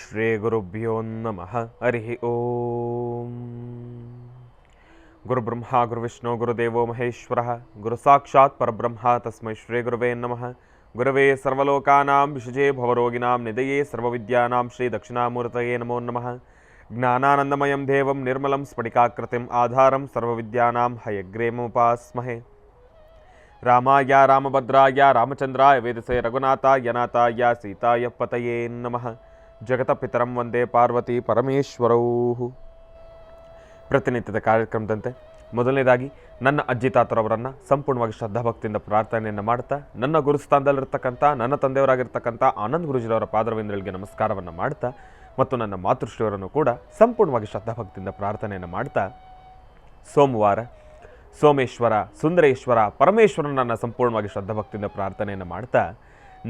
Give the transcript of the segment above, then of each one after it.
ಶ್ರೀ ಗುರುಭ್ಯೋ ನಮಃ. ಹರಿ ಓಂ. ಗುರುಬ್ರಹ್ಮ ಗುರುವಿಷ್ಣು ಗುರುದೇವೋ ಮಹೇಶ್ವರ ಗುರು ಸಾಕ್ಷಾತ್ ಪರಬ್ರಹ್ಮ ತಸ್ಮೈ ಶ್ರೀ ಗುರುವೇ ನಮಃ. ಗುರವೇ ಸರ್ವಲೋಕಾನಾಂ ವಿಷಜೇ ಭವರೋಗಿನಾಂ ನಿಧಯೇ ಸರ್ವವಿದ್ಯಾನಾಂ ಶ್ರೀ ದಕ್ಷಿಣಾಮೂರ್ತಯೇ ನಮೋ ನಮಃ. ಜ್ಞಾನಾನಂದಮಯಂ ದೇವಂ ನಿರ್ಮಲಂ ಸ್ಫಟಿಕಾಕೃತಿಂ ಆಧಾರಂ ಸರ್ವವಿದ್ಯಾನಾಂ ಹಯಗ್ರೀವಮುಪಾಸ್ಮಹೇ. ರಾಮಾಯ ರಾಮಭದ್ರಾಯ ರಾಮಚಂದ್ರಾಯ ವೇದಸೇ ರಘುನಾಥಾಯ ನಾಥಾಯ ಸೀತಾಯ ಪತಯೇ ನಮಃ. ಜಗತಪಿತರಂ ವಂದೇ ಪಾರ್ವತಿ ಪರಮೇಶ್ವರೌ. ಪ್ರತಿನಿತ್ಯದ ಕಾರ್ಯಕ್ರಮದಂತೆ ಮೊದಲನೇದಾಗಿ ನನ್ನ ಅಜ್ಜಿ ತಾತರವರನ್ನು ಸಂಪೂರ್ಣವಾಗಿ ಶ್ರದ್ಧಾಭಕ್ತಿಯಿಂದ ಪ್ರಾರ್ಥನೆಯನ್ನು ಮಾಡ್ತಾ, ನನ್ನ ಗುರುಸ್ಥಾನದಲ್ಲಿರ್ತಕ್ಕಂಥ ನನ್ನ ತಂದೆಯವರಾಗಿರ್ತಕ್ಕಂಥ ಆನಂದ್ ಗುರುಜಿರವರ ಪಾದರವಿಂದಗಳಿಗೆ ನಮಸ್ಕಾರವನ್ನು ಮಾಡ್ತಾ, ಮತ್ತು ನನ್ನ ಮಾತೃಶ್ರೀಯವರನ್ನು ಕೂಡ ಸಂಪೂರ್ಣವಾಗಿ ಶ್ರದ್ಧಾಭಕ್ತಿಯಿಂದ ಪ್ರಾರ್ಥನೆಯನ್ನು ಮಾಡ್ತಾ, ಸೋಮವಾರ ಸೋಮೇಶ್ವರ ಸುಂದರೇಶ್ವರ ಪರಮೇಶ್ವರನನ್ನು ಸಂಪೂರ್ಣವಾಗಿ ಶ್ರದ್ಧಾಭಕ್ತಿಯಿಂದ ಪ್ರಾರ್ಥನೆಯನ್ನು ಮಾಡ್ತಾ,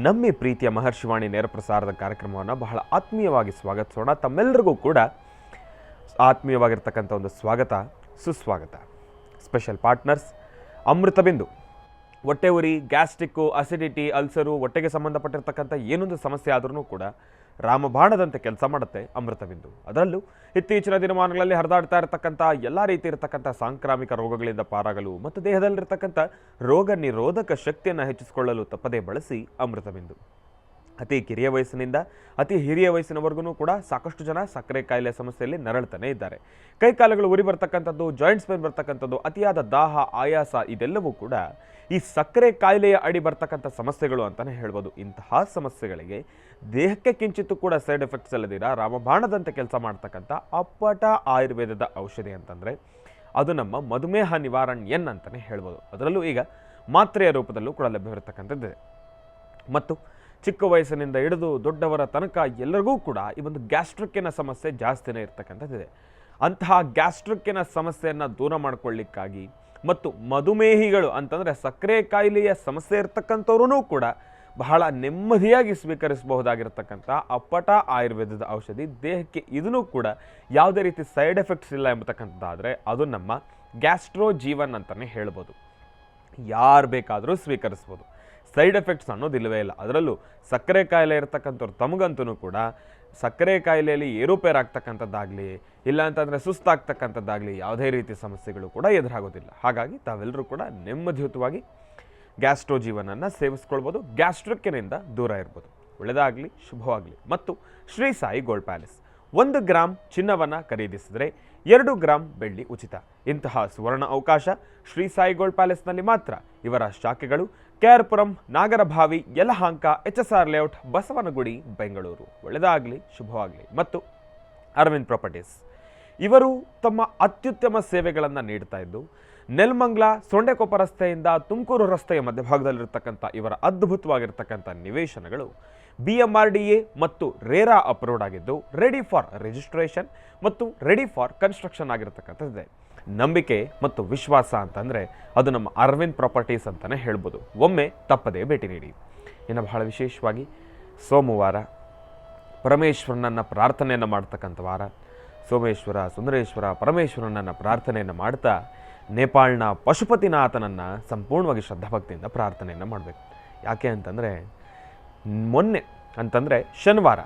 ನಮ್ಮ ಪ್ರೀತಿಯ ಮಹರ್ಷಿವಾಣಿ ನೇರ ಪ್ರಸಾರದ ಕಾರ್ಯಕ್ರಮವನ್ನು ಬಹಳ ಆತ್ಮೀಯವಾಗಿ ಸ್ವಾಗತಿಸೋಣ. ತಮ್ಮೆಲ್ಲರಿಗೂ ಕೂಡ ಆತ್ಮೀಯವಾಗಿರ್ತಕ್ಕಂಥ ಒಂದು ಸ್ವಾಗತ, ಸುಸ್ವಾಗತ. ಸ್ಪೆಷಲ್ ಪಾರ್ಟ್ನರ್ಸ್ ಅಮೃತ ಬಿಂದು. ಹೊಟ್ಟೆ ಉರಿ, ಗ್ಯಾಸ್ಟ್ರಿಕ್ಕು, ಅಸಿಡಿಟಿ, ಅಲ್ಸರು, ಹೊಟ್ಟೆಗೆ ಸಂಬಂಧಪಟ್ಟಿರ್ತಕ್ಕಂಥ ಏನೊಂದು ಸಮಸ್ಯೆ ಆದ್ರೂ ಕೂಡ ರಾಮಬಾಣದಂತೆ ಕೆಲಸ ಮಾಡುತ್ತೆ ಅಮೃತ ಬಿಂದು. ಅದರಲ್ಲೂ ಇತ್ತೀಚಿನ ದಿನಮಾನಗಳಲ್ಲಿ ಹರಿದಾಡ್ತಾ ಇರತಕ್ಕಂಥ ಎಲ್ಲ ರೀತಿ ಇರತಕ್ಕಂಥ ಸಾಂಕ್ರಾಮಿಕ ರೋಗಗಳಿಂದ ಪಾರಾಗಲು ಮತ್ತು ದೇಹದಲ್ಲಿರ್ತಕ್ಕಂಥ ರೋಗ ನಿರೋಧಕ ಶಕ್ತಿಯನ್ನು ಹೆಚ್ಚಿಸಿಕೊಳ್ಳಲು ತಪ್ಪದೇ ಬಳಸಿ ಅಮೃತ ಬಿಂದು. ಅತಿ ಕಿರಿಯ ವಯಸ್ಸಿನಿಂದ ಅತಿ ಹಿರಿಯ ವಯಸ್ಸಿನವರೆಗೂ ಕೂಡ ಸಾಕಷ್ಟು ಜನ ಸಕ್ಕರೆ ಕಾಯಿಲೆ ಸಮಸ್ಯೆಯಲ್ಲಿ ನರಳ್ತಾನೆ ಇದ್ದಾರೆ. ಕೈಕಾಲುಗಳು ಉರಿ ಬರ್ತಕ್ಕಂಥದ್ದು, ಜಾಯಿಂಟ್ಸ್ ಪೇನ್ ಬರ್ತಕ್ಕಂಥದ್ದು, ಅತಿಯಾದ ದಾಹ, ಆಯಾಸ ಇದೆಲ್ಲವೂ ಕೂಡ ಈ ಸಕ್ಕರೆ ಕಾಯಿಲೆಯ ಅಡಿ ಬರ್ತಕ್ಕಂಥ ಸಮಸ್ಯೆಗಳು ಅಂತಲೇ ಹೇಳ್ಬೋದು. ಇಂತಹ ಸಮಸ್ಯೆಗಳಿಗೆ ದೇಹಕ್ಕೆ ಕಿಂಚಿತ್ತು ಕೂಡ ಸೈಡ್ ಎಫೆಕ್ಟ್ಸ್ ಅಲ್ಲದಿರ ರಾಮಬಾಣದಂತೆ ಕೆಲಸ ಮಾಡ್ತಕ್ಕಂಥ ಅಪ್ಪಟ ಆಯುರ್ವೇದದ ಔಷಧಿ ಅಂತಂದರೆ ಅದು ನಮ್ಮ ಮಧುಮೇಹ ನಿವಾರಣೆಯನ್ ಅಂತಲೇ ಹೇಳ್ಬೋದು. ಅದರಲ್ಲೂ ಈಗ ಮಾತ್ರೆಯ ರೂಪದಲ್ಲೂ ಕೂಡ ಲಭ್ಯವಿರತಕ್ಕಂಥದ್ದಿದೆ. ಮತ್ತು ಚಿಕ್ಕ ವಯಸ್ಸಿನಿಂದ ಹಿಡಿದು ದೊಡ್ಡವರ ತನಕ ಎಲ್ಲರಿಗೂ ಕೂಡ ಈ ಒಂದು ಗ್ಯಾಸ್ಟ್ರಿಕ್ಕಿನ ಸಮಸ್ಯೆ ಜಾಸ್ತಿನೇ ಇರ್ತಕ್ಕಂಥದ್ದಿದೆ. ಅಂತಹ ಗ್ಯಾಸ್ಟ್ರಿಕ್ಕಿನ ಸಮಸ್ಯೆಯನ್ನು ದೂರ ಮಾಡ್ಕೊಳ್ಳಿಕ್ಕಾಗಿ ಮತ್ತು ಮಧುಮೇಹಿಗಳು ಅಂತಂದರೆ ಸಕ್ಕರೆ ಕಾಯಿಲೆಯ ಸಮಸ್ಯೆ ಇರ್ತಕ್ಕಂಥವ್ರೂ ಕೂಡ ಬಹಳ ನೆಮ್ಮದಿಯಾಗಿ ಸ್ವೀಕರಿಸಬಹುದಾಗಿರ್ತಕ್ಕಂಥ ಅಪ್ಪಟ ಆಯುರ್ವೇದದ ಔಷಧಿ, ದೇಹಕ್ಕೆ ಇದೂ ಕೂಡ ಯಾವುದೇ ರೀತಿ ಸೈಡ್ ಎಫೆಕ್ಟ್ಸ್ ಇಲ್ಲ ಎಂಬತಕ್ಕಂಥದ್ದಾದರೆ ಅದು ನಮ್ಮ ಗ್ಯಾಸ್ಟ್ರೋ ಜೀವನ್ ಅಂತಲೇ ಹೇಳ್ಬೋದು. ಯಾರು ಬೇಕಾದರೂ ಸ್ವೀಕರಿಸ್ಬೋದು, ಸೈಡ್ ಎಫೆಕ್ಟ್ಸ್ ಅನ್ನೋದಿಲ್ಲವೇ ಇಲ್ಲ. ಅದರಲ್ಲೂ ಸಕ್ಕರೆ ಕಾಯಿಲೆ ಇರತಕ್ಕಂಥವ್ರು ತಮಗಂತೂ ಕೂಡ ಸಕ್ಕರೆ ಕಾಯಿಲೆಯಲ್ಲಿ ಏರುಪೇರಾಗ್ತಕ್ಕಂಥದ್ದಾಗಲಿ ಇಲ್ಲ ಅಂತಂದರೆ ಸುಸ್ತಾಗ್ತಕ್ಕಂಥದ್ದಾಗಲಿ ಯಾವುದೇ ರೀತಿ ಸಮಸ್ಯೆಗಳು ಕೂಡ ಎದುರಾಗೋದಿಲ್ಲ. ಹಾಗಾಗಿ ತಾವೆಲ್ಲರೂ ಕೂಡ ನೆಮ್ಮದಿಯುತವಾಗಿ ಗ್ಯಾಸ್ಟ್ರೋ ಜೀವನನ್ನು ಸೇವಿಸ್ಕೊಳ್ಬೋದು, ಗ್ಯಾಸ್ಟ್ರಿಕ್ಕಿನಿಂದ ದೂರ ಇರ್ಬೋದು. ಒಳ್ಳೆಯದಾಗಲಿ, ಶುಭವಾಗಲಿ. ಮತ್ತು Shri Sai gold palace 1 gram ಚಿನ್ನವನ್ನು ಖರೀದಿಸಿದರೆ 2 ಗ್ರಾಮ್ ಬೆಳ್ಳಿ ಉಚಿತ. ಇಂತಹ ಸುವರ್ಣ ಅವಕಾಶ ಶ್ರೀ ಸಾಯಿ ಗೋಲ್ಡ್ ಪ್ಯಾಲೇಸ್ನಲ್ಲಿ ಮಾತ್ರ. ಇವರ ಶಾಖೆಗಳು KR Puram, Nagarbhavi, Yelahanka, HSR layout, Basavanagudi, Bengaluru. ಒಳ್ಳೆಯದಾಗಲಿ, ಶುಭವಾಗಲಿ. ಮತ್ತು ಅರವಿಂದ್ ಪ್ರಾಪರ್ಟೀಸ್ ಇವರು ತಮ್ಮ ಅತ್ಯುತ್ತಮ ಸೇವೆಗಳನ್ನು ನೀಡ್ತಾ ಇದ್ದು ನೆಲಮಂಗಲ ಸೊಂಡೆಕೊಪ್ಪ ರಸ್ತೆಯಿಂದ ತುಮಕೂರು ರಸ್ತೆಯ ಮಧ್ಯಭಾಗದಲ್ಲಿರ್ತಕ್ಕಂಥ ಇವರ ಅದ್ಭುತವಾಗಿರ್ತಕ್ಕಂಥ ನಿವೇಶನಗಳು BMRDA ಮತ್ತು ರೇರಾ ಅಪ್ರೂವ್ಡ್ ಆಗಿದ್ದು ರೆಡಿ ಫಾರ್ ರಿಜಿಸ್ಟ್ರೇಷನ್ ಮತ್ತು ರೆಡಿ ಫಾರ್ ಕನ್ಸ್ಟ್ರಕ್ಷನ್ ಆಗಿರತಕ್ಕಂಥದ್ದಿದೆ. ನಂಬಿಕೆ ಮತ್ತು ವಿಶ್ವಾಸ ಅಂತಂದರೆ ಅದು ನಮ್ಮ ಅರವಿಂದ್ ಪ್ರಾಪರ್ಟೀಸ್ ಅಂತಲೇ ಹೇಳ್ಬೋದು. ಒಮ್ಮೆ ತಪ್ಪದೇ ಭೇಟಿ ನೀಡಿ. ಇನ್ನು ಬಹಳ ವಿಶೇಷವಾಗಿ ಸೋಮವಾರ ಪರಮೇಶ್ವರನನ್ನು ಪ್ರಾರ್ಥನೆಯನ್ನು ಮಾಡ್ತಕ್ಕಂಥ ವಾರ. ಸೋಮೇಶ್ವರ ಸುಂದರೇಶ್ವರ ಪರಮೇಶ್ವರನನ್ನು ಪ್ರಾರ್ಥನೆಯನ್ನು ಮಾಡ್ತಾ ನೇಪಾಳನ ಪಶುಪತಿನಾಥನನ್ನು ಸಂಪೂರ್ಣವಾಗಿ ಶ್ರದ್ಧಾಭಕ್ತಿಯಿಂದ ಪ್ರಾರ್ಥನೆಯನ್ನು ಮಾಡಬೇಕು. ಯಾಕೆ ಅಂತಂದರೆ ಮೊನ್ನೆ ಅಂತಂದರೆ ಶನಿವಾರ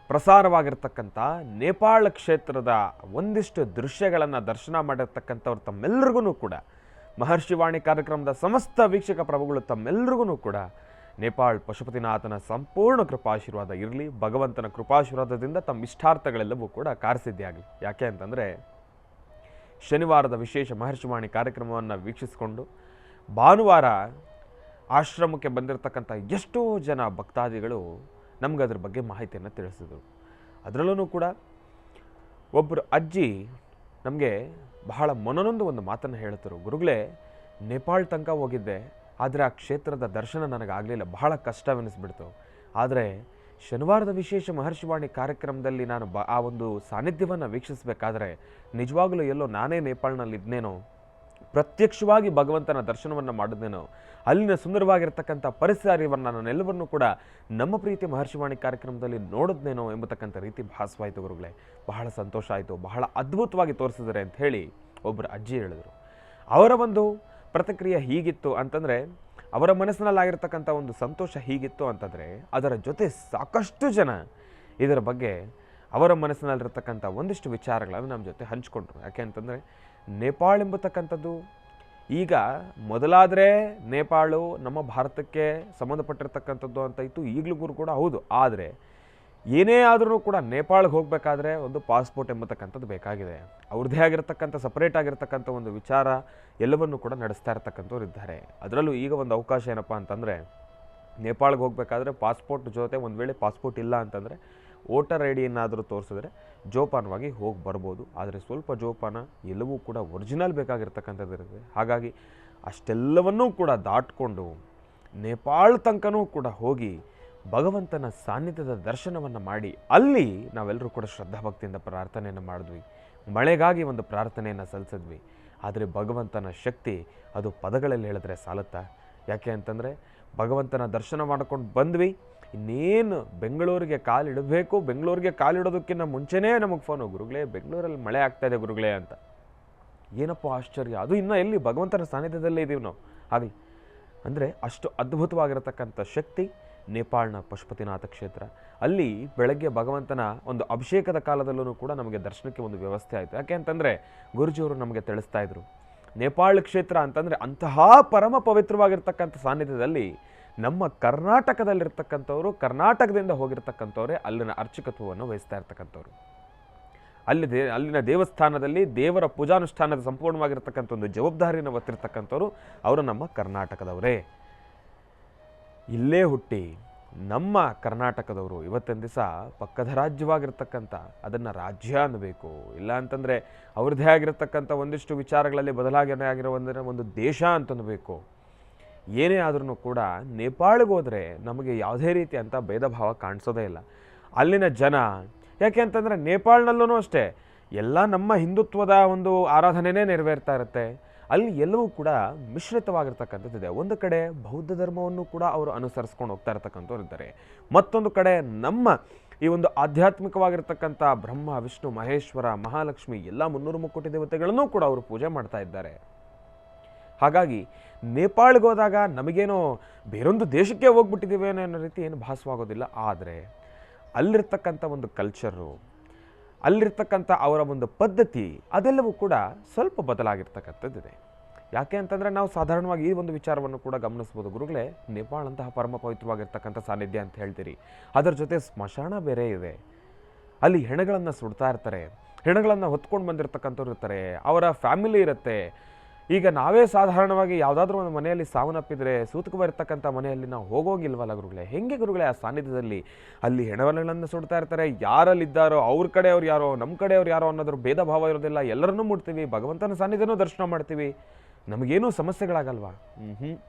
ಪ್ರಸಾರವಾಗಿರ್ತಕ್ಕಂಥ ನೇಪಾಳ ಕ್ಷೇತ್ರದ ಒಂದಿಷ್ಟು ದೃಶ್ಯಗಳನ್ನು ದರ್ಶನ ಮಾಡಿರ್ತಕ್ಕಂಥವ್ರು ತಮ್ಮೆಲ್ಲರಿಗೂ ಕೂಡ ಮಹರ್ಷಿವಾಣಿ ಕಾರ್ಯಕ್ರಮದ ಸಮಸ್ತ ವೀಕ್ಷಕ ಪ್ರಭುಗಳು ತಮ್ಮೆಲ್ಲರಿಗೂ ಕೂಡ ನೇಪಾಳ ಪಶುಪತಿನಾಥನ ಸಂಪೂರ್ಣ ಕೃಪಾಶೀರ್ವಾದ ಇರಲಿ. ಭಗವಂತನ ಕೃಪಾಶೀರ್ವಾದದಿಂದ ತಮ್ಮ ಇಷ್ಟಾರ್ಥಗಳೆಲ್ಲವೂ ಕೂಡ ಕಾರ್ಯಸಿದ್ಧಿಯಾಗಲಿ. ಯಾಕೆ ಅಂತಂದರೆ ಶನಿವಾರದ ವಿಶೇಷ ಮಹರ್ಷಿವಾಣಿ ಕಾರ್ಯಕ್ರಮವನ್ನು ವೀಕ್ಷಿಸಿಕೊಂಡು ಭಾನುವಾರ ಆಶ್ರಮಕ್ಕೆ ಬಂದಿರತಕ್ಕಂಥ ಎಷ್ಟೋ ಜನ ಭಕ್ತಾದಿಗಳು ನಮ್ಗೆ ಅದ್ರ ಬಗ್ಗೆ ಮಾಹಿತಿಯನ್ನು ತಿಳಿಸಿದರು. ಅದರಲ್ಲೂ ಕೂಡ ಒಬ್ಬರು ಅಜ್ಜಿ ನಮಗೆ ಬಹಳ ಮನನೊಂದು ಒಂದು ಮಾತನ್ನು ಹೇಳ್ತಾರೆ. ಗುರುಗಳೇ, ನೇಪಾಳ ತನಕ ಹೋಗಿದ್ದೆ, ಆದರೆ ಆ ಕ್ಷೇತ್ರದ ದರ್ಶನ ನನಗಾಗಲಿಲ್ಲ, ಬಹಳ ಕಷ್ಟವೆನಿಸ್ಬಿಡ್ತು. ಆದರೆ ಶನಿವಾರದ ವಿಶೇಷ ಮಹರ್ಷಿವಾಣಿ ಕಾರ್ಯಕ್ರಮದಲ್ಲಿ ನಾನು ಆ ಒಂದು ಸಾನ್ನಿಧ್ಯವನ್ನು ವೀಕ್ಷಿಸಬೇಕಾದ್ರೆ ನಿಜವಾಗಲೂ ಎಲ್ಲೋ ನಾನೇ ನೇಪಾಳನಲ್ಲಿದ್ದೇನೋ, ಪ್ರತ್ಯಕ್ಷವಾಗಿ ಭಗವಂತನ ದರ್ಶನವನ್ನು ಮಾಡಿದ್ನೇನೋ, ಅಲ್ಲಿನ ಸುಂದರವಾಗಿರ್ತಕ್ಕಂಥ ಪರಿಸರವನ್ನು ನಾನೆಲ್ಲವನ್ನೂ ಕೂಡ ನಮ್ಮ ಪ್ರೀತಿ ಮಹರ್ಷಿವಾಣಿ ಕಾರ್ಯಕ್ರಮದಲ್ಲಿ ನೋಡಿದ್ನೇನೋ ಎಂಬತಕ್ಕಂಥ ರೀತಿ ಭಾಸವಾಯಿತು. ಗುರುಗಳೇ, ಬಹಳ ಸಂತೋಷ ಆಯಿತು, ಬಹಳ ಅದ್ಭುತವಾಗಿ ತೋರಿಸಿದರೆ ಅಂತ ಹೇಳಿ ಒಬ್ಬರು ಅಜ್ಜಿ ಹೇಳಿದರು. ಅವರ ಒಂದು ಪ್ರತಿಕ್ರಿಯೆ ಹೀಗಿತ್ತು ಅಂತಂದರೆ, ಅವರ ಮನಸ್ಸಿನಲ್ಲಾಗಿರ್ತಕ್ಕಂಥ ಒಂದು ಸಂತೋಷ ಹೀಗಿತ್ತು ಅಂತಂದರೆ ಅದರ ಜೊತೆ ಸಾಕಷ್ಟು ಜನ ಇದರ ಬಗ್ಗೆ ಅವರ ಮನಸ್ಸಿನಲ್ಲಿರ್ತಕ್ಕಂಥ ಒಂದಿಷ್ಟು ವಿಚಾರಗಳನ್ನು ನಮ್ಮ ಜೊತೆ ಹಂಚ್ಕೊಂಡ್ರು. ಯಾಕೆ ಅಂತಂದರೆ ನೇಪಾಳ ಎಂಬತಕ್ಕಂಥದ್ದು ಈಗ ಮೊದಲಾದರೆ ನೇಪಾಳು ನಮ್ಮ ಭಾರತಕ್ಕೆ ಸಂಬಂಧಪಟ್ಟಿರ್ತಕ್ಕಂಥದ್ದು ಅಂತ ಇತ್ತು, ಈಗಲೂ ಕೂಡ ಹೌದು. ಆದರೆ ಏನೇ ಆದರೂ ಕೂಡ ನೇಪಾಳಿಗೆ ಹೋಗಬೇಕಾದ್ರೆ ಒಂದು ಪಾಸ್ಪೋರ್ಟ್ ಎಂಬತಕ್ಕಂಥದ್ದು ಬೇಕಾಗಿದೆ. ಅವ್ರದ್ದೇ ಆಗಿರತಕ್ಕಂಥ ಸಪ್ರೇಟ್ ಆಗಿರ್ತಕ್ಕಂಥ ಒಂದು ವಿಚಾರ ಎಲ್ಲವನ್ನು ಕೂಡ ನಡೆಸ್ತಾ ಇರ್ತಕ್ಕಂಥವ್ರು ಇದ್ದಾರೆ. ಅದರಲ್ಲೂ ಈಗ ಒಂದು ಅವಕಾಶ ಏನಪ್ಪ ಅಂತಂದರೆ ನೇಪಾಳಿಗೆ ಹೋಗಬೇಕಾದ್ರೆ ಪಾಸ್ಪೋರ್ಟ್ ಜೊತೆ ಒಂದು ವೇಳೆ ಪಾಸ್ಪೋರ್ಟ್ ಇಲ್ಲ ಅಂತಂದರೆ ವೋಟರ್ ಐ ಡಿ ಏನಾದರೂ ತೋರಿಸಿದ್ರೆ ಜೋಪಾನವಾಗಿ ಹೋಗಿ ಬರ್ಬೋದು. ಆದರೆ ಸ್ವಲ್ಪ ಜೋಪಾನ, ಎಲ್ಲವೂ ಕೂಡ ಒರಿಜಿನಲ್ ಬೇಕಾಗಿರ್ತಕ್ಕಂಥದ್ದು ಇರುತ್ತೆ. ಹಾಗಾಗಿ ಅಷ್ಟೆಲ್ಲವನ್ನೂ ಕೂಡ ದಾಟ್ಕೊಂಡು ನೇಪಾಳ ತನಕನೂ ಕೂಡ ಹೋಗಿ ಭಗವಂತನ ಸಾನ್ನಿಧ್ಯದ ದರ್ಶನವನ್ನು ಮಾಡಿ ಅಲ್ಲಿ ನಾವೆಲ್ಲರೂ ಕೂಡ ಶ್ರದ್ಧಾಭಕ್ತಿಯಿಂದ ಪ್ರಾರ್ಥನೆಯನ್ನು ಮಾಡಿದ್ವಿ. ಮಳೆಗಾಗಿ ಒಂದು ಪ್ರಾರ್ಥನೆಯನ್ನು ಸಲ್ಲಿಸಿದ್ವಿ. ಆದರೆ ಭಗವಂತನ ಶಕ್ತಿ ಅದು ಪದಗಳಲ್ಲಿ ಹೇಳಿದ್ರೆ ಸಾಲುತ್ತಾ? ಯಾಕೆ ಅಂತಂದರೆ ಭಗವಂತನ ದರ್ಶನ ಮಾಡ್ಕೊಂಡು ಬಂದ್ವಿ, ಇನ್ನೇನು ಬೆಂಗಳೂರಿಗೆ ಕಾಲಿಡಬೇಕು. ಬೆಂಗಳೂರಿಗೆ ಕಾಲಿಡೋದಕ್ಕಿಂತ ಮುಂಚೆನೇ ನಮಗೆ ಫೋನು, ಗುರುಗಳೇ ಬೆಂಗಳೂರಲ್ಲಿ ಮಳೆ ಆಗ್ತಾಯಿದೆ ಗುರುಗಳೇ ಅಂತ. ಏನಪ್ಪ ಆಶ್ಚರ್ಯ, ಅದು ಇನ್ನೂ ಎಲ್ಲಿ ಭಗವಂತನ ಸಾನ್ನಿಧ್ಯದಲ್ಲೇ ಇದ್ದೀವಿ ನಾವು. ಆಗಲಿ ಅಂದರೆ ಅಷ್ಟು ಅದ್ಭುತವಾಗಿರತಕ್ಕಂಥ ಶಕ್ತಿ ನೇಪಾಳನ ಪಶುಪತಿನಾಥ ಕ್ಷೇತ್ರ. ಅಲ್ಲಿ ಬೆಳಗ್ಗೆ ಭಗವಂತನ ಒಂದು ಅಭಿಷೇಕದ ಕಾಲದಲ್ಲೂ ಕೂಡ ನಮಗೆ ದರ್ಶನಕ್ಕೆ ಒಂದು ವ್ಯವಸ್ಥೆ ಆಯಿತು. ಯಾಕೆ ಅಂತಂದರೆ ಗುರುಜಿಯವರು ನಮಗೆ ತಿಳಿಸ್ತಾ ಇದ್ರು, ನೇಪಾಳ ಕ್ಷೇತ್ರ ಅಂತಂದರೆ ಅಂತಹ ಪರಮ ಪವಿತ್ರವಾಗಿರ್ತಕ್ಕಂಥ ಸಾನ್ನಿಧ್ಯದಲ್ಲಿ ನಮ್ಮ ಕರ್ನಾಟಕದಲ್ಲಿರ್ತಕ್ಕಂಥವ್ರು, ಕರ್ನಾಟಕದಿಂದ ಹೋಗಿರ್ತಕ್ಕಂಥವ್ರೆ ಅಲ್ಲಿನ ಅರ್ಚಕತ್ವವನ್ನು ವಹಿಸ್ತಾ ಇರ್ತಕ್ಕಂಥವ್ರು. ಅಲ್ಲಿನ ದೇವಸ್ಥಾನದಲ್ಲಿ ದೇವರ ಪೂಜಾನುಷ್ಠಾನದ ಸಂಪೂರ್ಣವಾಗಿರ್ತಕ್ಕಂಥ ಒಂದು ಜವಾಬ್ದಾರಿಯನ್ನು ಹೊತ್ತಿರ್ತಕ್ಕಂಥವ್ರು ಅವರು ನಮ್ಮ ಕರ್ನಾಟಕದವರೇ. ಇಲ್ಲೇ ಹುಟ್ಟಿ ನಮ್ಮ ಕರ್ನಾಟಕದವರು ಇವತ್ತಿನ ದಿವಸ ಪಕ್ಕದ ರಾಜ್ಯವಾಗಿರ್ತಕ್ಕಂಥ ಅದನ್ನು ರಾಜ್ಯ ಅನ್ನಬೇಕು, ಇಲ್ಲ ಅಂತಂದರೆ ಅವ್ರದ್ದೇ ಆಗಿರತಕ್ಕಂಥ ಒಂದಿಷ್ಟು ವಿಚಾರಗಳಲ್ಲಿ ಬದಲಾವಣೆ ಆಗಿರೋ ಒಂದು ದೇಶ ಅಂತಂದಬೇಕು. ಏನೇ ಆದ್ರೂ ಕೂಡ ನೇಪಾಳಿಗೆ ಹೋದರೆ ನಮಗೆ ಯಾವುದೇ ರೀತಿ ಅಂತ ಭೇದ ಭಾವ ಕಾಣಿಸೋದೇ ಇಲ್ಲ. ಅಲ್ಲಿನ ಜನ ಯಾಕೆ ಅಂತಂದರೆ ನೇಪಾಳನಲ್ಲೂ ಅಷ್ಟೇ ಎಲ್ಲ ನಮ್ಮ ಹಿಂದುತ್ವದ ಒಂದು ಆರಾಧನೆಯೇ ನೆರವೇರ್ತಾ ಇರುತ್ತೆ. ಅಲ್ಲಿ ಎಲ್ಲವೂ ಕೂಡ ಮಿಶ್ರಿತವಾಗಿರ್ತಕ್ಕಂಥದ್ದಿದೆ. ಒಂದು ಕಡೆ ಬೌದ್ಧ ಧರ್ಮವನ್ನು ಕೂಡ ಅವರು ಅನುಸರಿಸ್ಕೊಂಡು ಹೋಗ್ತಾ ಇರ್ತಕ್ಕಂಥವ್ರು ಇದ್ದಾರೆ. ಮತ್ತೊಂದು ಕಡೆ ನಮ್ಮ ಈ ಒಂದು ಆಧ್ಯಾತ್ಮಿಕವಾಗಿರ್ತಕ್ಕಂಥ ಬ್ರಹ್ಮ, ವಿಷ್ಣು, ಮಹೇಶ್ವರ, ಮಹಾಲಕ್ಷ್ಮಿ ಎಲ್ಲ 300 ಮುಕ್ಕೋಟಿ ದೇವತೆಗಳನ್ನು ಕೂಡ ಅವರು ಪೂಜೆ ಮಾಡ್ತಾ ಇದ್ದಾರೆ. ಹಾಗಾಗಿ ನೇಪಾಳಿಗೆ ಹೋದಾಗ ನಮಗೇನೋ ಬೇರೊಂದು ದೇಶಕ್ಕೆ ಹೋಗ್ಬಿಟ್ಟಿದ್ದೀವಿ ಅನ್ನೋ ರೀತಿ ಏನು ಭಾಸವಾಗೋದಿಲ್ಲ. ಆದರೆ ಅಲ್ಲಿರ್ತಕ್ಕಂಥ ಒಂದು ಕಲ್ಚರು, ಅಲ್ಲಿರ್ತಕ್ಕಂಥ ಅವರ ಒಂದು ಪದ್ಧತಿ ಅದೆಲ್ಲವೂ ಕೂಡ ಸ್ವಲ್ಪ ಬದಲಾಗಿರ್ತಕ್ಕಂಥದ್ದಿದೆ. ಯಾಕೆ ಅಂತಂದರೆ ನಾವು ಸಾಧಾರಣವಾಗಿ ಈ ಒಂದು ವಿಚಾರವನ್ನು ಕೂಡ ಗಮನಿಸ್ಬೋದು. ಗುರುಗಳೇ, ನೇಪಾಳ ಅಂತಹ ಪರಮ ಪವಿತ್ರವಾಗಿರ್ತಕ್ಕಂಥ ಸಾನ್ನಿಧ್ಯ ಅಂತ ಹೇಳ್ತೀರಿ, ಅದರ ಜೊತೆ ಸ್ಮಶಾನ ಬೇರೆ ಇದೆ. ಅಲ್ಲಿ ಹೆಣಗಳನ್ನು ಸುಡ್ತಾ ಇರ್ತಾರೆ, ಹೆಣಗಳನ್ನು ಹೊತ್ಕೊಂಡು ಬಂದಿರತಕ್ಕಂಥವ್ರು ಇರ್ತಾರೆ, ಅವರ ಫ್ಯಾಮಿಲಿ ಇರುತ್ತೆ. ಈಗ ನಾವೇ ಸಾಧಾರಣವಾಗಿ ಯಾವುದಾದ್ರೂ ಒಂದು ಮನೆಯಲ್ಲಿ ಸಾವನ್ನಪ್ಪಿದ್ರೆ ಸೂತಕ ಬರ್ತಕ್ಕಂಥ ಮನೆಯಲ್ಲಿ ನಾವು ಹೋಗೋಂಗಿಲ್ವಲ್ಲ ಗುರುಗಳೇ? ಹೆಂಗೆ ಗುರುಗಳೇ ಆ ಸಾನ್ನಿಧ್ಯದಲ್ಲಿ ಅಲ್ಲಿ ಹೆಣಗಳನ್ನು ಸುಡ್ತಾ ಇರ್ತಾರೆ, ಯಾರಲ್ಲಿದ್ದಾರೋ ಅವ್ರ ಕಡೆಯವ್ರು ಯಾರೋ ನಮ್ಮ ಕಡೆಯವ್ರು ಯಾರೋ ಅನ್ನೋದ್ರ ಭೇದ ಭಾವ ಇರೋದಿಲ್ಲ, ಎಲ್ಲರನ್ನೂ ಮುಟ್ತೀವಿ, ಭಗವಂತನ ಸಾನ್ನಿಧ್ಯನೂ ದರ್ಶನ ಮಾಡ್ತೀವಿ, ನಮಗೇನೂ ಸಮಸ್ಯೆಗಳಾಗಲ್ವಾ?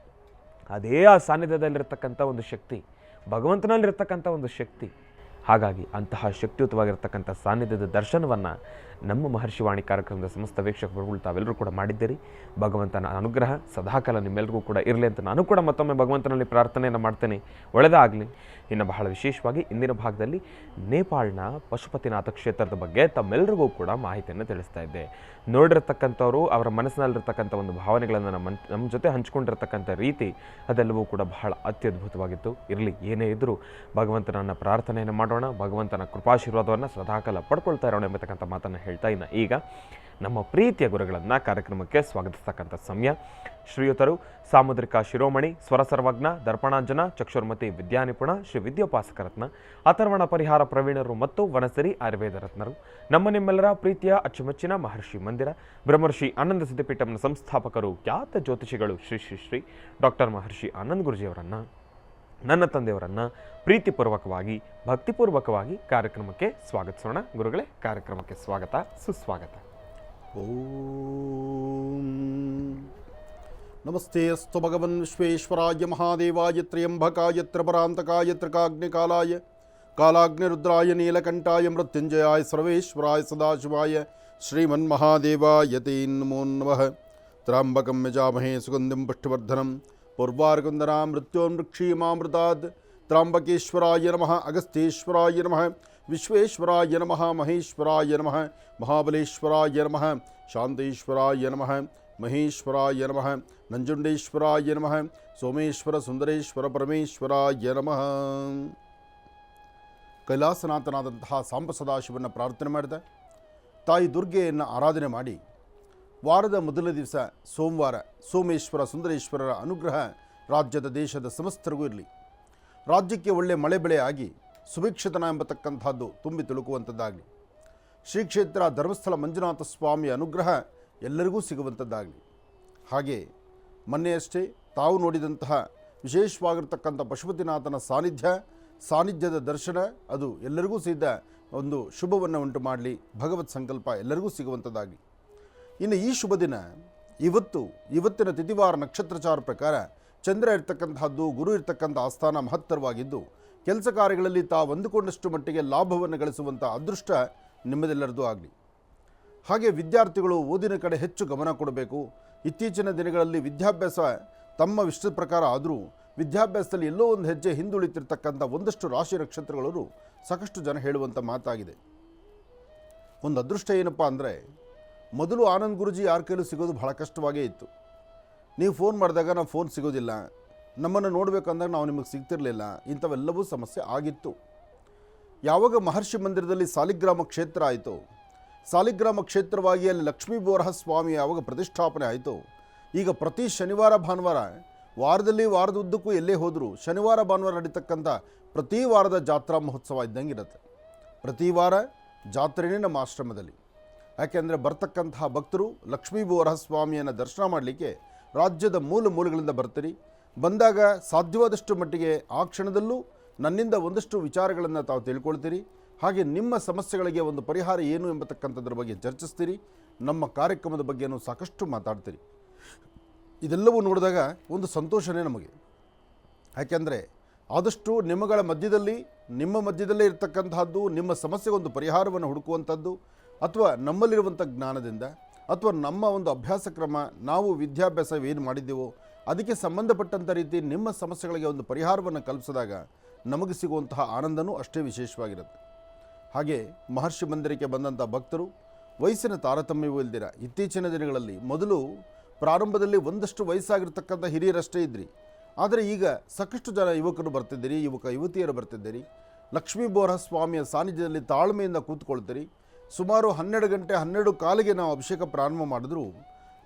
ಅದೇ ಆ ಸಾನ್ನಿಧ್ಯದಲ್ಲಿರ್ತಕ್ಕಂಥ ಒಂದು ಶಕ್ತಿ, ಭಗವಂತನಲ್ಲಿರ್ತಕ್ಕಂಥ ಒಂದು ಶಕ್ತಿ. ಹಾಗಾಗಿ ಅಂತಹ ಶಕ್ತಿಯುತವಾಗಿರ್ತಕ್ಕಂಥ ಸಾನ್ನಿಧ್ಯದ ದರ್ಶನವನ್ನು ನಮ್ಮ ಮಹರ್ಷಿವಾಣಿ ಕಾರ್ಯಕ್ರಮದ ಸಮಸ್ತ ವೀಕ್ಷಕರುಗಳು ತಾವೆಲ್ಲರೂ ಕೂಡ ಮಾಡಿದ್ದೀರಿ. ಭಗವಂತನ ಅನುಗ್ರಹ ಸದಾಕಾಲ ನಿಮ್ಮೆಲ್ಲರಿಗೂ ಕೂಡ ಇರಲಿ ಅಂತ ನಾನು ಕೂಡ ಮತ್ತೊಮ್ಮೆ ಭಗವಂತನಲ್ಲಿ ಪ್ರಾರ್ಥನೆಯನ್ನು ಮಾಡ್ತೇನೆ, ಒಳ್ಳೆಯದಾಗಲಿ. ಇನ್ನು ಬಹಳ ವಿಶೇಷವಾಗಿ ಇಂದಿನ ಭಾಗದಲ್ಲಿ ನೇಪಾಳನ ಪಶುಪತಿನಾಥ ಕ್ಷೇತ್ರದ ಬಗ್ಗೆ ತಮ್ಮೆಲ್ಲರಿಗೂ ಕೂಡ ಮಾಹಿತಿಯನ್ನು ತಿಳಿಸ್ತಾ ಇದ್ದೆ. ನೋಡಿರ್ತಕ್ಕಂಥವ್ರು ಅವರ ಮನಸ್ಸಿನಲ್ಲಿರ್ತಕ್ಕಂಥ ಒಂದು ಭಾವನೆಗಳನ್ನು ನಮ್ಮ ಜೊತೆ ಹಂಚ್ಕೊಂಡಿರ್ತಕ್ಕಂಥ ರೀತಿ ಅದೆಲ್ಲವೂ ಕೂಡ ಬಹಳ ಅತ್ಯದ್ಭುತವಾಗಿತ್ತು. ಇರಲಿ, ಏನೇ ಇದ್ದರೂ ಭಗವಂತನನ್ನು ಪ್ರಾರ್ಥನೆಯನ್ನು ಮಾಡೋಣ, ಭಗವಂತನ ಕೃಪಾಶೀರ್ವಾದವನ್ನು ಸದಾಕಾಲ ಪಡ್ಕೊಳ್ತಾ ಇರೋಣ ಎಂಬತಕ್ಕಂಥ ಮಾತನ್ನು ಹೇಳ್ತಾ ಇನ್ನು ಈಗ ನಮ್ಮ ಪ್ರೀತಿಯ ಗುರುಗಳನ್ನು ಕಾರ್ಯಕ್ರಮಕ್ಕೆ ಸ್ವಾಗತಿಸ್ತಕ್ಕಂಥ ಸಮಯ. ಶ್ರೀಯುತರು ಸಾಮುದ್ರಿಕ ಶಿರೋಮಣಿ, ಸ್ವರ ಸರ್ವಜ್ಞ, ದರ್ಪಣಾಂಜನ, ಚಕ್ಷುರ್ಮತಿ ವಿದ್ಯಾನಿಪುಣ, ಶ್ರೀ ವಿದ್ಯೋಪಾಸಕರತ್ನ, ಅಥರ್ವಣ ಪರಿಹಾರ ಪ್ರವೀಣರು ಮತ್ತು ವನಸರಿ ಆಯುರ್ವೇದ ರತ್ನರು, ನಮ್ಮ ನಿಮ್ಮೆಲ್ಲರ ಪ್ರೀತಿಯ ಅಚ್ಚುಮೆಚ್ಚಿನ ಮಹರ್ಷಿ ಮಂದಿರ ಬ್ರಹ್ಮರ್ಷಿ ಆನಂದ ಸಿದ್ಧಿಪೀಠಂನ ಸಂಸ್ಥಾಪಕರು, ಖ್ಯಾತ ಜ್ಯೋತಿಷಿಗಳು ಶ್ರೀ ಶ್ರೀ ಶ್ರೀ ಡಾಕ್ಟರ್ ಮಹರ್ಷಿ ಆನಂದ್ ಗುರುಜಿಯವರನ್ನು, ನನ್ನ ತಂದೆಯವರನ್ನು ಪ್ರೀತಿಪೂರ್ವಕವಾಗಿ ಭಕ್ತಿಪೂರ್ವಕವಾಗಿ ಕಾರ್ಯಕ್ರಮಕ್ಕೆ ಸ್ವಾಗತಿಸೋಣ. ಗುರುಗಳೇ, ಕಾರ್ಯಕ್ರಮಕ್ಕೆ ಸ್ವಾಗತ, ಸುಸ್ವಾಗತ. ಓಂ ನಮಸ್ತೆ ಅಸ್ತು ಭಗವನ್ ವಿಶ್ವೇಶ್ವರಾಯ ಮಹಾದೇವಾಯ ತ್ರ್ಯಂಬಕಾಯ ತ್ರಿಪರಾಂತಕಾಯ ತ್ರಿಕಾಗ್ನಿಕಾಲಾಯ ಕಾಲಾಗ್ನಿರುದ್ರಾಯ ನೀಲಕಂಠಾಯ ಮೃತ್ಯುಂಜಯಾಯ ಸರ್ವೇಶ್ವರಾಯ ಸದಾಶಿವಾಯ ಶ್ರೀಮನ್ಮಹಾದೇವಾಯ ತೇ ನಮೋ ನಮಃ. ತ್ರ್ಯಂಬಕಂ ಯಜಾಮಹೇ ಸುಗಂಧಿಂ ಪುಷ್ಟಿವರ್ಧನಂ ಪೂರ್ವಾರ್ಗಂಧನಾ ಮೃತ್ಯೋನ್ಮೃಕ್ಷೀಮಾಮೃತಾತ್. ತ್ರ್ಯಂಬಕೇಶ್ವರಾಯ ನಮಃ, ಅಗಸ್ತ್ಯೇಶ್ವರಾಯ ನಮಃ, ವಿಶ್ವೇಶ್ವರಾಯ ನಮಃ, ಮಹೇಶ್ವರಾಯ ನಮಃ, ಮಹಾಬಲೇಶ್ವರಾಯ ನಮಃ, ಶಾಂತೇಶ್ವರಾಯ ನಮಃ, ಮಹೇಶ್ವರಾಯ ನಮಃ, ನಂಜುಂಡೇಶ್ವರಾಯ ನಮಃ, ಸೋಮೇಶ್ವರ ಸುಂದರೇಶ್ವರ ಪರಮೇಶ್ವರಾಯ ನಮಃ. ಕೈಲಾಸನಾಥನಾದಂತಹ ಸಾಂಬ ಸದಾಶಿವನ ಪ್ರಾರ್ಥನೆ ಮಾಡಿದೆ. ತಾಯಿ ದುರ್ಗೆಯನ್ನು ಆರಾಧನೆ ಮಾಡಿ ವಾರದ ಮೊದಲ ದಿವಸ ಸೋಮವಾರ ಸೋಮೇಶ್ವರ ಸುಂದರೇಶ್ವರರ ಅನುಗ್ರಹ ರಾಜ್ಯದ ದೇಶದ ಸಮಸ್ತರಿಗೂ ಇರಲಿ. ರಾಜ್ಯಕ್ಕೆ ಒಳ್ಳೆ ಮಳೆ ಬೆಳೆ ಆಗಿ ಸುಭಿಕ್ಷತನ ಎಂಬತಕ್ಕಂಥದ್ದು ತುಂಬಿ ತುಳುಕುವಂಥದ್ದಾಗಲಿ. ಶ್ರೀ ಕ್ಷೇತ್ರ ಧರ್ಮಸ್ಥಳ ಮಂಜುನಾಥ ಸ್ವಾಮಿಯ ಅನುಗ್ರಹ ಎಲ್ಲರಿಗೂ ಸಿಗುವಂಥದ್ದಾಗಲಿ. ಹಾಗೆ ಮೊನ್ನೆಯಷ್ಟೇ ತಾವು ನೋಡಿದಂತಹ ವಿಶೇಷವಾಗಿರ್ತಕ್ಕಂಥ ಪಶುಪತಿನಾಥನ ಸಾನ್ನಿಧ್ಯದ ದರ್ಶನ ಅದು ಎಲ್ಲರಿಗೂ ಸಿದ್ಧ ಒಂದು ಶುಭವನ್ನು ಉಂಟು ಮಾಡಲಿ. ಭಗವತ್ ಸಂಕಲ್ಪ ಎಲ್ಲರಿಗೂ ಸಿಗುವಂಥದ್ದಾಗಲಿ. ಇನ್ನು ಈ ಶುಭ ದಿನ ಇವತ್ತಿನ ತಿಥಿವಾರ ನಕ್ಷತ್ರಚಾರ ಪ್ರಕಾರ ಚಂದ್ರ ಇರ್ತಕ್ಕಂಥದ್ದು, ಗುರು ಇರ್ತಕ್ಕಂಥ ಆಸ್ಥಾನ ಮಹತ್ತರವಾಗಿದ್ದು ಕೆಲಸ ಕಾರ್ಯಗಳಲ್ಲಿ ತಾವು ಅಂದುಕೊಂಡಷ್ಟು ಮಟ್ಟಿಗೆ ಲಾಭವನ್ನು ಗಳಿಸುವಂಥ ಅದೃಷ್ಟ ನಿಮ್ಮದೆಲ್ಲರದು ಆಗಲಿ. ಹಾಗೆ ವಿದ್ಯಾರ್ಥಿಗಳು ಓದಿನ ಕಡೆ ಹೆಚ್ಚು ಗಮನ ಕೊಡಬೇಕು. ಇತ್ತೀಚಿನ ದಿನಗಳಲ್ಲಿ ವಿದ್ಯಾಭ್ಯಾಸ ತಮ್ಮ ಇಷ್ಟದ ಪ್ರಕಾರ ಆದರೂ ವಿದ್ಯಾಭ್ಯಾಸದಲ್ಲಿ ಎಲ್ಲೋ ಒಂದು ಹೆಜ್ಜೆ ಹಿಂದುಳಿತಿರ್ತಕ್ಕಂಥ ಒಂದಷ್ಟು ರಾಶಿ ನಕ್ಷತ್ರಗಳು ಸಾಕಷ್ಟು ಜನ ಹೇಳುವಂಥ ಮಾತಾಗಿದೆ. ಒಂದು ಅದೃಷ್ಟ ಏನಪ್ಪ ಅಂದರೆ, ಮೊದಲು ಆನಂದ್ ಗುರುಜಿ ಯಾರ ಕೈಲೂ ಸಿಗೋದು ಬಹಳ ಕಷ್ಟವಾಗೇ ಇತ್ತು. ನೀವು ಫೋನ್ ಮಾಡಿದಾಗ ನಾವು ಫೋನ್ ಸಿಗೋದಿಲ್ಲ, ನಮ್ಮನ್ನು ನೋಡಬೇಕಂದಾಗ ನಾವು ನಿಮಗೆ ಸಿಗ್ತಿರಲಿಲ್ಲ, ಇಂಥವೆಲ್ಲವೂ ಸಮಸ್ಯೆ ಆಗಿತ್ತು. ಯಾವಾಗ ಮಹರ್ಷಿ ಮಂದಿರದಲ್ಲಿ ಸಾಲಿಗ್ರಾಮ ಕ್ಷೇತ್ರ ಆಯಿತು, ಸಾಲಿಗ್ರಾಮ ಕ್ಷೇತ್ರವಾಗಿ ಅಲ್ಲಿ ಲಕ್ಷ್ಮೀ ಬೋರಹ ಸ್ವಾಮಿ ಯಾವಾಗ ಪ್ರತಿಷ್ಠಾಪನೆ ಆಯಿತು, ಈಗ ಪ್ರತಿ ಶನಿವಾರ ಭಾನುವಾರ ವಾರದ ಉದ್ದಕ್ಕೂ ಎಲ್ಲೇ ಹೋದರೂ ಶನಿವಾರ ಭಾನುವಾರ ನಡೀತಕ್ಕಂಥ ಪ್ರತಿ ವಾರದ ಜಾತ್ರಾ ಮಹೋತ್ಸವ ಇದ್ದಂಗೆ ಇರುತ್ತೆ. ಪ್ರತಿ ವಾರ ಜಾತ್ರೆಯೇ ನಮ್ಮ ಆಶ್ರಮದಲ್ಲಿ. ಯಾಕೆಂದರೆ ಬರ್ತಕ್ಕಂತಹ ಭಕ್ತರು ಲಕ್ಷ್ಮೀ ಬೋರಹ ಸ್ವಾಮಿಯನ್ನು ದರ್ಶನ ಮಾಡಲಿಕ್ಕೆ ರಾಜ್ಯದ ಮೂಲೆಗಳಿಂದ ಬರ್ತೀರಿ. ಬಂದಾಗ ಸಾಧ್ಯವಾದಷ್ಟು ಮಟ್ಟಿಗೆ ಆ ಕ್ಷಣದಲ್ಲೂ ನನ್ನಿಂದ ಒಂದಷ್ಟು ವಿಚಾರಗಳನ್ನು ತಾವು ತಿಳ್ಕೊಳ್ತೀರಿ. ಹಾಗೆ ನಿಮ್ಮ ಸಮಸ್ಯೆಗಳಿಗೆ ಒಂದು ಪರಿಹಾರ ಏನು ಎಂಬತಕ್ಕಂಥದ್ರ ಬಗ್ಗೆ ಚರ್ಚಿಸ್ತೀರಿ. ನಮ್ಮ ಕಾರ್ಯಕ್ರಮದ ಬಗ್ಗೆನೂ ಸಾಕಷ್ಟು ಮಾತಾಡ್ತೀರಿ. ಇದೆಲ್ಲವೂ ನೋಡಿದಾಗ ಒಂದು ಸಂತೋಷವೇ ನಮಗೆ. ಯಾಕೆಂದರೆ ಆದಷ್ಟು ನಿಮ್ಮ ಮಧ್ಯದಲ್ಲೇ ಇರತಕ್ಕಂತಹದ್ದು, ನಿಮ್ಮ ಸಮಸ್ಯೆಗೆ ಒಂದು ಪರಿಹಾರವನ್ನು ಹುಡುಕುವಂಥದ್ದು, ಅಥವಾ ನಮ್ಮಲ್ಲಿರುವಂಥ ಜ್ಞಾನದಿಂದ, ಅಥವಾ ನಮ್ಮ ಒಂದು ಅಭ್ಯಾಸ ಕ್ರಮ, ನಾವು ವಿದ್ಯಾಭ್ಯಾಸ ಏನು ಮಾಡಿದ್ದೀವೋ ಅದಕ್ಕೆ ಸಂಬಂಧಪಟ್ಟಂಥ ರೀತಿ ನಿಮ್ಮ ಸಮಸ್ಯೆಗಳಿಗೆ ಒಂದು ಪರಿಹಾರವನ್ನು ಕಲ್ಪಿಸಿದಾಗ ನಮಗೆ ಸಿಗುವಂತಹ ಆನಂದನೂ ಅಷ್ಟೇ ವಿಶೇಷವಾಗಿರುತ್ತೆ. ಹಾಗೆ ಮಹರ್ಷಿ ಮಂದಿರಕ್ಕೆ ಬಂದಂಥ ಭಕ್ತರು ವಯಸ್ಸಿನ ತಾರತಮ್ಯವೂ ಇಲ್ದಿರ ಇತ್ತೀಚಿನ ದಿನಗಳಲ್ಲಿ, ಮೊದಲು ಪ್ರಾರಂಭದಲ್ಲಿ ಒಂದಷ್ಟು ವಯಸ್ಸಾಗಿರ್ತಕ್ಕಂಥ ಹಿರಿಯರಷ್ಟೇ ಇದ್ರಿ, ಆದರೆ ಈಗ ಸಾಕಷ್ಟು ಜನ ಯುವಕರು ಬರ್ತಿದ್ದೀರಿ, ಯುವತಿಯರು ಬರ್ತಿದ್ದೀರಿ. ಲಕ್ಷ್ಮೀ ಬೋರಹ ಸ್ವಾಮಿಯ ಸಾನ್ನಿಧ್ಯದಲ್ಲಿ ತಾಳ್ಮೆಯಿಂದ ಕೂತ್ಕೊಳ್ತೀರಿ. ಸುಮಾರು 12 ಕಾಲಿಗೆ ನಾವು ಅಭಿಷೇಕ ಪ್ರಾರಂಭ ಮಾಡಿದ್ರು,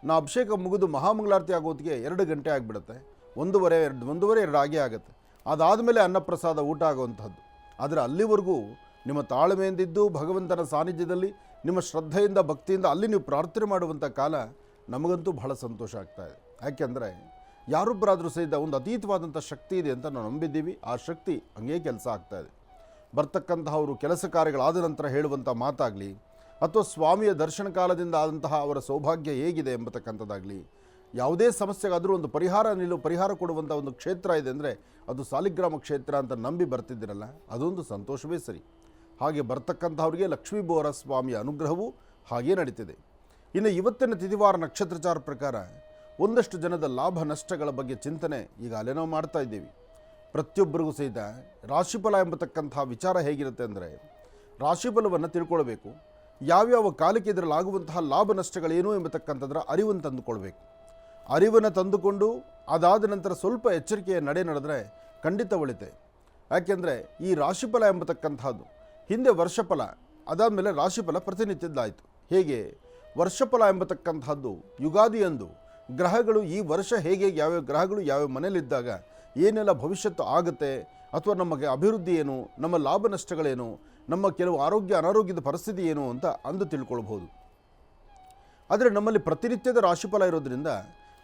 ನಾವು ಅಭಿಷೇಕ ಮುಗಿದು ಮಹಾಮಂಗಳಾರತಿ ಆಗೋತ್ತಿಗೆ 2 ಗಂಟೆ ಆಗಿಬಿಡುತ್ತೆ. ಒಂದೂವರೆ 2 ಆಗೇ ಆಗುತ್ತೆ. ಅದಾದಮೇಲೆ ಅನ್ನಪ್ರಸಾದ ಊಟ ಆಗುವಂಥದ್ದು. ಆದರೆ ಅಲ್ಲಿವರೆಗೂ ನಿಮ್ಮ ತಾಳ್ಮೆಯಿಂದಿದ್ದು ಭಗವಂತನ ಸಾನ್ನಿಧ್ಯದಲ್ಲಿ ನಿಮ್ಮ ಶ್ರದ್ಧೆಯಿಂದ ಭಕ್ತಿಯಿಂದ ಅಲ್ಲಿ ನೀವು ಪ್ರಾರ್ಥನೆ ಮಾಡುವಂಥ ಕಾಲ ನಮಗಂತೂ ಬಹಳ ಸಂತೋಷ ಆಗ್ತಾಯಿದೆ. ಯಾಕೆಂದರೆ ಯಾರೊಬ್ಬರಾದರೂ ಸಹಿತ ಒಂದು ಅತೀತವಾದಂಥ ಶಕ್ತಿ ಇದೆ ಅಂತ ನಾವು ನಂಬಿದ್ದೀವಿ. ಆ ಶಕ್ತಿ ಹಂಗೇ ಕೆಲಸ ಆಗ್ತಾಯಿದೆ. ಬರ್ತಕ್ಕಂತಹವರು ಕೆಲಸ ಕಾರ್ಯಗಳಾದ ನಂತರ ಹೇಳುವಂಥ ಮಾತಾಗಲಿ, ಅಥವಾ ಸ್ವಾಮಿಯ ದರ್ಶನ ಕಾಲದಿಂದ ಆದಂತಹ ಅವರ ಸೌಭಾಗ್ಯ ಹೇಗಿದೆ ಎಂಬತಕ್ಕಂಥದ್ದಾಗಲಿ, ಯಾವುದೇ ಸಮಸ್ಯೆಗಾದರೂ ಒಂದು ಪರಿಹಾರ ಕೊಡುವಂಥ ಒಂದು ಕ್ಷೇತ್ರ ಇದೆ ಅಂದರೆ ಅದು ಸಾಲಿಗ್ರಾಮ ಕ್ಷೇತ್ರ ಅಂತ ನಂಬಿ ಬರ್ತಿದ್ದೀರಲ್ಲ, ಅದೊಂದು ಸಂತೋಷವೇ ಸರಿ. ಹಾಗೆ ಬರ್ತಕ್ಕಂಥವ್ರಿಗೆ ಲಕ್ಷ್ಮೀ ಬೋರಹ ಸ್ವಾಮಿಯ ಅನುಗ್ರಹವೂ ಹಾಗೇ ನಡೀತಿದೆ. ಇನ್ನು ಇವತ್ತಿನ ತಿಥಿವಾರ ನಕ್ಷತ್ರಚಾರ ಪ್ರಕಾರ ಒಂದಷ್ಟು ಜನದ ಲಾಭ ನಷ್ಟಗಳ ಬಗ್ಗೆ ಚಿಂತನೆ ಈಗಾಗಲೇ ನಾವು ಮಾಡ್ತಾ ಇದ್ದೀವಿ. ಪ್ರತಿಯೊಬ್ಬರಿಗೂ ಸಹಿತ ರಾಶಿಫಲ ಎಂಬತಕ್ಕಂಥ ವಿಚಾರ ಹೇಗಿರುತ್ತೆ ಅಂದರೆ, ರಾಶಿಫಲವನ್ನು ತಿಳ್ಕೊಳ್ಬೇಕು. ಯಾವ್ಯಾವ ಕಾಲಕ್ಕೆ ಇದರಲ್ಲಿ ಆಗುವಂತಹ ಲಾಭ ನಷ್ಟಗಳೇನು ಎಂಬತಕ್ಕಂಥದ್ರ ಅರಿವನ್ನು ತಂದುಕೊಳ್ಬೇಕು. ಅರಿವನ್ನು ತಂದುಕೊಂಡು ಅದಾದ ನಂತರ ಸ್ವಲ್ಪ ಎಚ್ಚರಿಕೆಯ ನಡೆದರೆ ಖಂಡಿತ ಒಳಿತೆ. ಯಾಕೆಂದರೆ ಈ ರಾಶಿಫಲ ಎಂಬತಕ್ಕಂಥದ್ದು ಹಿಂದೆ ವರ್ಷಫಲ, ಅದಾದಮೇಲೆ ರಾಶಿಫಲ ಪ್ರತಿನಿತ್ಯದ್ದಾಯಿತು. ಹೇಗೆ ವರ್ಷಫಲ ಎಂಬತಕ್ಕಂಥದ್ದು ಯುಗಾದಿಯಂದು ಗ್ರಹಗಳು ಈ ವರ್ಷ ಹೇಗೆ ಯಾವ್ಯಾವ ಗ್ರಹಗಳು ಯಾವ್ಯಾವ ಮನೆಯಲ್ಲಿದ್ದಾಗ ಏನೆಲ್ಲ ಭವಿಷ್ಯತ್ತು ಆಗುತ್ತೆ, ಅಥವಾ ನಮಗೆ ಅಭಿವೃದ್ಧಿ ಏನು, ನಮ್ಮ ಲಾಭ ನಷ್ಟಗಳೇನು, ನಮ್ಮ ಕೆಲವು ಅನಾರೋಗ್ಯದ ಪರಿಸ್ಥಿತಿ ಏನು ಅಂತ ಅಂದು ತಿಳ್ಕೊಳ್ಬೋದು. ಆದರೆ ನಮ್ಮಲ್ಲಿ ಪ್ರತಿನಿತ್ಯದ ರಾಶಿಫಲ ಇರೋದ್ರಿಂದ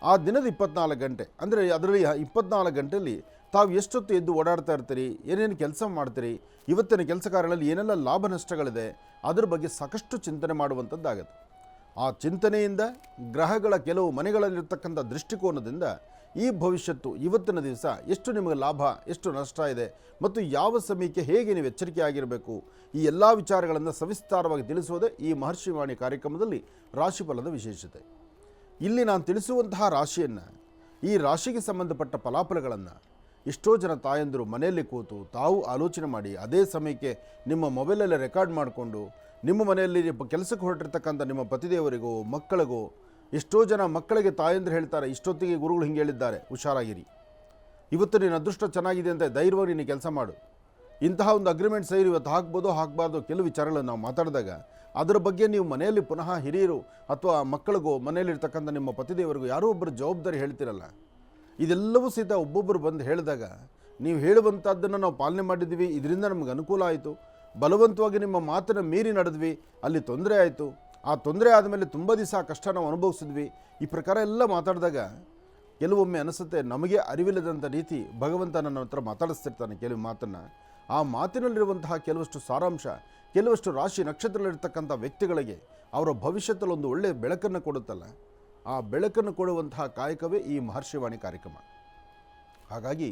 ಆ ದಿನದ 24 ಗಂಟೆ ಅಂದರೆ ಅದರಲ್ಲಿ 24 ಗಂಟೆಯಲ್ಲಿ ತಾವು ಎಷ್ಟೊತ್ತು ಎದ್ದು ಓಡಾಡ್ತಾ ಇರ್ತೀರಿ, ಏನೇನು ಕೆಲಸ ಮಾಡ್ತೀರಿ, ಇವತ್ತಿನ ಕೆಲಸ ಕಾರ್ಯಗಳಲ್ಲಿ ಏನೆಲ್ಲ ಲಾಭ ನಷ್ಟಗಳಿದೆ, ಅದರ ಬಗ್ಗೆ ಸಾಕಷ್ಟು ಚಿಂತನೆ ಮಾಡುವಂಥದ್ದಾಗತ್ತೆ. ಆ ಚಿಂತನೆಯಿಂದ ಗ್ರಹಗಳ ಕೆಲವು ಮನೆಗಳಲ್ಲಿರ್ತಕ್ಕಂಥ ದೃಷ್ಟಿಕೋನದಿಂದ ಈ ಭವಿಷ್ಯತ್ತು ಇವತ್ತಿನ ದಿವಸ ಎಷ್ಟು ನಿಮಗೆ ಲಾಭ ಎಷ್ಟು ನಷ್ಟ ಇದೆ ಮತ್ತು ಯಾವ ಸಮಯಕ್ಕೆ ಹೇಗೆ ನೀವು ಎಚ್ಚರಿಕೆ ಆಗಿರಬೇಕು, ಈ ಎಲ್ಲ ವಿಚಾರಗಳನ್ನು ಸವಿಸ್ತಾರವಾಗಿ ತಿಳಿಸುವುದೇ ಈ ಮಹರ್ಷಿವಾಣಿ ಕಾರ್ಯಕ್ರಮದಲ್ಲಿ ರಾಶಿಫಲದ ವಿಶೇಷತೆ. ಇಲ್ಲಿ ನಾನು ತಿಳಿಸುವಂತಹ ರಾಶಿಯನ್ನು, ಈ ರಾಶಿಗೆ ಸಂಬಂಧಪಟ್ಟ ಫಲಾಫಲಗಳನ್ನು ಎಷ್ಟೋ ಜನ ತಾಯಂದಿರು ಮನೆಯಲ್ಲಿ ಕೂತು ತಾವು ಆಲೋಚನೆ ಮಾಡಿ ಅದೇ ಸಮಯಕ್ಕೆ ನಿಮ್ಮ ಮೊಬೈಲಲ್ಲಿ ರೆಕಾರ್ಡ್ ಮಾಡಿಕೊಂಡು ನಿಮ್ಮ ಮನೆಯಲ್ಲಿ ಕೆಲಸಕ್ಕೆ ಹೊರಟಿರ್ತಕ್ಕಂಥ ನಿಮ್ಮ ಪತಿದೇವರಿಗೋ ಮಕ್ಕಳಿಗೋ, ಎಷ್ಟೋ ಜನ ಮಕ್ಕಳಿಗೆ ತಾಯಂದಿರು ಹೇಳ್ತಾರೆ, ಇಷ್ಟೊತ್ತಿಗೆ ಗುರುಗಳು ಹಿಂಗೆ ಹೇಳಿದ್ದಾರೆ, ಹುಷಾರಾಗಿರಿ, ಇವತ್ತು ನೀನು ಅದೃಷ್ಟ ಚೆನ್ನಾಗಿದೆ ಅಂತ ಧೈರ್ಯವಾಗಿ ನೀನು ಕೆಲಸ ಮಾಡು, ಇಂತಹ ಒಂದು ಅಗ್ರಿಮೆಂಟ್ ಸೈನ್ ಇವತ್ತು ಹಾಕ್ಬೋದು ಹಾಕಬಾರ್ದು ಕೆಲವು ವಿಚಾರಗಳನ್ನು ನಾವು ಮಾತಾಡಿದಾಗ ಅದರ ಬಗ್ಗೆ ನೀವು ಮನೆಯಲ್ಲಿ ಪುನಃ ಹಿರಿಯರು ಅಥವಾ ಮಕ್ಕಳಿಗೂ ಮನೆಯಲ್ಲಿರ್ತಕ್ಕಂಥ ನಿಮ್ಮ ಪತಿದೇವರಿಗೂ ಯಾರೋ ಒಬ್ಬರು ಜವಾಬ್ದಾರಿ ಹೇಳ್ತಿರಲ್ಲ. ಇದೆಲ್ಲವೂ ಸಹಿತ ಒಬ್ಬೊಬ್ಬರು ಬಂದು ಹೇಳಿದಾಗ ನೀವು ಹೇಳುವಂಥದ್ದನ್ನು ನಾವು ಪಾಲನೆ ಮಾಡಿದ್ವಿ, ಇದರಿಂದ ನಮಗೆ ಅನುಕೂಲ ಆಯಿತು, ಬಲವಂತವಾಗಿ ನಿಮ್ಮ ಮಾತನ್ನು ಮೀರಿ ನಡೆದ್ವಿ, ಅಲ್ಲಿ ತೊಂದರೆ ಆಯಿತು, ಆ ತೊಂದರೆ ಆದಮೇಲೆ ತುಂಬ ದಿವಸ ಆ ಕಷ್ಟ ನಾವು ಅನುಭವಿಸಿದ್ವಿ, ಈ ಪ್ರಕಾರ ಎಲ್ಲ ಮಾತಾಡಿದಾಗ ಕೆಲವೊಮ್ಮೆ ಅನಿಸುತ್ತೆ ನಮಗೆ ಅರಿವಿಲ್ಲದಂಥ ರೀತಿ ಭಗವಂತ ನನ್ನ ಹತ್ರ ಮಾತಾಡಿಸ್ತಿರ್ತಾನೆ ಕೆಲವು ಮಾತನ್ನು. ಆ ಮಾತಿನಲ್ಲಿರುವಂತಹ ಕೆಲವಷ್ಟು ಸಾರಾಂಶ ಕೆಲವಷ್ಟು ರಾಶಿ ನಕ್ಷತ್ರದಲ್ಲಿರ್ತಕ್ಕಂಥ ವ್ಯಕ್ತಿಗಳಿಗೆ ಅವರ ಭವಿಷ್ಯದಲ್ಲಿ ಒಂದು ಒಳ್ಳೆಯ ಬೆಳಕನ್ನು ಕೊಡುತ್ತಲ್ಲ, ಆ ಬೆಳಕನ್ನು ಕೊಡುವಂತಹ ಕಾಯಕವೇ ಈ ಮಹರ್ಷಿವಾಣಿ ಕಾರ್ಯಕ್ರಮ. ಹಾಗಾಗಿ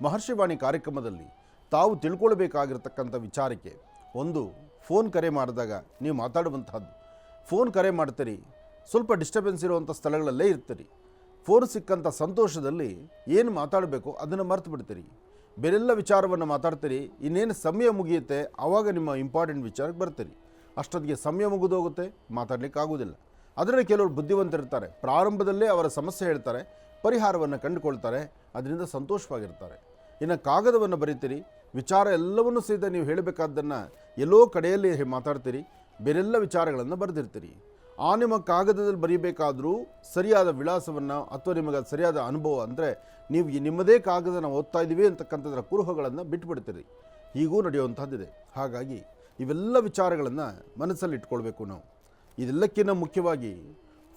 ಮಹರ್ಷಿವಾಣಿ ಕಾರ್ಯಕ್ರಮದಲ್ಲಿ ತಾವು ತಿಳ್ಕೊಳ್ಬೇಕಾಗಿರ್ತಕ್ಕಂಥ ವಿಚಾರಕ್ಕೆ ಒಂದು ಫೋನ್ ಕರೆ ಮಾಡಿದಾಗ ನೀವು ಮಾತಾಡುವಂತಹದ್ದು, ಫೋನ್ ಕರೆ ಮಾಡ್ತೀರಿ, ಸ್ವಲ್ಪ ಡಿಸ್ಟರ್ಬೆನ್ಸ್ ಇರುವಂಥ ಸ್ಥಳಗಳಲ್ಲೇ ಇರ್ತೀರಿ, ಫೋನ್ ಸಿಕ್ಕಂಥ ಸಂತೋಷದಲ್ಲಿ ಏನು ಮಾತಾಡಬೇಕು ಅದನ್ನು ಮರೆತು ಬಿಡ್ತೀರಿ, ಬೇರೆಲ್ಲ ವಿಚಾರವನ್ನು ಮಾತಾಡ್ತೀರಿ, ಇನ್ನೇನು ಸಮಯ ಮುಗಿಯುತ್ತೆ ಆವಾಗ ನಿಮ್ಮ ಇಂಪಾರ್ಟೆಂಟ್ ವಿಚಾರಕ್ಕೆ ಬರ್ತೀರಿ, ಅಷ್ಟೊತ್ತಿಗೆ ಸಮಯ ಮುಗಿದೋಗುತ್ತೆ, ಮಾತಾಡಲಿಕ್ಕೆ ಆಗೋದಿಲ್ಲ. ಅದರಲ್ಲಿ ಕೆಲವರು ಬುದ್ಧಿವಂತರಿರ್ತಾರೆ, ಪ್ರಾರಂಭದಲ್ಲೇ ಅವರ ಸಮಸ್ಯೆ ಹೇಳ್ತಾರೆ, ಪರಿಹಾರವನ್ನು ಕಂಡುಕೊಳ್ತಾರೆ, ಅದರಿಂದ ಸಂತೋಷವಾಗಿರ್ತಾರೆ. ಇನ್ನು ಕಾಗದವನ್ನು ಬರೀತೀರಿ, ವಿಚಾರ ಎಲ್ಲವನ್ನೂ ಸಹಿತ ನೀವು ಹೇಳಬೇಕಾದ್ದನ್ನು ಎಲ್ಲೋ ಕಡೆಯಲ್ಲಿ ಮಾತಾಡ್ತೀರಿ, ಬೇರೆಲ್ಲ ವಿಚಾರಗಳನ್ನು ಬರೆದಿರ್ತೀರಿ. ಆ ನಿಮ್ಮ ಕಾಗದದಲ್ಲಿ ಬರೀಬೇಕಾದರೂ ಸರಿಯಾದ ವಿಳಾಸವನ್ನು ಅಥವಾ ನಿಮಗೆ ಸರಿಯಾದ ಅನುಭವ ಅಂದರೆ ನೀವು ನಿಮ್ಮದೇ ಕಾಗದನ ಓದ್ತಾ ಇದ್ದೀವಿ ಅಂತಕ್ಕಂಥದ್ರ ಕುರುಹುಗಳನ್ನು ಬಿಟ್ಟುಬಿಡ್ತೀರಿ. ಹೀಗೂ ನಡೆಯುವಂಥದ್ದಿದೆ. ಹಾಗಾಗಿ ಇವೆಲ್ಲ ವಿಚಾರಗಳನ್ನು ಮನಸ್ಸಲ್ಲಿ ಇಟ್ಕೊಳ್ಬೇಕು ನಾವು. ಇದೆಲ್ಲಕ್ಕಿಂತ ಮುಖ್ಯವಾಗಿ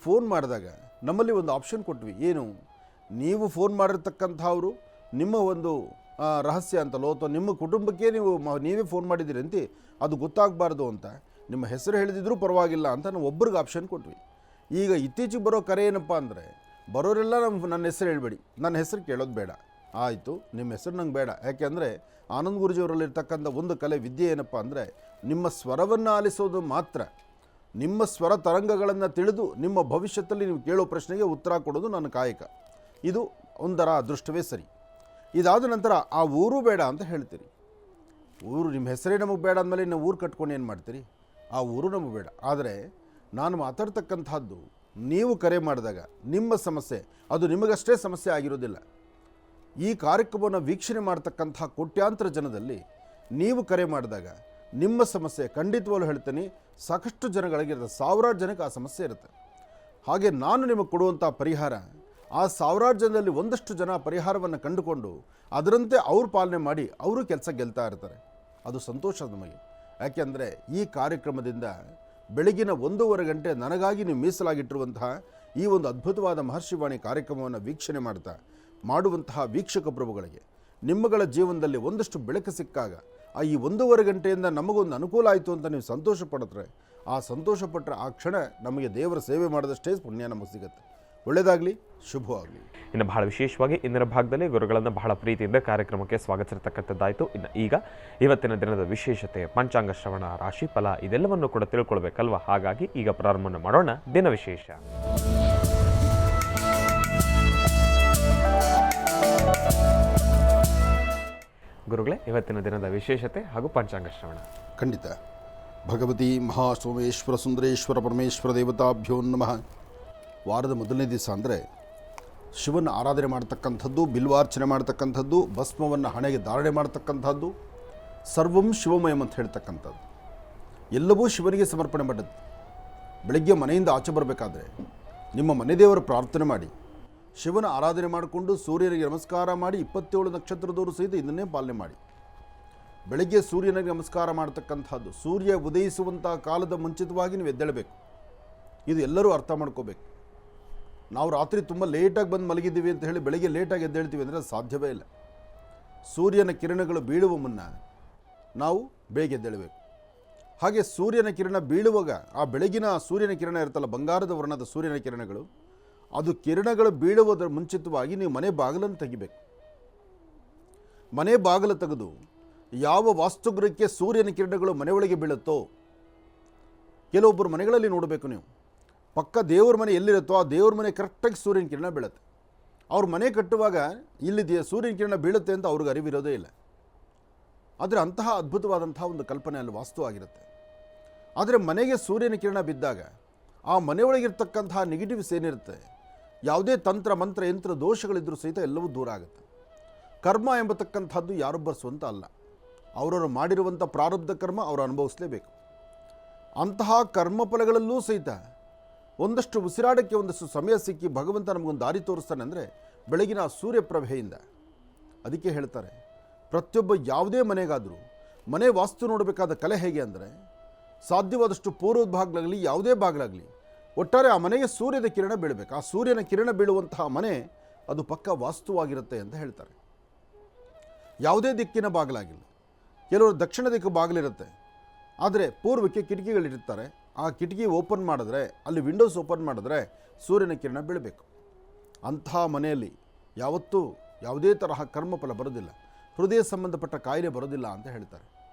ಫೋನ್ ಮಾಡಿದಾಗ ನಮ್ಮಲ್ಲಿ ಒಂದು ಆಪ್ಷನ್ ಕೊಟ್ವಿ, ಏನು ನೀವು ಫೋನ್ ಮಾಡಿರ್ತಕ್ಕಂಥವರು ನಿಮ್ಮ ಒಂದು ರಹಸ್ಯ ಅಂತಲೋ ಅಥವಾ ನಿಮ್ಮ ಕುಟುಂಬಕ್ಕೆ ನೀವೇ ಫೋನ್ ಮಾಡಿದ್ದೀರಿ ಅಂತ ಅದು ಗೊತ್ತಾಗಬಾರ್ದು ಅಂತ ನಿಮ್ಮ ಹೆಸರು ಹೇಳಿದಿದ್ರೂ ಪರವಾಗಿಲ್ಲ ಅಂತ ನಾವು ಒಬ್ರಿಗೆ ಆಪ್ಷನ್ ಕೊಟ್ವಿ. ಈಗ ಇತ್ತೀಚೆಗೆ ಬರೋ ಕರೆ ಏನಪ್ಪ ಅಂದರೆ ಬರೋರೆಲ್ಲ ನನ್ನ ಹೆಸರು ಹೇಳಬೇಡಿ, ನನ್ನ ಹೆಸರು ಕೇಳೋದು ಬೇಡ, ಆಯಿತು ನಿಮ್ಮ ಹೆಸರು ನಂಗೆ ಬೇಡ. ಯಾಕೆಂದರೆ ಆನಂದ್ ಗುರೂಜಿಯವರಲ್ಲಿರ್ತಕ್ಕಂಥ ಒಂದು ಕಲೆ ವಿದ್ಯೆ ಏನಪ್ಪ ಅಂದರೆ ನಿಮ್ಮ ಸ್ವರವನ್ನು ಆಲಿಸೋದು ಮಾತ್ರ, ನಿಮ್ಮ ಸ್ವರ ತರಂಗಗಳನ್ನು ತಿಳಿದು ನಿಮ್ಮ ಭವಿಷ್ಯದಲ್ಲಿ ನೀವು ಕೇಳೋ ಪ್ರಶ್ನೆಗೆ ಉತ್ತರ ಕೊಡೋದು ನನ್ನ ಕಾಯಕ. ಇದು ಒಂದರ ಅದೃಷ್ಟವೇ ಸರಿ. ಇದಾದ ನಂತರ ಆ ಊರು ಬೇಡ ಅಂತ ಹೇಳ್ತೀರಿ. ಊರು ನಿಮ್ಮ ಹೆಸರೇ ನಮಗೆ ಬೇಡ ಅಂದಮೇಲೆ ನಾವು ಊರು ಕಟ್ಕೊಂಡು ಏನು ಮಾಡ್ತೀರಿ? ಆ ಊರು ನಮಗೆ ಬೇಡ. ಆದರೆ ನಾನು ಮಾತಾಡ್ತಕ್ಕಂಥದ್ದು ನೀವು ಕರೆ ಮಾಡಿದಾಗ ನಿಮ್ಮ ಸಮಸ್ಯೆ ಅದು ನಿಮಗಷ್ಟೇ ಸಮಸ್ಯೆ ಆಗಿರೋದಿಲ್ಲ. ಈ ಕಾರ್ಯಕ್ರಮವನ್ನು ವೀಕ್ಷಣೆ ಮಾಡ್ತಕ್ಕಂಥ ಕೋಟ್ಯಾಂತರ ಜನದಲ್ಲಿ ನೀವು ಕರೆ ಮಾಡಿದಾಗ ನಿಮ್ಮ ಸಮಸ್ಯೆ ಖಂಡಿತವಾಗ್ಲೂ ಹೇಳ್ತೀನಿ ಸಾಕಷ್ಟು ಜನಗಳಿಗಿರುತ್ತೆ, ಸಾವಿರಾರು ಜನಕ್ಕೆ ಆ ಸಮಸ್ಯೆ ಇರುತ್ತೆ. ಹಾಗೆ ನಾನು ನಿಮಗೆ ಕೊಡುವಂಥ ಪರಿಹಾರ ಆ ಸಾವಿರಾರು ಜನದಲ್ಲಿ ಒಂದಷ್ಟು ಜನ ಪರಿಹಾರವನ್ನು ಕಂಡುಕೊಂಡು ಅದರಂತೆ ಅವ್ರು ಪಾಲನೆ ಮಾಡಿ ಅವರು ಕೆಲಸ ಗೆಲ್ತಾ ಇರ್ತಾರೆ. ಅದು ಸಂತೋಷ ನಮಗೆ. ಯಾಕೆಂದರೆ ಈ ಕಾರ್ಯಕ್ರಮದಿಂದ ಬೆಳಗಿನ 1:30 ಗಂಟೆ ನನಗಾಗಿ ನೀವು ಮೀಸಲಾಗಿಟ್ಟಿರುವಂತಹ ಈ ಒಂದು ಅದ್ಭುತವಾದ ಮಹರ್ಷಿವಾಣಿ ಕಾರ್ಯಕ್ರಮವನ್ನು ವೀಕ್ಷಣೆ ಮಾಡುವಂತಹ ವೀಕ್ಷಕ ಪ್ರಭುಗಳಿಗೆ ನಿಮ್ಮಗಳ ಜೀವನದಲ್ಲಿ ಒಂದಷ್ಟು ಬೆಳಕು ಸಿಕ್ಕಾಗ ಆ ಈ 1:30 ಗಂಟೆಯಿಂದ ನಮಗೊಂದು ಅನುಕೂಲ ಆಯಿತು ಅಂತ ನೀವು ಸಂತೋಷ ಪಡಿದ್ರೆ ಆ ಸಂತೋಷಪಟ್ಟರೆ ಆ ಕ್ಷಣ ನಮಗೆ ದೇವರ ಸೇವೆ ಮಾಡಿದಷ್ಟೇ ಪುಣ್ಯ ನಮಗೆ ಸಿಗುತ್ತೆ. ಒಳ್ಳೆಯದಾಗಲಿ, ಶುಭವಾಗಲಿ. ಇನ್ನು ಬಹಳ ವಿಶೇಷವಾಗಿ ಇಂದಿನ ಭಾಗದಲ್ಲಿ ಗುರುಗಳನ್ನು ಬಹಳ ಪ್ರೀತಿಯಿಂದ ಕಾರ್ಯಕ್ರಮಕ್ಕೆ ಸ್ವಾಗತಿಸಿರ್ತಕ್ಕಂಥದ್ದಾಯಿತು. ಇನ್ನು ಈಗ ಇವತ್ತಿನ ದಿನದ ವಿಶೇಷತೆ, ಪಂಚಾಂಗ ಶ್ರವಣ, ರಾಶಿಫಲ ಇದೆಲ್ಲವನ್ನು ಕೂಡ ತಿಳ್ಕೊಳ್ಬೇಕಲ್ವ. ಹಾಗಾಗಿ ಈಗ ಪ್ರಾರಂಭ ಮಾಡೋಣ ದಿನ ವಿಶೇಷ. ಗುರುಗಳೇ, ಇವತ್ತಿನ ದಿನದ ವಿಶೇಷತೆ ಹಾಗೂ ಪಂಚಾಂಗ ಶ್ರವಣ. ಖಂಡಿತ. ಭಗವತಿ ಮಹಾಸೋಮೇಶ್ವರ ಸುಂದರೇಶ್ವರ ಪರಮೇಶ್ವರ ದೇವತಾಭ್ಯೋ ನಮಃ. ವಾರದ ಮೊದಲನೇ ದಿವಸ ಅಂದರೆ ಶಿವನ ಆರಾಧನೆ ಮಾಡ್ತಕ್ಕಂಥದ್ದು, ಬಿಲ್ವಾರ್ಚನೆ ಮಾಡ್ತಕ್ಕಂಥದ್ದು, ಭಸ್ಮವನ್ನು ಹಣೆಗೆ ಧಾರಣೆ ಮಾಡ್ತಕ್ಕಂಥದ್ದು, ಸರ್ವಂ ಶಿವಮಯಂ ಅಂತ ಹೇಳ್ತಕ್ಕಂಥದ್ದು ಎಲ್ಲವೂ ಶಿವನಿಗೆ ಸಮರ್ಪಣೆ ಮಾಡಿದ್ದು. ಬೆಳಗ್ಗೆ ಮನೆಯಿಂದ ಆಚೆ ಬರಬೇಕಾದ್ರೆ ನಿಮ್ಮ ಮನೆ ದೇವರ ಪ್ರಾರ್ಥನೆ ಮಾಡಿ ಶಿವನ ಆರಾಧನೆ ಮಾಡಿಕೊಂಡು ಸೂರ್ಯನಿಗೆ ನಮಸ್ಕಾರ ಮಾಡಿ 27 ನಕ್ಷತ್ರದವರು ಸಹಿತ ಇದನ್ನೇ ಪಾಲನೆ ಮಾಡಿ. ಬೆಳಗ್ಗೆ ಸೂರ್ಯನಿಗೆ ನಮಸ್ಕಾರ ಮಾಡ್ತಕ್ಕಂಥದ್ದು, ಸೂರ್ಯ ಉದಯಿಸುವಂಥ ಕಾಲದ ಮುಂಚಿತವಾಗಿ ನೀವು ಎದ್ದೇಳಬೇಕು. ಇದು ಎಲ್ಲರೂ ಅರ್ಥ ಮಾಡ್ಕೋಬೇಕು. ನಾವು ರಾತ್ರಿ ತುಂಬ ಲೇಟಾಗಿ ಬಂದು ಮಲಗಿದ್ದೀವಿ ಅಂತ ಹೇಳಿ ಬೆಳಗ್ಗೆ ಲೇಟಾಗಿ ಎದ್ದೇಳ್ತೀವಿ ಅಂದರೆ ಅದು ಸಾಧ್ಯವೇ ಇಲ್ಲ. ಸೂರ್ಯನ ಕಿರಣಗಳು ಬೀಳುವ ಮುನ್ನ ನಾವು ಬೇಗ ಎದ್ದೇಳಬೇಕು. ಹಾಗೆ ಸೂರ್ಯನ ಕಿರಣ ಬೀಳುವಾಗ ಆ ಬೆಳಗಿನ ಸೂರ್ಯನ ಕಿರಣ ಇರುತ್ತಲ್ಲ, ಬಂಗಾರದ ವರ್ಣದ ಸೂರ್ಯನ ಕಿರಣಗಳು, ಅದು ಕಿರಣಗಳು ಬೀಳುವುದರ ಮುಂಚಿತವಾಗಿ ನೀವು ಮನೆ ಬಾಗಿಲನ್ನು ತೆಗಿಬೇಕು. ಮನೆ ಬಾಗಿಲು ತೆಗೆದು ಯಾವ ವಾಸ್ತುಗೃಹಕ್ಕೆ ಸೂರ್ಯನ ಕಿರಣಗಳು ಮನೆಯೊಳಗೆ ಬೀಳುತ್ತೋ, ಕೆಲವೊಬ್ಬರು ಮನೆಗಳಲ್ಲಿ ನೋಡಬೇಕು ನೀವು, ಪಕ್ಕ ದೇವ್ರ ಮನೆ ಎಲ್ಲಿರುತ್ತೋ ಆ ದೇವ್ರ ಮನೆ ಕರೆಕ್ಟಾಗಿ ಸೂರ್ಯನ ಕಿರಣ ಬೀಳುತ್ತೆ. ಅವ್ರ ಮನೆ ಕಟ್ಟುವಾಗ ಇಲ್ಲಿ ಸೂರ್ಯನ ಕಿರಣ ಬೀಳುತ್ತೆ ಅಂತ ಅವ್ರಿಗೆ ಅರಿವಿರೋದೇ ಇಲ್ಲ. ಆದರೆ ಅಂತಹ ಅದ್ಭುತವಾದಂಥ ಒಂದು ಕಲ್ಪನೆ ಅಲ್ಲಿ ವಾಸ್ತು ಆಗಿರುತ್ತೆ. ಆದರೆ ಮನೆಗೆ ಸೂರ್ಯನ ಕಿರಣ ಬಿದ್ದಾಗ ಆ ಮನೆಯೊಳಗಿರ್ತಕ್ಕಂತಹ ನೆಗೆಟಿವ್ಸ್ ಏನಿರುತ್ತೆ, ಯಾವುದೇ ತಂತ್ರ ಮಂತ್ರ ಯಂತ್ರ ದೋಷಗಳಿದ್ರೂ ಸಹಿತ ಎಲ್ಲವೂ ದೂರ ಆಗುತ್ತೆ. ಕರ್ಮ ಎಂಬತಕ್ಕಂಥದ್ದು ಯಾರೊಬ್ಬರ ಸ್ವಂತ ಅಲ್ಲ, ಅವರವರು ಮಾಡಿರುವಂಥ ಪ್ರಾರಬ್ಧ ಕರ್ಮ ಅವರು ಅನುಭವಿಸಲೇಬೇಕು. ಅಂತಹ ಕರ್ಮಫಲಗಳಲ್ಲೂ ಸಹಿತ ಒಂದಷ್ಟು ಉಸಿರಾಡಕ್ಕೆ ಒಂದಷ್ಟು ಸಮಯ ಸಿಕ್ಕಿ ಭಗವಂತ ನಮಗೊಂದು ದಾರಿ ತೋರಿಸ್ತಾನೆ ಅಂದರೆ ಬೆಳಗಿನ ಸೂರ್ಯಪ್ರಭೆಯಿಂದ. ಅದಕ್ಕೆ ಹೇಳ್ತಾರೆ, ಪ್ರತಿಯೊಬ್ಬ ಯಾವುದೇ ಮನೆಗಾದರೂ ಮನೆ ವಾಸ್ತು ನೋಡಬೇಕಾದ ಕಲೆ ಹೇಗೆ ಅಂದರೆ, ಸಾಧ್ಯವಾದಷ್ಟು ಪೂರ್ವದ ಭಾಗಲಾಗಲಿ ಯಾವುದೇ ಭಾಗಲಾಗಲಿ ಒಟ್ಟಾರೆ ಆ ಮನೆಗೆ ಸೂರ್ಯನ ಕಿರಣ ಬೀಳಬೇಕು. ಆ ಸೂರ್ಯನ ಕಿರಣ ಬೀಳುವಂತಹ ಮನೆ ಅದು ಪಕ್ಕ ವಾಸ್ತುವಾಗಿರುತ್ತೆ ಅಂತ ಹೇಳ್ತಾರೆ. ಯಾವುದೇ ದಿಕ್ಕಿನ ಬಾಗಿಲಾಗಿಲ್ಲ, ಕೆಲವರು ದಕ್ಷಿಣ ದಿಕ್ಕು ಬಾಗಿಲಿರುತ್ತೆ, ಆದರೆ ಪೂರ್ವಕ್ಕೆ ಕಿಟಕಿಗಳಿರ್ತಾರೆ. ಆ ಕಿಟಕಿ ಓಪನ್ ಮಾಡಿದ್ರೆ, ಅಲ್ಲಿ ವಿಂಡೋಸ್ ಓಪನ್ ಮಾಡಿದ್ರೆ ಸೂರ್ಯನ ಕಿರಣ ಬೀಳಬೇಕು. ಅಂತಹ ಮನೆಯಲ್ಲಿ ಯಾವತ್ತೂ ಯಾವುದೇ ತರಹ ಕರ್ಮಫಲ ಬರೋದಿಲ್ಲ, ಹೃದಯ ಸಂಬಂಧಪಟ್ಟ ಕಾಯಿಲೆ ಬರೋದಿಲ್ಲ ಅಂತ ಹೇಳ್ತಾರೆ.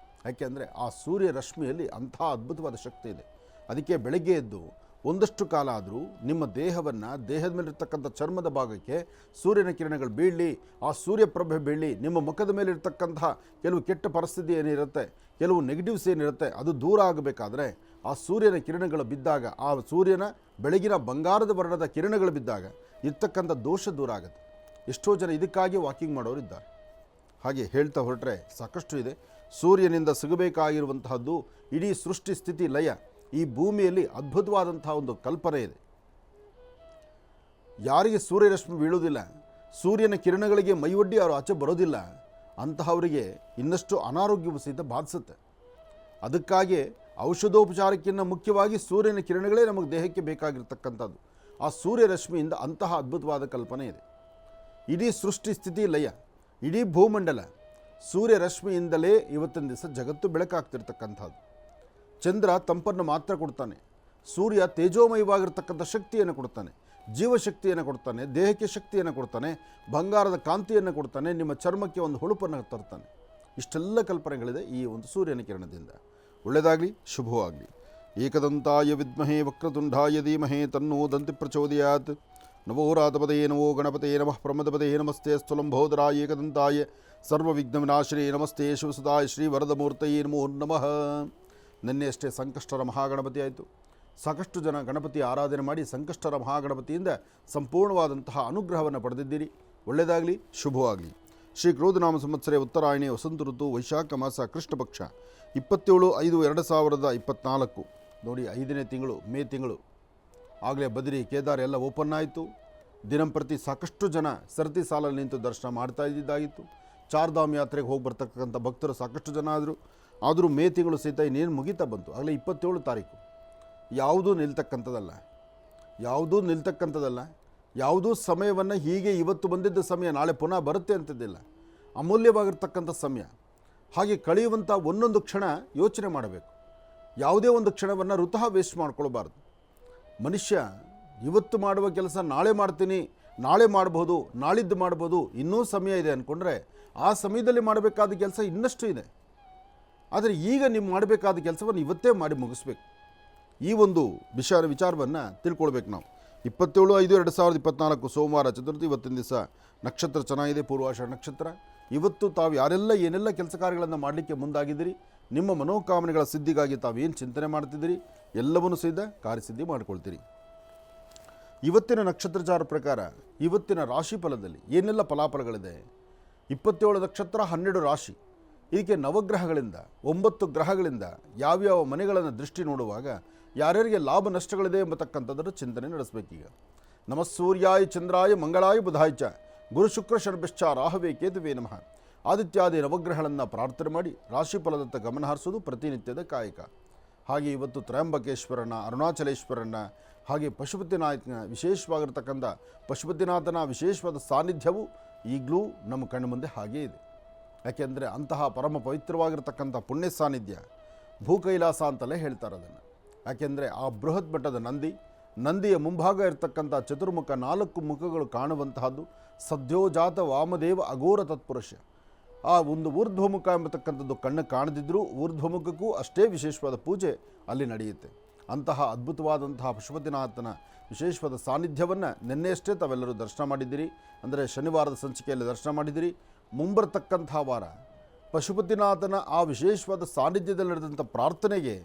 ಯಾಕೆಂದರೆ ಆ ಸೂರ್ಯ ರಶ್ಮಿಯಲ್ಲಿ ಅಂಥ ಅದ್ಭುತವಾದ ಶಕ್ತಿ ಇದೆ. ಅದಕ್ಕೆ ಬೆಳಗ್ಗೆ ಎದ್ದು ಒಂದಷ್ಟು ಕಾಲ ಆದರೂ ನಿಮ್ಮ ದೇಹವನ್ನು, ದೇಹದ ಮೇಲಿರ್ತಕ್ಕಂಥ ಚರ್ಮದ ಭಾಗಕ್ಕೆ ಸೂರ್ಯನ ಕಿರಣಗಳು ಬೀಳಲಿ, ಆ ಸೂರ್ಯಪ್ರಭೆ ಬೀಳಲಿ, ನಿಮ್ಮ ಮುಖದ ಮೇಲಿರ್ತಕ್ಕಂತಹ ಕೆಲವು ಕೆಟ್ಟ ಪರಿಸ್ಥಿತಿ ಏನಿರುತ್ತೆ, ಕೆಲವು ನೆಗೆಟಿವ್ಸ್ ಏನಿರುತ್ತೆ ಅದು ದೂರ ಆಗಬೇಕಾದ್ರೆ ಆ ಸೂರ್ಯನ ಕಿರಣಗಳು ಬಿದ್ದಾಗ, ಆ ಸೂರ್ಯನ ಬೆಳಗಿನ ಬಂಗಾರದ ವರ್ಣದ ಕಿರಣಗಳು ಬಿದ್ದಾಗ ಇರ್ತಕ್ಕಂಥ ದೋಷ ದೂರ ಆಗುತ್ತೆ. ಎಷ್ಟೋ ಜನ ಇದಕ್ಕಾಗಿ ವಾಕಿಂಗ್ ಮಾಡೋರು ಇದ್ದಾರೆ. ಹಾಗೆ ಹೇಳ್ತಾ ಹೊರಟ್ರೆ ಸಾಕಷ್ಟು ಇದೆ. ಸೂರ್ಯನಿಂದ ಸಿಗಬೇಕಾಗಿರುವಂತಹದ್ದು ಇಡೀ ಸೃಷ್ಟಿ ಸ್ಥಿತಿ ಲಯ, ಈ ಭೂಮಿಯಲ್ಲಿ ಅದ್ಭುತವಾದಂತಹ ಒಂದು ಕಲ್ಪನೆ ಇದೆ. ಯಾರಿಗೆ ಸೂರ್ಯರಶ್ಮಿ ಬೀಳುವುದಿಲ್ಲ, ಸೂರ್ಯನ ಕಿರಣಗಳಿಗೆ ಮೈಯೊಡ್ಡಿ ಅವರು ಆಚೆ ಬರೋದಿಲ್ಲ, ಅಂತಹವರಿಗೆ ಇನ್ನಷ್ಟು ಅನಾರೋಗ್ಯವು ಸಹಿತ ಬಾಧಿಸುತ್ತೆ. ಅದಕ್ಕಾಗಿ ಔಷಧೋಪಚಾರಕ್ಕಿಂತ ಮುಖ್ಯವಾಗಿ ಸೂರ್ಯನ ಕಿರಣಗಳೇ ನಮಗೆ ದೇಹಕ್ಕೆ ಬೇಕಾಗಿರ್ತಕ್ಕಂಥದ್ದು. ಆ ಸೂರ್ಯರಶ್ಮಿಯಿಂದ ಅಂತಹ ಅದ್ಭುತವಾದ ಕಲ್ಪನೆ ಇದೆ. ಇಡೀ ಸೃಷ್ಟಿ ಸ್ಥಿತಿ ಲಯ, ಇಡೀ ಭೂಮಂಡಲ ಸೂರ್ಯರಶ್ಮಿಯಿಂದಲೇ ಇವತ್ತಿನ ದಿವಸ ಜಗತ್ತು ಬೆಳಕಾಗ್ತಿರ್ತಕ್ಕಂಥದ್ದು. ಚಂದ್ರ ತಂಪನ್ನು ಮಾತ್ರ ಕೊಡ್ತಾನೆ, ಸೂರ್ಯ ತೇಜೋಮಯವಾಗಿರ್ತಕ್ಕಂಥ ಶಕ್ತಿಯನ್ನು ಕೊಡ್ತಾನೆ, ಜೀವಶಕ್ತಿಯನ್ನು ಕೊಡ್ತಾನೆ, ದೇಹಕ್ಕೆ ಶಕ್ತಿಯನ್ನು ಕೊಡ್ತಾನೆ, ಬಂಗಾರದ ಕಾಂತಿಯನ್ನು ಕೊಡ್ತಾನೆ, ನಿಮ್ಮ ಚರ್ಮಕ್ಕೆ ಒಂದು ಹೊಳಪನ್ನು ತರ್ತಾನೆ. ಇಷ್ಟೆಲ್ಲ ಕಲ್ಪನೆಗಳಿದೆ ಈ ಒಂದು ಸೂರ್ಯನ ಕಿರಣದಿಂದ. ಒಳ್ಳೆಯದಾಗಲಿ, ಶುಭವಾಗಲಿ. ಏಕದಂತಾಯ ವಿದ್ಮಹೇ ವಕ್ರತುಂಡಾಯ ಧೀಮಹೇ ತನ್ನೋ ದಂತಿ ಪ್ರಚೋದಯಾತ್. ನವೋರಾತಪದಯೇ ನಮೋ ಗಣಪತಯೇ ನಮಃ ಪ್ರಮದಪದಯೇ ನಮಸ್ತೆ ಸ್ಥೂಲಂಬೋದರಾಯ ಏಕದಂತಾಯ ಸರ್ವವಿಘ್ನವಿನಾಶಿನೇ ನಮಸ್ತೆ ಶಿವಸುಧಾಯ ಶ್ರೀ ವರದಮೂರ್ತಯೇ ನಮೋ ನಮಃ. ನಿನ್ನೆಯಷ್ಟೇ ಸಂಕಷ್ಟರ ಮಹಾಗಣಪತಿ ಆಯಿತು. ಸಾಕಷ್ಟು ಜನ ಗಣಪತಿ ಆರಾಧನೆ ಮಾಡಿ ಸಂಕಷ್ಟರ ಮಹಾಗಣಪತಿಯಿಂದ ಸಂಪೂರ್ಣವಾದಂತಹ ಅನುಗ್ರಹವನ್ನು ಪಡೆದಿದ್ದೀರಿ. ಒಳ್ಳೆಯದಾಗಲಿ, ಶುಭವಾಗಲಿ. ಶ್ರೀ ಕ್ರೋಧನಾಮ ಸಂವತ್ಸರೆ ಉತ್ತರಾಯಣಿ ವಸಂತ ಋತು ವೈಶಾಖ ಮಾಸ ಕೃಷ್ಣ ಪಕ್ಷ 27/5/2024. ನೋಡಿ, 5ನೇ ತಿಂಗಳು, ಮೇ ತಿಂಗಳು. ಆಗಲೇ ಬದ್ರಿ, ಕೇದಾರ್ ಎಲ್ಲ ಓಪನ್ ಆಯಿತು. ದಿನಂಪ್ರತಿ ಸಾಕಷ್ಟು ಜನ ಸರತಿ ಸಾಲಲ್ಲಿ ನಿಂತು ದರ್ಶನ ಮಾಡ್ತಾ ಇದ್ದಿದ್ದಾಗಿತ್ತು. ಚಾರ್ಧಾಮ್ ಯಾತ್ರೆಗೆ ಹೋಗಿ ಬರ್ತಕ್ಕಂಥ ಭಕ್ತರು ಸಾಕಷ್ಟು ಜನ ಆದರೂ ಮೇ ತಿಂಗಳು ಸಹಿತ ಇನ್ನೇನು ಮುಗಿತಾ ಬಂತು. ಆಗಲೇ 27 ತಾರೀಕು. ಯಾವುದೂ ನಿಲ್ತಕ್ಕಂಥದ್ದಲ್ಲ. ಯಾವುದೂ ಸಮಯವನ್ನು ಹೀಗೆ ಇವತ್ತು ಬಂದಿದ್ದ ಸಮಯ ನಾಳೆ ಪುನಃ ಬರುತ್ತೆ ಅಂತಿದ್ದಿಲ್ಲ. ಅಮೂಲ್ಯವಾಗಿರ್ತಕ್ಕಂಥ ಸಮಯ. ಹಾಗೆ ಕಳೆಯುವಂಥ ಒಂದೊಂದು ಕ್ಷಣ ಯೋಚನೆ ಮಾಡಬೇಕು. ಯಾವುದೇ ಒಂದು ಕ್ಷಣವನ್ನು ವೃಥಾ ವೇಸ್ಟ್ ಮಾಡ್ಕೊಳ್ಬಾರ್ದು. ಮನುಷ್ಯ ಇವತ್ತು ಮಾಡುವ ಕೆಲಸ ನಾಳೆ ಮಾಡ್ತೀನಿ, ನಾಳೆ ಮಾಡ್ಬೋದು, ನಾಳಿದ್ದು ಮಾಡ್ಬೋದು, ಇನ್ನೂ ಸಮಯ ಇದೆ ಅಂದ್ಕೊಂಡ್ರೆ ಆ ಸಮಯದಲ್ಲಿ ಮಾಡಬೇಕಾದ ಕೆಲಸ ಇನ್ನಷ್ಟು ಇದೆ. ಆದರೆ ಈಗ ನೀವು ಮಾಡಬೇಕಾದ ಕೆಲಸವನ್ನು ಇವತ್ತೇ ಮಾಡಿ ಮುಗಿಸ್ಬೇಕು. ಈ ಒಂದು ವಿಚಾರವನ್ನು ತಿಳ್ಕೊಳ್ಬೇಕು ನಾವು. 27/5/2024 ಸೋಮವಾರ ಚತುರ್ಥಿ. ಇವತ್ತಿನ ದಿವಸ ನಕ್ಷತ್ರ ಚೆನ್ನಾಗಿದೆ, ಪೂರ್ವಾಷಾಢ ನಕ್ಷತ್ರ. ಇವತ್ತು ತಾವು ಯಾರೆಲ್ಲ ಏನೆಲ್ಲ ಕೆಲಸ ಕಾರ್ಯಗಳನ್ನು ಮಾಡಲಿಕ್ಕೆ ಮುಂದಾಗಿದ್ದೀರಿ, ನಿಮ್ಮ ಮನೋಕಾಮನೆಗಳ ಸಿದ್ಧಿಗಾಗಿ ತಾವೇನು ಚಿಂತನೆ ಮಾಡ್ತಿದ್ದೀರಿ, ಎಲ್ಲವನ್ನೂ ಸಹಿತ ಕಾರ್ಯಸಿದ್ಧಿ ಮಾಡ್ಕೊಳ್ತೀರಿ. ಇವತ್ತಿನ ನಕ್ಷತ್ರಚಾರ ಪ್ರಕಾರ ಇವತ್ತಿನ ರಾಶಿ ಫಲದಲ್ಲಿ ಏನೆಲ್ಲ ಫಲಾಫಲಗಳಿದೆ. 27 ನಕ್ಷತ್ರ, 12 ರಾಶಿ. ಇದಕ್ಕೆ ನವಗ್ರಹಗಳಿಂದ 9 ಗ್ರಹಗಳಿಂದ ಯಾವ್ಯಾವ ಮನೆಗಳನ್ನು ದೃಷ್ಟಿ ನೋಡುವಾಗ ಯಾರ್ಯಾರಿಗೆ ಲಾಭ ನಷ್ಟಗಳಿದೆ ಎಂಬತಕ್ಕಂಥದ್ದರ ಚಿಂತನೆ ನಡೆಸಬೇಕೀಗ. ನಮಃ ಸೂರ್ಯಾಯ ಚಂದ್ರಾಯ ಮಂಗಳಾಯ ಬುಧಾಯ ಚ ಗುರು ಶುಕ್ರ ಶರ್ಭಿಶ್ಚ ರಾಹವೇ ಕೇತುವೇ ನಮಃ. ಆದಿತ್ಯಾದಿ ನವಗ್ರಹಗಳನ್ನು ಪ್ರಾರ್ಥನೆ ಮಾಡಿ ರಾಶಿ ಫಲದತ್ತ ಗಮನ ಹರಿಸೋದು ಪ್ರತಿನಿತ್ಯದ ಕಾಯಕ. ಹಾಗೆ ಇವತ್ತು ತ್ರಯಂಬಕೇಶ್ವರನ, ಅರುಣಾಚಲೇಶ್ವರನ, ಹಾಗೆ ಪಶುಪತಿನಾಥನ ವಿಶೇಷವಾಗಿರ್ತಕ್ಕಂಥ ಪಶುಪತಿನಾಥನ ವಿಶೇಷವಾದ ಸಾನ್ನಿಧ್ಯವು ಈಗಲೂ ನಮ್ಮ ಕಣ್ಣು ಮುಂದೆ ಹಾಗೇ ಇದೆ. ಯಾಕೆಂದರೆ ಅಂತಹ ಪರಮ ಪವಿತ್ರವಾಗಿರ್ತಕ್ಕಂಥ ಪುಣ್ಯ ಸಾನ್ನಿಧ್ಯ ಭೂಕೈಲಾಸ ಅಂತಲೇ ಹೇಳ್ತಾರೆ ಅದನ್ನು. ಯಾಕೆಂದರೆ ಆ ಬೃಹತ್ ಮಟ್ಟದ ನಂದಿಯ ಮುಂಭಾಗ ಇರತಕ್ಕಂಥ ಚತುರ್ಮುಖ 4 ಮುಖಗಳು ಕಾಣುವಂತಹದ್ದು ಸದ್ಯೋಜಾತ ವಾಮದೇವ ಅಘೋರ ತತ್ಪುರುಷ. ಆ ಒಂದು ಊರ್ಧ್ವಮುಖ ಎಂಬತಕ್ಕಂಥದ್ದು ಕಣ್ಣು ಕಾಣದಿದ್ದರೂ ಊರ್ಧ್ವಮುಖಕ್ಕೂ ಅಷ್ಟೇ ವಿಶೇಷವಾದ ಪೂಜೆ ಅಲ್ಲಿ ನಡೆಯುತ್ತೆ. ಅಂತಹ ಅದ್ಭುತವಾದಂತಹ ಪಶುಪತಿನಾಥನ ವಿಶೇಷವಾದ ಸಾನ್ನಿಧ್ಯವನ್ನು ನಿನ್ನೆಯಷ್ಟೇ ತಾವೆಲ್ಲರೂ ದರ್ಶನ ಮಾಡಿದ್ದೀರಿ. ಅಂದರೆ ಶನಿವಾರದ ಸಂಚಿಕೆಯಲ್ಲಿ ದರ್ಶನ ಮಾಡಿದ್ದೀರಿ. ಮುಂಬರತಕ್ಕಂಥ ವಾರ ಪಶುಪತಿನಾಥನ ಆ ವಿಶೇಷವಾದ ಸಾನ್ನಿಧ್ಯದಲ್ಲಿ ನಡೆದಂಥ ಪ್ರಾರ್ಥನೆಗೆ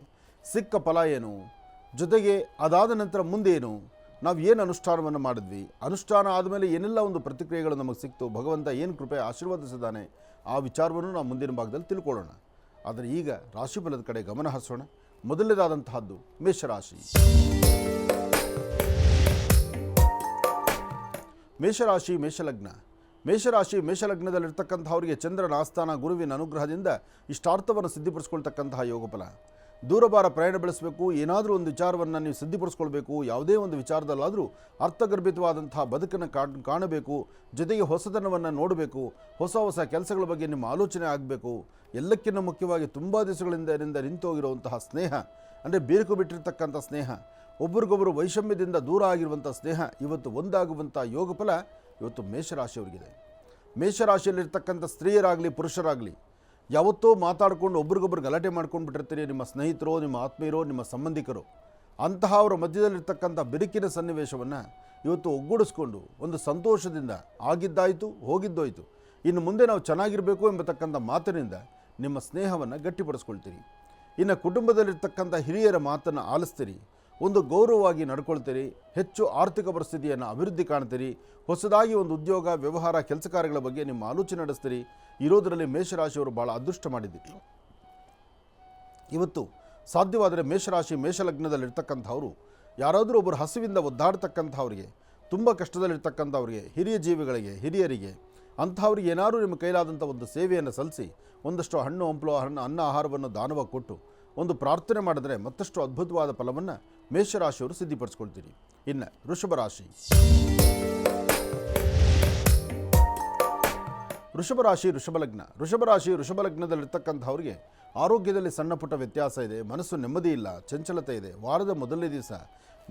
ಸಿಕ್ಕ ಫಲ ಏನು, ಜೊತೆಗೆ ಅದಾದ ನಂತರ ಮುಂದೇನು, ನಾವು ಏನು ಅನುಷ್ಠಾನವನ್ನು ಮಾಡಿದ್ವಿ, ಅನುಷ್ಠಾನ ಆದಮೇಲೆ ಏನೆಲ್ಲ ಒಂದು ಪ್ರತಿಕ್ರಿಯೆಗಳು ನಮಗೆ ಸಿಕ್ತು, ಭಗವಂತ ಏನು ಕೃಪೆ ಆಶೀರ್ವಾದಿಸಿದ್ದಾನೆ, ಆ ವಿಚಾರವನ್ನು ನಾವು ಮುಂದಿನ ಭಾಗದಲ್ಲಿ ತಿಳ್ಕೊಳ್ಳೋಣ. ಆದರೆ ಈಗ ರಾಶಿಫಲದ ಕಡೆ ಗಮನ ಹರಿಸೋಣ. ಮೊದಲನೇದಾದಂತಹದ್ದು ಮೇಷರಾಶಿ. ಮೇಷರಾಶಿ ಮೇಷಲಗ್ನ. ಮೇಷಲಗ್ನದಲ್ಲಿರ್ತಕ್ಕಂಥವರಿಗೆ ಚಂದ್ರನ ಆಸ್ಥಾನ ಗುರುವಿನ ಅನುಗ್ರಹದಿಂದ ಇಷ್ಟಾರ್ಥವನ್ನು ಸಿದ್ಧಿಪಡಿಸ್ಕೊಳ್ತಕ್ಕಂತಹ ಯೋಗಫಲ. ದೂರಭಾರ ಪ್ರಯಾಣ ಬೆಳೆಸಬೇಕು, ಏನಾದರೂ ಒಂದು ವಿಚಾರವನ್ನು ನೀವು ಸಿದ್ಧಿಪಡಿಸ್ಕೊಳ್ಬೇಕು, ಯಾವುದೇ ಒಂದು ವಿಚಾರದಲ್ಲಾದರೂ ಅರ್ಥಗರ್ಭಿತವಾದಂತಹ ಬದುಕನ್ನು ಕಾಣಬೇಕು, ಜೊತೆಗೆ ಹೊಸತನವನ್ನು ನೋಡಬೇಕು, ಹೊಸ ಹೊಸ ಕೆಲಸಗಳ ಬಗ್ಗೆ ನಿಮ್ಮ ಆಲೋಚನೆ ಆಗಬೇಕು. ಎಲ್ಲಕ್ಕಿಂತ ಮುಖ್ಯವಾಗಿ ತುಂಬ ದಿವಸಗಳಿಂದ ನಿಂತೋಗಿರುವಂತಹ ಸ್ನೇಹ, ಅಂದರೆ ಬೇರ್ಕು ಬಿಟ್ಟಿರ್ತಕ್ಕಂಥ ಸ್ನೇಹ, ಒಬ್ರಿಗೊಬ್ಬರು ವೈಷಮ್ಯದಿಂದ ದೂರ ಆಗಿರುವಂಥ ಸ್ನೇಹ ಇವತ್ತು ಒಂದಾಗುವಂಥ ಯೋಗಫಲ ಇವತ್ತು ಮೇಷರಾಶಿಯವರಿಗಿದೆ. ಮೇಷರಾಶಿಯಲ್ಲಿರ್ತಕ್ಕಂಥ ಸ್ತ್ರೀಯರಾಗಲಿ ಪುರುಷರಾಗಲಿ ಯಾವತ್ತೋ ಮಾತಾಡಿಕೊಂಡು ಒಬ್ರಿಗೊಬ್ರು ಗಲಾಟೆ ಮಾಡ್ಕೊಂಡು ಬಿಟ್ಟಿರ್ತೀರಿ, ನಿಮ್ಮ ಸ್ನೇಹಿತರೋ, ನಿಮ್ಮ ಆತ್ಮೀಯರೋ, ನಿಮ್ಮ ಸಂಬಂಧಿಕರು. ಅಂತಹ ಅವರ ಮಧ್ಯದಲ್ಲಿರ್ತಕ್ಕಂಥ ಬಿರುಕಿನ ಸನ್ನಿವೇಶವನ್ನು ಇವತ್ತು ಒಗ್ಗೂಡಿಸ್ಕೊಂಡು ಒಂದು ಸಂತೋಷದಿಂದ ಆಗಿದ್ದಾಯಿತು ಹೋಗಿದ್ದೋಯ್ತು, ಇನ್ನು ಮುಂದೆ ನಾವು ಚೆನ್ನಾಗಿರಬೇಕು ಎಂಬತಕ್ಕಂಥ ಮಾತಿನಿಂದ ನಿಮ್ಮ ಸ್ನೇಹವನ್ನು ಗಟ್ಟಿಪಡಿಸ್ಕೊಳ್ತೀರಿ. ಇನ್ನು ಕುಟುಂಬದಲ್ಲಿರ್ತಕ್ಕಂಥ ಹಿರಿಯರ ಮಾತನ್ನು ಆಲಿಸ್ತೀರಿ, ಒಂದು ಗೌರವವಾಗಿ ನಡ್ಕೊಳ್ತೀರಿ, ಹೆಚ್ಚು ಆರ್ಥಿಕ ಪರಿಸ್ಥಿತಿಯನ್ನು ಅಭಿವೃದ್ಧಿ ಕಾಣ್ತೀರಿ, ಹೊಸದಾಗಿ ಒಂದು ಉದ್ಯೋಗ ವ್ಯವಹಾರ ಕೆಲಸ ಕಾರ್ಯಗಳ ಬಗ್ಗೆ ನಿಮ್ಮ ಆಲೋಚನೆ ನಡೆಸ್ತೀರಿ. ಇರೋದರಲ್ಲಿ ಮೇಷರಾಶಿಯವರು ಭಾಳ ಅದೃಷ್ಟ ಮಾಡಿದ್ದೀರಿ. ಇವತ್ತು ಸಾಧ್ಯವಾದರೆ ಮೇಷರಾಶಿ ಮೇಷಲಗ್ನದಲ್ಲಿರ್ತಕ್ಕಂಥವ್ರು ಯಾರಾದರೂ ಒಬ್ಬರು ಹಸಿವಿಂದ ಒದ್ದಾಡ್ತಕ್ಕಂಥವ್ರಿಗೆ, ತುಂಬ ಕಷ್ಟದಲ್ಲಿರ್ತಕ್ಕಂಥವ್ರಿಗೆ, ಹಿರಿಯ ಜೀವಿಗಳಿಗೆ, ಹಿರಿಯರಿಗೆ, ಅಂಥವ್ರಿಗೆ ಏನಾದರೂ ನಿಮ್ಮ ಕೈಲಾದಂಥ ಒಂದು ಸೇವೆಯನ್ನು ಸಲ್ಲಿಸಿ ಒಂದಷ್ಟು ಹಣ್ಣು ಹಂಪಲು ಅನ್ನ ಆಹಾರವನ್ನು ದಾನವಾಗಿ ಕೊಟ್ಟು ಒಂದು ಪ್ರಾರ್ಥನೆ ಮಾಡಿದ್ರೆ ಮತ್ತಷ್ಟು ಅದ್ಭುತವಾದ ಫಲವನ್ನು ಮೇಷರಾಶಿಯವರು ಸಿದ್ಧಿಪಡಿಸ್ಕೊಳ್ತೀರಿ. ಇನ್ನು ವೃಷಭರಾಶಿ. ವೃಷಭಲಗ್ನದಲ್ಲಿರ್ತಕ್ಕಂಥವ್ರಿಗೆ ಆರೋಗ್ಯದಲ್ಲಿ ಸಣ್ಣ ಪುಟ್ಟ ವ್ಯತ್ಯಾಸ ಇದೆ, ಮನಸ್ಸು ನೆಮ್ಮದಿ ಇಲ್ಲ, ಚಂಚಲತೆ ಇದೆ. ವಾರದ ಮೊದಲನೇ ದಿವಸ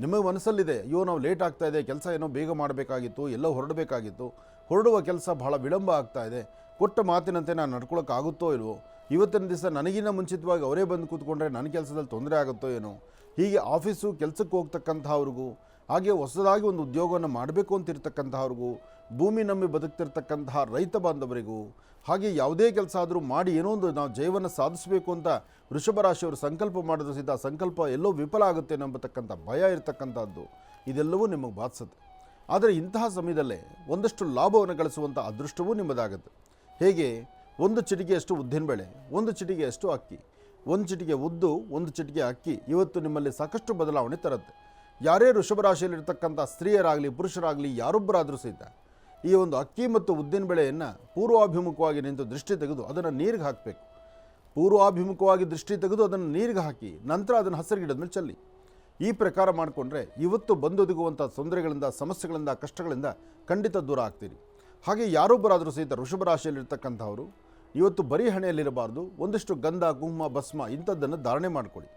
ನಿಮಗೆ ಮನಸ್ಸಲ್ಲಿದೆ, ಅಯ್ಯೋ ನಾವು ಲೇಟ್ ಆಗ್ತಾ ಇದೆ, ಕೆಲಸ ಏನೋ ಬೇಗ ಮಾಡಬೇಕಾಗಿತ್ತು, ಎಲ್ಲೋ ಹೊರಡಬೇಕಾಗಿತ್ತು, ಹೊರಡುವ ಕೆಲಸ ಬಹಳ ವಿಳಂಬ ಆಗ್ತಾ ಇದೆ, ಕೊಟ್ಟ ಮಾತಿನಂತೆ ನಾನು ನಡ್ಕೊಳ್ಳೋಕ್ಕಾಗುತ್ತೋ ಇಲ್ವೋ, ಇವತ್ತಿನ ದಿವಸ ನನಗಿನ್ನ ಮುಂಚಿತವಾಗಿ ಅವರೇ ಬಂದು ಕೂತ್ಕೊಂಡ್ರೆ ನನ್ನ ಕೆಲಸದಲ್ಲಿ ತೊಂದರೆ ಆಗುತ್ತೋ ಏನೋ. ಹೀಗೆ ಆಫೀಸು ಕೆಲಸಕ್ಕೆ ಹೋಗ್ತಕ್ಕಂಥವ್ರಿಗೂ, ಹಾಗೆ ಹೊಸದಾಗಿ ಒಂದು ಉದ್ಯೋಗವನ್ನು ಮಾಡಬೇಕು ಅಂತಿರ್ತಕ್ಕಂಥವ್ರಿಗೂ, ಭೂಮಿ ನಂಬಿ ಬದುಕ್ತಿರ್ತಕ್ಕಂತಹ ರೈತ ಬಾಂಧವರಿಗೂ, ಹಾಗೆ ಯಾವುದೇ ಕೆಲಸ ಆದರೂ ಮಾಡಿ ಏನೋ ಒಂದು ನಾವು ಜಯವನ್ನು ಸಾಧಿಸಬೇಕು ಅಂತ ವೃಷಭರಾಶಿಯವರು ಸಂಕಲ್ಪ ಮಾಡಿದ್ರು ಸಿದ್ಧ ಸಂಕಲ್ಪ ಎಲ್ಲೋ ವಿಫಲ ಆಗುತ್ತೆ ಎಂಬತಕ್ಕಂಥ ಭಯ ಇರತಕ್ಕಂಥದ್ದು ಇದೆಲ್ಲವೂ ನಿಮಗೆ ಬಾಧಿಸುತ್ತೆ. ಆದರೆ ಇಂತಹ ಸಮಯದಲ್ಲೇ ಒಂದಷ್ಟು ಲಾಭವನ್ನು ಗಳಿಸುವಂಥ ಅದೃಷ್ಟವೂ ನಿಮ್ಮದಾಗುತ್ತೆ. ಹೇಗೆ? ಒಂದು ಚಿಟಿಕೆಯಷ್ಟು ಉದ್ದಿನಬೇಳೆ, ಒಂದು ಚಿಟಿಕೆಯಷ್ಟು ಅಕ್ಕಿ, ಒಂದು ಚಿಟಿಕೆ ಉದ್ದು, ಒಂದು ಚಿಟಿಕೆ ಅಕ್ಕಿ ಇವತ್ತು ನಿಮ್ಮಲ್ಲಿ ಸಾಕಷ್ಟು ಬದಲಾವಣೆ ತರುತ್ತೆ. ಯಾರೇ ವೃಷಭರಾಶಿಯಲ್ಲಿರ್ತಕ್ಕಂಥ ಸ್ತ್ರೀಯರಾಗಲಿ ಪುರುಷರಾಗಲಿ ಯಾರೊಬ್ಬರಾದರೂ ಸಹಿತ ಈ ಒಂದು ಅಕ್ಕಿ ಮತ್ತು ಉದ್ದಿನಬೇಳೆಯನ್ನು ಪೂರ್ವಾಭಿಮುಖವಾಗಿ ನಿಂತು ದೃಷ್ಟಿ ತೆಗೆದು ಅದನ್ನು ನೀರಿಗೆ ಹಾಕಬೇಕು. ಪೂರ್ವಾಭಿಮುಖವಾಗಿ ದೃಷ್ಟಿ ತೆಗೆದು ಅದನ್ನು ನೀರಿಗೆ ಹಾಕಿ ನಂತರ ಅದನ್ನು ಹಸಿರು ಗಿಡದ ಮೇಲೆ ಚೆಲ್ಲಿ. ಈ ಪ್ರಕಾರ ಮಾಡಿಕೊಂಡ್ರೆ ಇವತ್ತು ಬಂದೊದಗುವಂಥ ತೊಂದರೆಗಳಿಂದ, ಸಮಸ್ಯೆಗಳಿಂದ, ಕಷ್ಟಗಳಿಂದ ಖಂಡಿತ ದೂರ ಆಗ್ತೀರಿ. ಹಾಗೆ ಯಾರೊಬ್ಬರಾದರೂ ಸಹಿತ ವೃಷಭರಾಶಿಯಲ್ಲಿರ್ತಕ್ಕಂಥವರು ಇವತ್ತು ಬರೀ ಹಣೆಯಲ್ಲಿರಬಾರ್ದು, ಒಂದಿಷ್ಟು ಗಂಧ, ಕುಂಕುಮ, ಭಸ್ಮ ಇಂಥದ್ದನ್ನು ಧಾರಣೆ ಮಾಡಿಕೊಳ್ಳಿ.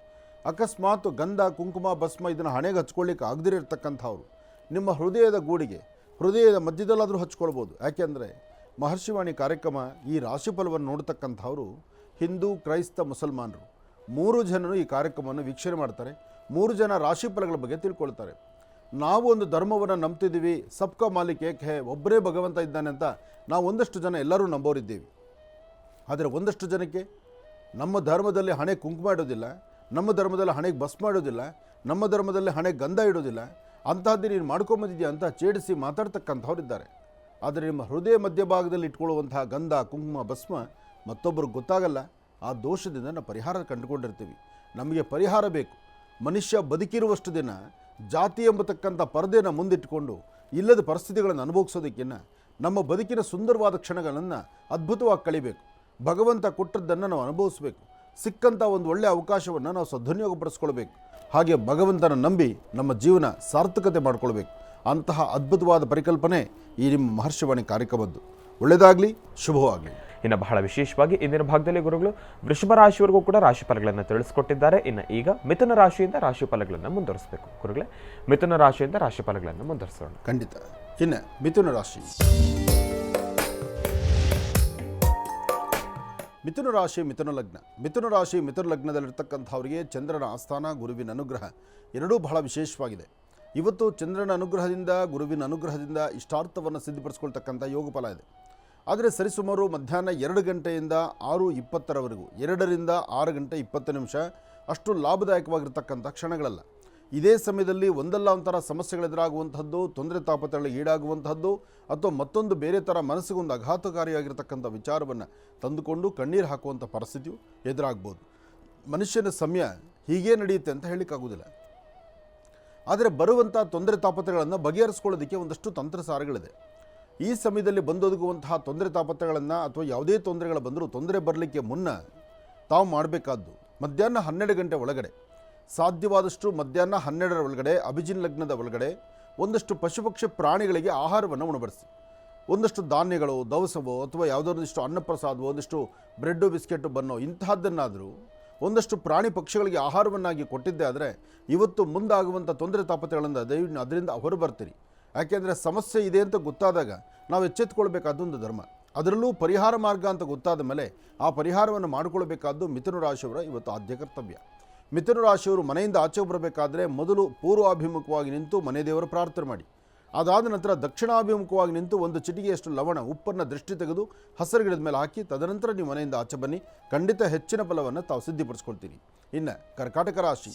ಅಕಸ್ಮಾತ್ ಗಂಧ, ಕುಂಕುಮ, ಭಸ್ಮ ಇದನ್ನು ಹಣೆಗೆ ಹಚ್ಕೊಳ್ಳಿಕ್ಕೆ ಆಗದಿರತಕ್ಕಂಥವ್ರು ನಿಮ್ಮ ಹೃದಯದ ಗೂಡಿಗೆ, ಹೃದಯದ ಮಧ್ಯದಲ್ಲಾದರೂ ಹಚ್ಕೊಳ್ಬೋದು. ಯಾಕೆಂದರೆ ಮಹರ್ಷಿವಾಣಿ ಕಾರ್ಯಕ್ರಮ ಈ ರಾಶಿಫಲವನ್ನು ನೋಡ್ತಕ್ಕಂಥವರು ಹಿಂದೂ, ಕ್ರೈಸ್ತ, ಮುಸಲ್ಮಾನರು 3 ಜನರು ಈ ಕಾರ್ಯಕ್ರಮವನ್ನು ವೀಕ್ಷಣೆ ಮಾಡ್ತಾರೆ. 3 ಜನ ರಾಶಿಫಲಗಳ ಬಗ್ಗೆ ತಿಳ್ಕೊಳ್ತಾರೆ. ನಾವು ಒಂದು ಧರ್ಮವನ್ನು ನಂಬ್ತಿದ್ದೀವಿ, ಸಬ್ಕಾ ಮಾಲಿಕ್ ಏಕ್ ಹೇ, ಒಬ್ಬರೇ ಭಗವಂತ ಇದ್ದಾನೆ ಅಂತ ನಾವು ಒಂದಷ್ಟು ಜನ ಎಲ್ಲರೂ ನಂಬೋರಿದ್ದೀವಿ. ಆದರೆ ಒಂದಷ್ಟು ಜನಕ್ಕೆ ನಮ್ಮ ಧರ್ಮದಲ್ಲಿ ಹಣೆ ಕುಂಕುಮ ಇಡೋದಿಲ್ಲ, ನಮ್ಮ ಧರ್ಮದಲ್ಲಿ ಹಣೆಗೆ ಭಸ್ಮ ಇಡೋದಿಲ್ಲ, ನಮ್ಮ ಧರ್ಮದಲ್ಲಿ ಹಣೆಗೆ ಗಂಧ ಇಡೋದಿಲ್ಲ, ಅಂತಹದ್ದು ನೀನು ಮಾಡ್ಕೊಂಬಂದಿದ್ಯಾ ಅಂತ ಛೇಡಿಸಿ ಮಾತಾಡ್ತಕ್ಕಂಥವ್ರಿದ್ದಾರೆ. ಆದರೆ ನಿಮ್ಮ ಹೃದಯ ಮಧ್ಯಭಾಗದಲ್ಲಿ ಇಟ್ಕೊಳ್ಳುವಂತಹ ಗಂಧ, ಕುಂಕುಮ, ಭಸ್ಮ ಮತ್ತೊಬ್ಬರಿಗೆ ಗೊತ್ತಾಗಲ್ಲ. ಆ ದೋಷದಿಂದ ನಾವು ಪರಿಹಾರ ಕಂಡುಕೊಂಡಿರ್ತೀವಿ. ನಮಗೆ ಪರಿಹಾರ ಬೇಕು. ಮನುಷ್ಯ ಬದುಕಿರುವಷ್ಟು ದಿನ ಜಾತಿ ಎಂಬತಕ್ಕಂಥ ಪರದೆನ ಮುಂದಿಟ್ಟುಕೊಂಡು ಇಲ್ಲದ ಪರಿಸ್ಥಿತಿಗಳನ್ನು ಅನುಭವಿಸೋದಕ್ಕಿಂತ ನಮ್ಮ ಬದುಕಿನ ಸುಂದರವಾದ ಕ್ಷಣಗಳನ್ನು ಅದ್ಭುತವಾಗಿ ಕಳಿಬೇಕು. ಭಗವಂತ ಕೊಟ್ಟದ್ದನ್ನು ನಾವು ಅನುಭವಿಸಬೇಕು. ಸಿಕ್ಕಂಥ ಒಂದು ಒಳ್ಳೆಯ ಅವಕಾಶವನ್ನು ನಾವು ಸದ್ವಿನಿಯೋಗಪಡಿಸ್ಕೊಳ್ಬೇಕು. ಹಾಗೆ ಭಗವಂತನ ನಂಬಿ ನಮ್ಮ ಜೀವನ ಸಾರ್ಥಕತೆ ಮಾಡಿಕೊಳ್ಬೇಕು. ಅಂತಹ ಅದ್ಭುತವಾದ ಪರಿಕಲ್ಪನೆ ಈ ನಿಮ್ಮ ಮಹರ್ಷಿವಾಣಿ ಕಾರ್ಯಕ್ರಮದ್ದು. ಒಳ್ಳೆಯದಾಗಲಿ, ಶುಭವಾಗಲಿ. ಇನ್ನು ಬಹಳ ವಿಶೇಷವಾಗಿ ಇಂದಿನ ಭಾಗದಲ್ಲಿ ಗುರುಗಳು ವೃಷಭ ರಾಶಿಯವರೆಗೂ ಕೂಡ ರಾಶಿಫಲಗಳನ್ನು ತಿಳಿಸ್ಕೊಟ್ಟಿದ್ದಾರೆ. ಇನ್ನು ಈಗ ಮಿಥುನ ರಾಶಿಯಿಂದ ರಾಶಿಫಲಗಳನ್ನು ಮುಂದುವರಿಸಬೇಕು. ಗುರುಗಳೇ, ಮಿಥುನ ರಾಶಿಯಿಂದ ರಾಶಿಫಲಗಳನ್ನು ಮುಂದುವರಿಸೋಣ. ಖಂಡಿತ. ಇನ್ನು ಮಿಥುನ ರಾಶಿ. ಮಿಥುನ ರಾಶಿ, ಮಿಥುನ ಲಗ್ನ. ಮಿಥುನ ರಾಶಿ, ಮಿಥುನ ಲಗ್ನದಲ್ಲಿರ್ತಕ್ಕಂಥವರಿಗೆ ಚಂದ್ರನ ಆಸ್ಥಾನ, ಗುರುವಿನ ಅನುಗ್ರಹ ಎರಡೂ ಬಹಳ ವಿಶೇಷವಾಗಿದೆ. ಇವತ್ತು ಚಂದ್ರನ ಅನುಗ್ರಹದಿಂದ, ಗುರುವಿನ ಅನುಗ್ರಹದಿಂದ ಇಷ್ಟಾರ್ಥವನ್ನು ಸಿದ್ಧಪಡಿಸ್ಕೊಳ್ತಕ್ಕಂಥ ಯೋಗ ಫಲ ಇದೆ. ಆದರೆ ಸರಿಸುಮಾರು ಮಧ್ಯಾಹ್ನ 2 ಗಂಟೆಯಿಂದ 6:20 2 ರಿಂದ 6 ಗಂಟೆ 20 ನಿಮಿಷ ಅಷ್ಟು ಲಾಭದಾಯಕವಾಗಿರ್ತಕ್ಕಂಥ ಕ್ಷಣಗಳಲ್ಲ. ಇದೇ ಸಮಯದಲ್ಲಿ ಒಂದಲ್ಲ ಒಂಥರ ಸಮಸ್ಯೆಗಳೆದುರಾಗುವಂಥದ್ದು, ತೊಂದರೆ ತಾಪತ್ರಗಳಿಗೆ ಈಡಾಗುವಂಥದ್ದು, ಅಥವಾ ಮತ್ತೊಂದು ಬೇರೆ ಥರ ಮನಸ್ಸಿಗೊಂದು ಆಘಾತಕಾರಿಯಾಗಿರ್ತಕ್ಕಂಥ ವಿಚಾರವನ್ನು ತಂದುಕೊಂಡು ಕಣ್ಣೀರು ಹಾಕುವಂಥ ಪರಿಸ್ಥಿತಿಯು ಎದುರಾಗ್ಬೋದು. ಮನುಷ್ಯನ ಸಮಯ ಹೀಗೇ ನಡೆಯುತ್ತೆ ಅಂತ ಹೇಳಲಿಕ್ಕಾಗೋದಿಲ್ಲ. ಆದರೆ ಬರುವಂಥ ತೊಂದರೆ ತಾಪತ್ರಗಳನ್ನು ಬಗೆಹರಿಸ್ಕೊಳ್ಳೋದಕ್ಕೆ ಒಂದಷ್ಟು ತಂತ್ರಸಾರಗಳಿದೆ. ಈ ಸಮಯದಲ್ಲಿ ಬಂದೊದಗುವಂತಹ ತೊಂದರೆ ತಾಪತ್ರಗಳನ್ನು ಅಥವಾ ಯಾವುದೇ ತೊಂದರೆಗಳು ಬಂದರೂ ತೊಂದರೆ ಬರಲಿಕ್ಕೆ ಮುನ್ನ ತಾವು ಮಾಡಬೇಕಾದ್ದು ಮಧ್ಯಾಹ್ನ 12 ಗಂಟೆ ಒಳಗಡೆ, ಸಾಧ್ಯವಾದಷ್ಟು ಮಧ್ಯಾಹ್ನ 12ರ ಒಳಗಡೆ ಅಭಿಜಿನ್ ಲಗ್ನದ ಒಳಗಡೆ ಒಂದಷ್ಟು ಪಶುಪಕ್ಷಿ ಪ್ರಾಣಿಗಳಿಗೆ ಆಹಾರವನ್ನು ಉಣಬಡಿಸಿ. ಒಂದಷ್ಟು ಧಾನ್ಯಗಳು, ದವಸವೋ ಅಥವಾ ಯಾವುದೋ ಒಂದಿಷ್ಟು ಅನ್ನಪ್ರಸಾದವೋ, ಒಂದಿಷ್ಟು ಬ್ರೆಡ್ಡು, ಬಿಸ್ಕೆಟು, ಬನ್ನೋ ಇಂತಹದ್ದನ್ನಾದರೂ ಒಂದಷ್ಟು ಪ್ರಾಣಿ ಪಕ್ಷಿಗಳಿಗೆ ಆಹಾರವನ್ನಾಗಿ ಕೊಟ್ಟಿದ್ದೇ ಆದರೆ ಇವತ್ತು ಮುಂದಾಗುವಂಥ ತೊಂದರೆ ತಾಪತ್ರಗಳಿಂದ ಅದರಿಂದ ಹೊರಬರ್ತೀರಿ. ಯಾಕೆಂದರೆ ಸಮಸ್ಯೆ ಇದೆ ಅಂತ ಗೊತ್ತಾದಾಗ ನಾವು ಎಚ್ಚೆತ್ತುಕೊಳ್ಬೇಕಾದೊಂದು ಧರ್ಮ. ಅದರಲ್ಲೂ ಪರಿಹಾರ ಮಾರ್ಗ ಅಂತ ಗೊತ್ತಾದ ಮೇಲೆ ಆ ಪರಿಹಾರವನ್ನು ಮಾಡಿಕೊಳ್ಬೇಕಾದ್ದು ಮಿಥುನ ರಾಶಿಯವರ ಇವತ್ತು ಆದ್ಯ ಕರ್ತವ್ಯ. ಮಿಥುನ ರಾಶಿಯವರು ಮನೆಯಿಂದ ಆಚೆ ಬರಬೇಕಾದ್ರೆ ಮೊದಲು ಪೂರ್ವಾಭಿಮುಖವಾಗಿ ನಿಂತು ಮನೆ ದೇವರ ಪ್ರಾರ್ಥನೆ ಮಾಡಿ. ಅದಾದ ನಂತರ ದಕ್ಷಿಣಾಭಿಮುಖವಾಗಿ ನಿಂತು ಒಂದು ಚಿಟಿಗೆಯಷ್ಟು ಲವಣ ಉಪ್ಪನ್ನು ದೃಷ್ಟಿ ತೆಗೆದು ಹಸಿರು ಗಿಡದ ಮೇಲೆ ಹಾಕಿ ತದನಂತರ ನೀವು ಮನೆಯಿಂದ ಆಚೆ ಬನ್ನಿ. ಖಂಡಿತ ಹೆಚ್ಚಿನ ಫಲವನ್ನು ತಾವು ಸಿದ್ಧಿಪಡಿಸ್ಕೊಳ್ತೀರಿ. ಇನ್ನು ಕರ್ಕಾಟಕ ರಾಶಿ.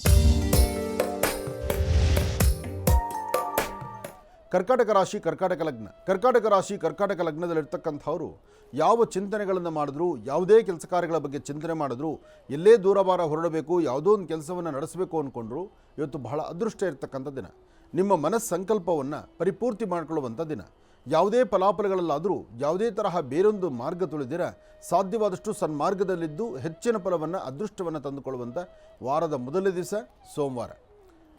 ಕರ್ಕಾಟಕ ರಾಶಿ, ಕರ್ಕಾಟಕ ಲಗ್ನ. ಕರ್ಕಾಟಕ ರಾಶಿ, ಕರ್ಕಾಟಕ ಲಗ್ನದಲ್ಲಿರ್ತಕ್ಕಂಥವರು ಯಾವ ಚಿಂತನೆಗಳನ್ನು ಮಾಡಿದ್ರು, ಯಾವುದೇ ಕೆಲಸ ಕಾರ್ಯಗಳ ಬಗ್ಗೆ ಚಿಂತನೆ ಮಾಡಿದ್ರು, ಎಲ್ಲೇ ದೂರಭಾರ ಹೊರಡಬೇಕು, ಯಾವುದೋ ಒಂದು ಕೆಲಸವನ್ನು ನಡೆಸಬೇಕು ಅಂದ್ಕೊಂಡ್ರು ಇವತ್ತು ಬಹಳ ಅದೃಷ್ಟ ಇರತಕ್ಕಂಥ ದಿನ. ನಿಮ್ಮ ಮನಸ್ಸಂಕಲ್ಪವನ್ನು ಪರಿಪೂರ್ತಿ ಮಾಡಿಕೊಳ್ಳುವಂಥ ದಿನ. ಯಾವುದೇ ಫಲಾಫಲಗಳಲ್ಲಾದರೂ ಯಾವುದೇ ತರಹ ಬೇರೊಂದು ಮಾರ್ಗ ತುಳಿದಿರ ಸಾಧ್ಯವಾದಷ್ಟು ಸನ್ಮಾರ್ಗದಲ್ಲಿದ್ದು ಹೆಚ್ಚಿನ ಫಲವನ್ನು, ಅದೃಷ್ಟವನ್ನು ತಂದುಕೊಳ್ಳುವಂಥ ವಾರದ ಮೊದಲನೇ ದಿವಸ ಸೋಮವಾರ.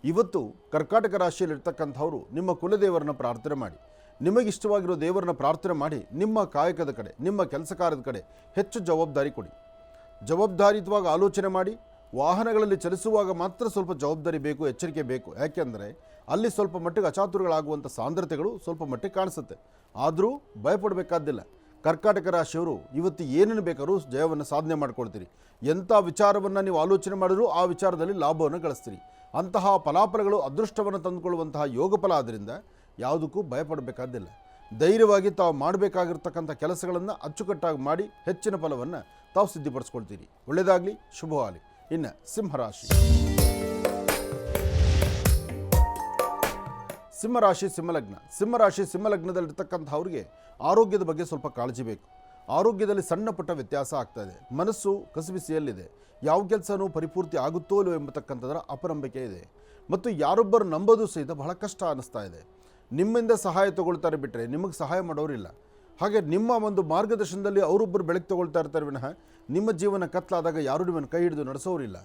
ಇವತ್ತು ಕರ್ಕಾಟಕ ರಾಶಿಯಲ್ಲಿರ್ತಕ್ಕಂಥವರು ನಿಮ್ಮ ಕುಲದೇವರನ್ನ ಪ್ರಾರ್ಥನೆ ಮಾಡಿ, ನಿಮಗಿಷ್ಟವಾಗಿರೋ ದೇವರನ್ನ ಪ್ರಾರ್ಥನೆ ಮಾಡಿ, ನಿಮ್ಮ ಕಾಯಕದ ಕಡೆ, ನಿಮ್ಮ ಕೆಲಸ ಕಾರ್ಯದ ಕಡೆ ಹೆಚ್ಚು ಜವಾಬ್ದಾರಿ ಕೊಡಿ. ಜವಾಬ್ದಾರಿಯುತವಾಗಿ ಆಲೋಚನೆ ಮಾಡಿ. ವಾಹನಗಳಲ್ಲಿ ಚಲಿಸುವಾಗ ಮಾತ್ರ ಸ್ವಲ್ಪ ಜವಾಬ್ದಾರಿ ಬೇಕು, ಎಚ್ಚರಿಕೆ ಬೇಕು. ಯಾಕೆಂದರೆ ಅಲ್ಲಿ ಸ್ವಲ್ಪ ಮಟ್ಟಿಗೆ ಅಚಾತುರ್ಯಗಳಾಗುವಂಥ ಸಾಂದ್ರತೆಗಳು ಸ್ವಲ್ಪ ಮಟ್ಟಿಗೆ ಕಾಣಿಸುತ್ತೆ. ಆದರೂ ಭಯಪಡಬೇಕಾದ್ದಿಲ್ಲ. ಕರ್ಕಾಟಕ ರಾಶಿಯವರು ಇವತ್ತು ಏನನ್ನು ಬೇಕಾದ್ರೂ ಜಯವನ್ನು ಸಾಧನೆ ಮಾಡ್ಕೊಳ್ತೀರಿ. ಎಂಥ ವಿಚಾರವನ್ನು ನೀವು ಆಲೋಚನೆ ಮಾಡಿದ್ರೂ ಆ ವಿಚಾರದಲ್ಲಿ ಲಾಭವನ್ನು ಗಳಿಸ್ತೀರಿ. ಅಂತಹ ಫಲಾಫಲಗಳು ಅದೃಷ್ಟವನ್ನು ತಂದುಕೊಳ್ಳುವಂತಹ ಯೋಗ ಫಲ ಆದ್ದರಿಂದ ಯಾವುದಕ್ಕೂ ಭಯಪಡಬೇಕಾದ್ದಿಲ್ಲ. ಧೈರ್ಯವಾಗಿ ತಾವು ಮಾಡಬೇಕಾಗಿರ್ತಕ್ಕಂಥ ಕೆಲಸಗಳನ್ನು ಅಚ್ಚುಕಟ್ಟಾಗಿ ಮಾಡಿ ಹೆಚ್ಚಿನ ಫಲವನ್ನು ತಾವು ಸಿದ್ಧಿಪಡಿಸ್ಕೊಳ್ತೀರಿ. ಒಳ್ಳೆಯದಾಗಲಿ, ಶುಭವಾಗಲಿ. ಇನ್ನು ಸಿಂಹರಾಶಿ. ಸಿಂಹರಾಶಿ, ಸಿಂಹಲಗ್ನ. ಸಿಂಹರಾಶಿ, ಸಿಂಹಲಗ್ನದಲ್ಲಿರ್ತಕ್ಕಂಥವ್ರಿಗೆ ಆರೋಗ್ಯದ ಬಗ್ಗೆ ಸ್ವಲ್ಪ ಕಾಳಜಿ ಬೇಕು. ಆರೋಗ್ಯದಲ್ಲಿ ಸಣ್ಣ ಪುಟ್ಟ ವ್ಯತ್ಯಾಸ ಆಗ್ತಾ ಇದೆ. ಮನಸ್ಸು ಕಸಿಬಿಸಿಯಲ್ಲಿದೆ. ಯಾವ ಕೆಲಸನೂ ಪರಿಪೂರ್ತಿ ಆಗುತ್ತೋ ಇಲ್ಲವೋ ಎಂಬತಕ್ಕಂಥದ್ರ ಅಪನಂಬಿಕೆ ಇದೆ. ಮತ್ತು ಯಾರೊಬ್ಬರು ನಂಬೋದು ಸಹಿತ ಬಹಳ ಕಷ್ಟ ಅನ್ನಿಸ್ತಾ ಇದೆ. ನಿಮ್ಮಿಂದ ಸಹಾಯ ತಗೊಳ್ತಾರೆ ಬಿಟ್ಟರೆ ನಿಮಗೆ ಸಹಾಯ ಮಾಡೋರಿಲ್ಲ. ಹಾಗೆ ನಿಮ್ಮ ಒಂದು ಮಾರ್ಗದರ್ಶನದಲ್ಲಿ ಅವರೊಬ್ಬರು ಬೆಳಕು ತಗೊಳ್ತಾ ಇರ್ತಾರೆ ವಿನಃ ನಿಮ್ಮ ಜೀವನ ಕತ್ಲಾದಾಗ ಯಾರೂ ನಿಮ್ಮನ್ನು ಕೈ ಹಿಡಿದು ನಡೆಸೋರಿಲ್ಲ.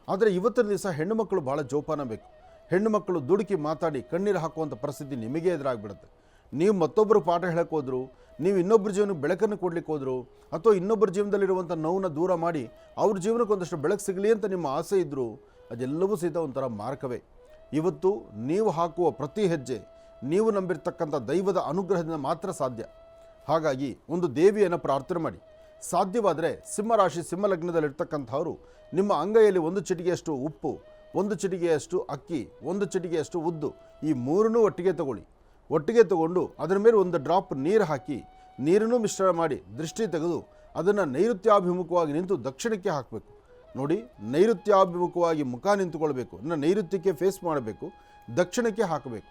ಆದರೆ ಇವತ್ತಿನ ದಿವಸ ಹೆಣ್ಣು ಮಕ್ಕಳು ಭಾಳ ಜೋಪಾನ ಬೇಕು. ಹೆಣ್ಣು ಮಕ್ಕಳು ದುಡುಕಿ ಮಾತಾಡಿ ಕಣ್ಣೀರು ಹಾಕುವಂಥ ಪರಿಸ್ಥಿತಿ ನಿಮಗೆ ಎದುರಾಗ್ಬಿಡುತ್ತೆ. ನೀವು ಮತ್ತೊಬ್ಬರು ಪಾಠ ಹೇಳಕ್ಕೆ ಹೋದ್ರು, ನೀವು ಇನ್ನೊಬ್ಬರ ಜೀವನಕ್ಕೆ ಬೆಳಕನ್ನು ಕೊಡ್ಲಿಕ್ಕೆ ಹೋದ್ರು, ಅಥವಾ ಇನ್ನೊಬ್ಬರ ಜೀವನದಲ್ಲಿರುವಂಥ ನೋವನ್ನು ದೂರ ಮಾಡಿ ಅವ್ರ ಜೀವನಕ್ಕೆ ಒಂದಷ್ಟು ಬೆಳಕು ಸಿಗಲಿ ಅಂತ ನಿಮ್ಮ ಆಸೆ ಇದ್ದರೂ ಅದೆಲ್ಲವೂ ಸಹಿತ ಒಂಥರ ಮಾರ್ಗವೇ. ಇವತ್ತು ನೀವು ಹಾಕುವ ಪ್ರತಿ ಹೆಜ್ಜೆ ನೀವು ನಂಬಿರ್ತಕ್ಕಂಥ ದೈವದ ಅನುಗ್ರಹದಿಂದ ಮಾತ್ರ ಸಾಧ್ಯ. ಹಾಗಾಗಿ ಒಂದು ದೇವಿಯನ್ನು ಪ್ರಾರ್ಥನೆ ಮಾಡಿ. ಸಾಧ್ಯವಾದರೆ ಸಿಂಹರಾಶಿ, ಸಿಂಹಲಗ್ನದಲ್ಲಿರ್ತಕ್ಕಂಥವರು ನಿಮ್ಮ ಅಂಗೈಯಲ್ಲಿ ಒಂದು ಚಿಟಿಗೆಯಷ್ಟು ಉಪ್ಪು, ಒಂದು ಚಿಟಿಗೆಯಷ್ಟು ಅಕ್ಕಿ, ಒಂದು ಚಿಟಿಗೆಯಷ್ಟು ಉದ್ದು, ಈ ಮೂರನ್ನೂ ಒಟ್ಟಿಗೆ ತಗೊಂಡು ಅದರ ಮೇಲೆ ಒಂದು ಡ್ರಾಪ್ ನೀರು ಹಾಕಿ ನೀರನ್ನು ಮಿಶ್ರಣ ಮಾಡಿ ದೃಷ್ಟಿ ತೆಗೆದು ಅದನ್ನು ನೈಋತ್ಯಾಭಿಮುಖವಾಗಿ ನಿಂತು ದಕ್ಷಿಣಕ್ಕೆ ಹಾಕಬೇಕು. ನೋಡಿ, ನೈಋತ್ಯಾಭಿಮುಖವಾಗಿ ಮುಖ ನಿಂತುಕೊಳ್ಬೇಕು, ನೈಋತ್ಯಕ್ಕೆ ಫೇಸ್ ಮಾಡಬೇಕು, ದಕ್ಷಿಣಕ್ಕೆ ಹಾಕಬೇಕು.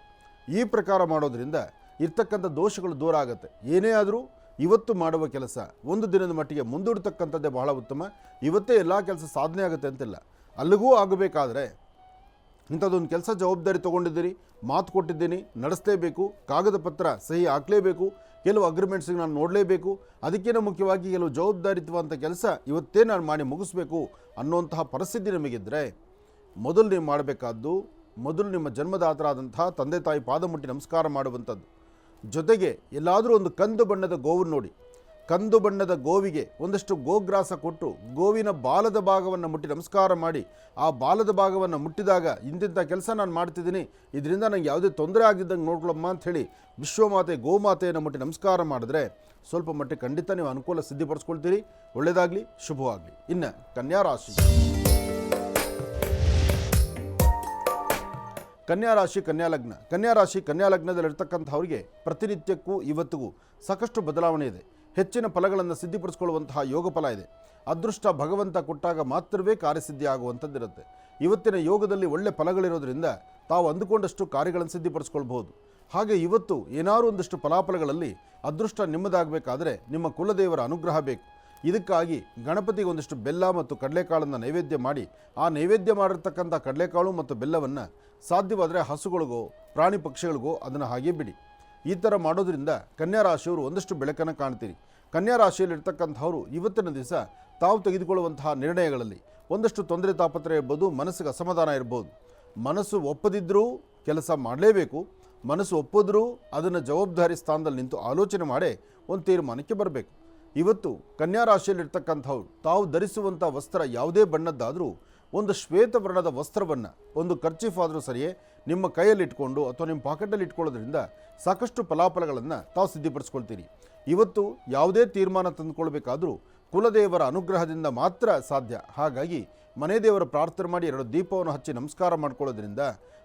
ಈ ಪ್ರಕಾರ ಮಾಡೋದ್ರಿಂದ ಇರ್ತಕ್ಕಂಥ ದೋಷಗಳು ದೂರ ಆಗುತ್ತೆ. ಏನೇ ಆದರೂ ಇವತ್ತು ಮಾಡುವ ಕೆಲಸ ಒಂದು ದಿನದ ಮಟ್ಟಿಗೆ ಮುಂದೂಡ್ತಕ್ಕಂಥದ್ದೇ ಬಹಳ ಉತ್ತಮ. ಇವತ್ತೇ ಎಲ್ಲ ಕೆಲಸ ಸಾಧನೆ ಆಗುತ್ತೆ ಅಂತಿಲ್ಲ. ಅಲ್ಲಿಗೂ ಆಗಬೇಕಾದ್ರೆ ಇಂಥದ್ದೊಂದು ಕೆಲಸ ಜವಾಬ್ದಾರಿ ತೊಗೊಂಡಿದ್ದೀರಿ, ಮಾತು ಕೊಟ್ಟಿದ್ದೀನಿ, ನಡೆಸಲೇಬೇಕು, ಕಾಗದ ಪತ್ರ ಸಹಿ ಹಾಕಲೇಬೇಕು, ಕೆಲವು ಅಗ್ರಿಮೆಂಟ್ಸಿಗೆ ನಾನು ನೋಡಲೇಬೇಕು, ಅದಕ್ಕಿಂತ ಮುಖ್ಯವಾಗಿ ಕೆಲವು ಜವಾಬ್ದಾರಿತ್ವಂಥ ಕೆಲಸ ಇವತ್ತೇ ನಾನು ಮಾಡಿ ಮುಗಿಸ್ಬೇಕು ಅನ್ನುವಂತಹ ಪರಿಸ್ಥಿತಿ ನಮಗಿದ್ದರೆ ಮೊದಲು ನೀವು ಮಾಡಬೇಕಾದ್ದು ಮೊದಲು ನಿಮ್ಮ ಜನ್ಮದಾತರಾದಂತಹ ತಂದೆ ತಾಯಿ ಪಾದ ಮುಟ್ಟಿ ನಮಸ್ಕಾರ ಮಾಡುವಂಥದ್ದು. ಜೊತೆಗೆ ಎಲ್ಲಾದರೂ ಒಂದು ಕಂದು ಬಣ್ಣದ ಗೋವನ್ನು ನೋಡಿ, ಕಂದು ಬಣ್ಣದ ಗೋವಿಗೆ ಒಂದಷ್ಟು ಗೋಗ್ರಾಸ ಕೊಟ್ಟು ಗೋವಿನ ಬಾಲದ ಭಾಗವನ್ನು ಮುಟ್ಟಿ ನಮಸ್ಕಾರ ಮಾಡಿ, ಆ ಬಾಲದ ಭಾಗವನ್ನು ಮುಟ್ಟಿದಾಗ ಇಂತಿಂಥ ಕೆಲಸ ನಾನು ಮಾಡ್ತಿದ್ದೀನಿ, ಇದರಿಂದ ನನಗೆ ಯಾವುದೇ ತೊಂದರೆ ಆಗಿದ್ದಂಗೆ ನೋಡ್ಕೊಳ್ಳಮ್ಮ ಅಂಥೇಳಿ ವಿಶ್ವಮಾತೆ ಗೋಮಾತೆಯನ್ನು ಮುಟ್ಟಿ ನಮಸ್ಕಾರ ಮಾಡಿದ್ರೆ ಸ್ವಲ್ಪ ಮಟ್ಟಿಗೆ ಖಂಡಿತ ನೀವು ಅನುಕೂಲ ಸಿದ್ಧಿಪಡಿಸ್ಕೊಳ್ತೀರಿ. ಒಳ್ಳೆಯದಾಗಲಿ, ಶುಭವಾಗಲಿ. ಇನ್ನು ಕನ್ಯಾರಾಶಿ. ಕನ್ಯಾರಾಶಿ, ಕನ್ಯಾಲಗ್ನ. ಕನ್ಯಾರಾಶಿ, ಕನ್ಯಾಲಗ್ನದಲ್ಲಿರ್ತಕ್ಕಂಥವ್ರಿಗೆ ಪ್ರತಿನಿತ್ಯಕ್ಕೂ ಇವತ್ತಿಗೂ ಸಾಕಷ್ಟು ಬದಲಾವಣೆ ಇದೆ. ಹೆಚ್ಚಿನ ಫಲಗಳನ್ನು ಸಿದ್ಧಿಪಡಿಸ್ಕೊಳ್ಳುವಂತಹ ಯೋಗ ಫಲ ಇದೆ. ಅದೃಷ್ಟ ಭಗವಂತ ಕೊಟ್ಟಾಗ ಮಾತ್ರವೇ ಕಾರ್ಯಸಿದ್ಧಿ ಆಗುವಂಥದ್ದಿರುತ್ತೆ. ಇವತ್ತಿನ ಯೋಗದಲ್ಲಿ ಒಳ್ಳೆ ಫಲಗಳಿರೋದ್ರಿಂದ ತಾವು ಅಂದುಕೊಂಡಷ್ಟು ಕಾರ್ಯಗಳನ್ನು ಸಿದ್ಧಿಪಡಿಸ್ಕೊಳ್ಬಹುದು. ಹಾಗೆ ಇವತ್ತು ಏನಾದರೂ ಒಂದಷ್ಟು ಫಲಾಫಲಗಳಲ್ಲಿ ಅದೃಷ್ಟ ನಿಮ್ಮದಾಗಬೇಕಾದ್ರೆ ನಿಮ್ಮ ಕುಲದೇವರ ಅನುಗ್ರಹ ಬೇಕು. ಇದಕ್ಕಾಗಿ ಗಣಪತಿಗೆ ಒಂದಿಷ್ಟು ಬೆಲ್ಲ ಮತ್ತು ಕಡಲೆಕಾಳನ್ನು ನೈವೇದ್ಯ ಮಾಡಿ, ಆ ನೈವೇದ್ಯ ಮಾಡಿರ್ತಕ್ಕಂಥ ಕಡಲೆಕಾಳು ಮತ್ತು ಬೆಲ್ಲವನ್ನು ಸಾಧ್ಯವಾದರೆ ಹಸುಗಳಿಗೋ ಪ್ರಾಣಿ ಪಕ್ಷಿಗಳಿಗೋ ಅದನ್ನು ಹಾಗೆ ಬಿಡಿ. ಈ ಥರ ಮಾಡೋದ್ರಿಂದ ಕನ್ಯಾ ರಾಶಿಯವರು ಒಂದಷ್ಟು ಬೆಳಕನ್ನು ಕಾಣ್ತೀರಿ. ಕನ್ಯಾ ರಾಶಿಯಲ್ಲಿರ್ತಕ್ಕಂಥವರು ಇವತ್ತಿನ ದಿವಸ ತಾವು ತೆಗೆದುಕೊಳ್ಳುವಂತಹ ನಿರ್ಣಯಗಳಲ್ಲಿ ಒಂದಷ್ಟು ತೊಂದರೆ ತಾಪತ್ರೆ ಇರ್ಬೋದು, ಮನಸ್ಸಿಗೆ ಅಸಮಾಧಾನ ಇರ್ಬೋದು. ಮನಸ್ಸು ಒಪ್ಪದಿದ್ದರೂ ಕೆಲಸ ಮಾಡಲೇಬೇಕು. ಮನಸ್ಸು ಒಪ್ಪಿದ್ರೂ ಅದನ್ನು ಜವಾಬ್ದಾರಿ ಸ್ಥಾನದಲ್ಲಿ ನಿಂತು ಆಲೋಚನೆ ಮಾಡೇ ಒಂದು ತೀರ್ಮಾನಕ್ಕೆ ಬರಬೇಕು. ಇವತ್ತು ಕನ್ಯಾ ರಾಶಿಯಲ್ಲಿರ್ತಕ್ಕಂಥವ್ರು ತಾವು ಧರಿಸುವಂಥ ವಸ್ತ್ರ ಯಾವುದೇ ಬಣ್ಣದ್ದಾದರೂ ಒಂದು ಶ್ವೇತವರ್ಣದ ವಸ್ತ್ರವನ್ನು, ಒಂದು ಕರ್ಚೀಫ್ ಆದರೂ ಸರಿಯೇ, ನಿಮ್ಮ ಕೈಯಲ್ಲಿಟ್ಕೊಂಡು ಅಥವಾ ನಿಮ್ಮ ಪಾಕೆಟಲ್ಲಿ ಇಟ್ಕೊಳ್ಳೋದ್ರಿಂದ ಸಾಕಷ್ಟು ಫಲಾಫಲಗಳನ್ನು ತಾವು ಸಿದ್ಧಿಪಡಿಸ್ಕೊಳ್ತೀರಿ. ಇವತ್ತು ಯಾವುದೇ ತೀರ್ಮಾನ ತಂದುಕೊಳ್ಬೇಕಾದ್ರೂ ಕುಲದೇವರ ಅನುಗ್ರಹದಿಂದ ಮಾತ್ರ ಸಾಧ್ಯ. ಹಾಗಾಗಿ ಮನೆ ದೇವರ ಪ್ರಾರ್ಥನೆ ಮಾಡಿ 2 ದೀಪವನ್ನು ಹಚ್ಚಿ ನಮಸ್ಕಾರ ಮಾಡ್ಕೊಳ್ಳೋದ್ರಿಂದ,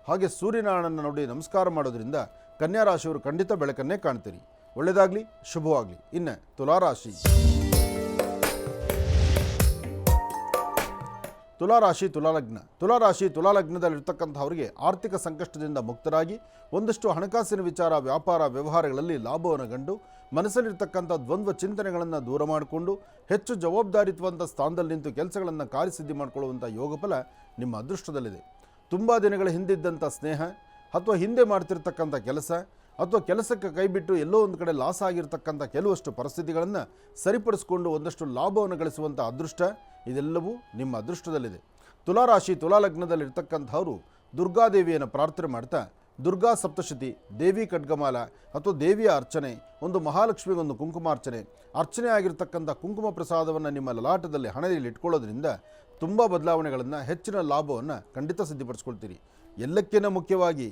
ಹಾಗೆ ಸೂರ್ಯನಾರಾಯಣನ ನೋಡಿ ನಮಸ್ಕಾರ ಮಾಡೋದ್ರಿಂದ ಕನ್ಯಾ ರಾಶಿಯವರು ಖಂಡಿತ ಬೆಳಕನ್ನೇ ಕಾಣ್ತೀರಿ. ಒಳ್ಳೆಯದಾಗಲಿ, ಶುಭವಾಗಲಿ. ಇನ್ನು ತುಲಾರಾಶಿ. ತುಲಾರಾಶಿ ತುಲಾಲಗ್ನದಲ್ಲಿರ್ತಕ್ಕಂಥವರಿಗೆ ಆರ್ಥಿಕ ಸಂಕಷ್ಟದಿಂದ ಮುಕ್ತರಾಗಿ ಒಂದಷ್ಟು ಹಣಕಾಸಿನ ವಿಚಾರ, ವ್ಯಾಪಾರ ವ್ಯವಹಾರಗಳಲ್ಲಿ ಲಾಭವನ್ನು ಕಂಡು ಮನಸ್ಸಲ್ಲಿರ್ತಕ್ಕಂಥ ದ್ವಂದ್ವ ಚಿಂತನೆಗಳನ್ನು ದೂರ ಮಾಡಿಕೊಂಡು ಹೆಚ್ಚು ಜವಾಬ್ದಾರಿತ್ವಂತ ಸ್ಥಾನದಲ್ಲಿ ನಿಂತು ಕೆಲಸಗಳನ್ನು ಕಾರ್ಯಸಿದ್ಧಿ ಮಾಡಿಕೊಳ್ಳುವಂಥ ಯೋಗಫಲ ನಿಮ್ಮ ಅದೃಷ್ಟದಲ್ಲಿದೆ. ತುಂಬ ದಿನಗಳ ಹಿಂದಿದ್ದಂಥ ಸ್ನೇಹ ಅಥವಾ ಹಿಂದೆ ಮಾಡ್ತಿರ್ತಕ್ಕಂಥ ಕೆಲಸ ಅಥವಾ ಕೆಲಸಕ್ಕೆ ಕೈಬಿಟ್ಟು ಎಲ್ಲೋ ಒಂದು ಕಡೆ ಲಾಸ್ ಆಗಿರ್ತಕ್ಕಂಥ ಕೆಲವಷ್ಟು ಪರಿಸ್ಥಿತಿಗಳನ್ನು ಸರಿಪಡಿಸಿಕೊಂಡು ಒಂದಷ್ಟು ಲಾಭವನ್ನು ಗಳಿಸುವಂಥ ಅದೃಷ್ಟ ಇದೆಲ್ಲವೂ ನಿಮ್ಮ ಅದೃಷ್ಟದಲ್ಲಿದೆ. ತುಲಾರಾಶಿ ತುಲಾಲಗ್ನದಲ್ಲಿರ್ತಕ್ಕಂಥವರು ದುರ್ಗಾದೇವಿಯನ್ನು ಪ್ರಾರ್ಥನೆ ಮಾಡ್ತಾ ದುರ್ಗಾ ಸಪ್ತಶತಿ, ದೇವಿ ಖಡ್ಗಮಾಲ ಅಥವಾ ದೇವಿಯ ಅರ್ಚನೆ, ಒಂದು ಮಹಾಲಕ್ಷ್ಮಿಗೊಂದು ಕುಂಕುಮಾರ್ಚನೆ, ಅರ್ಚನೆ ಆಗಿರ್ತಕ್ಕಂಥ ಕುಂಕುಮ ಪ್ರಸಾದವನ್ನು ನಿಮ್ಮ ಲಲಾಟದಲ್ಲಿ ಹಣೆಯಲ್ಲಿ ಇಟ್ಕೊಳ್ಳೋದ್ರಿಂದ ತುಂಬ ಬದಲಾವಣೆಗಳನ್ನು, ಹೆಚ್ಚಿನ ಲಾಭವನ್ನು ಖಂಡಿತ ಸಿದ್ಧಪಡಿಸ್ಕೊಳ್ತೀರಿ. ಎಲ್ಲಕ್ಕಿಂತ ಮುಖ್ಯವಾಗಿ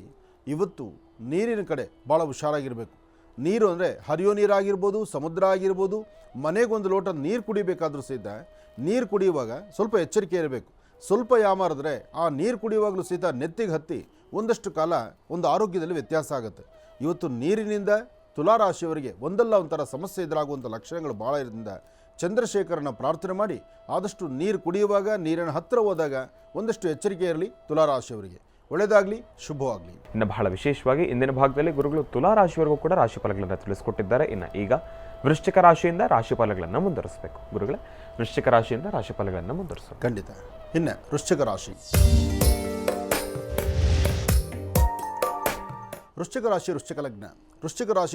ಇವತ್ತು ನೀರಿನ ಕಡೆ ಭಾಳ ಹುಷಾರಾಗಿರಬೇಕು. ನೀರು ಅಂದರೆ ಹರಿಯೋ ನೀರಾಗಿರ್ಬೋದು, ಸಮುದ್ರ ಆಗಿರ್ಬೋದು. ಮನೆಗೊಂದು ಲೋಟ ನೀರು ಕುಡಿಬೇಕಾದ್ರೂ ಸಹಿತ ನೀರು ಕುಡಿಯುವಾಗ ಸ್ವಲ್ಪ ಎಚ್ಚರಿಕೆ ಇರಬೇಕು. ಸ್ವಲ್ಪ ಯಾಮಾರಿದ್ರೆ ಆ ನೀರು ಕುಡಿಯುವಾಗಲೂ ಸಹಿತ ನೆತ್ತಿಗೆ ಹತ್ತಿ ಒಂದಷ್ಟು ಕಾಲ ಒಂದು ಆರೋಗ್ಯದಲ್ಲಿ ವ್ಯತ್ಯಾಸ ಆಗುತ್ತೆ. ಇವತ್ತು ನೀರಿನಿಂದ ತುಲಾರಾಶಿಯವರಿಗೆ ಒಂದಲ್ಲ ಒಂಥರ ಸಮಸ್ಯೆ ಎದುರಾಗುವಂಥ ಲಕ್ಷಣಗಳು ಭಾಳ ಇರೋದ್ರಿಂದ ಚಂದ್ರಶೇಖರನ ಪ್ರಾರ್ಥನೆ ಮಾಡಿ ಆದಷ್ಟು ನೀರು ಕುಡಿಯುವಾಗ, ನೀರಿನ ಹತ್ತಿರ ಹೋದಾಗ ಒಂದಷ್ಟು ಎಚ್ಚರಿಕೆ ಇರಲಿ ತುಲಾರಾಶಿಯವರಿಗೆ. ಒಳ್ಳೆಯದಾಗಲಿ, ಶುಭವಾಗಲಿ. ಇನ್ನು ಬಹಳ ವಿಶೇಷವಾಗಿ ಇಂದಿನ ಭಾಗದಲ್ಲಿ ಗುರುಗಳು ತುಲಾರಾಶಿಯವರೆಗೂ ಕೂಡ ರಾಶಿಫಲಗಳನ್ನು ತಿಳಿಸ್ಕೊಟ್ಟಿದ್ದಾರೆ. ಇನ್ನು ಈಗ ವೃಶ್ಚಿಕ ರಾಶಿಯಿಂದ ರಾಶಿಫಲಗಳನ್ನು ಮುಂದುವರಿಸಬೇಕು. ಗುರುಗಳೇ, ವೃಶ್ಚಿಕ ರಾಶಿಯಿಂದ ರಾಶಿಫಲಗಳನ್ನು ಮುಂದುವರಿಸಬೇಕು. ಖಂಡಿತ. ಇನ್ನು ವೃಶ್ಚಿಕ ರಾಶಿ.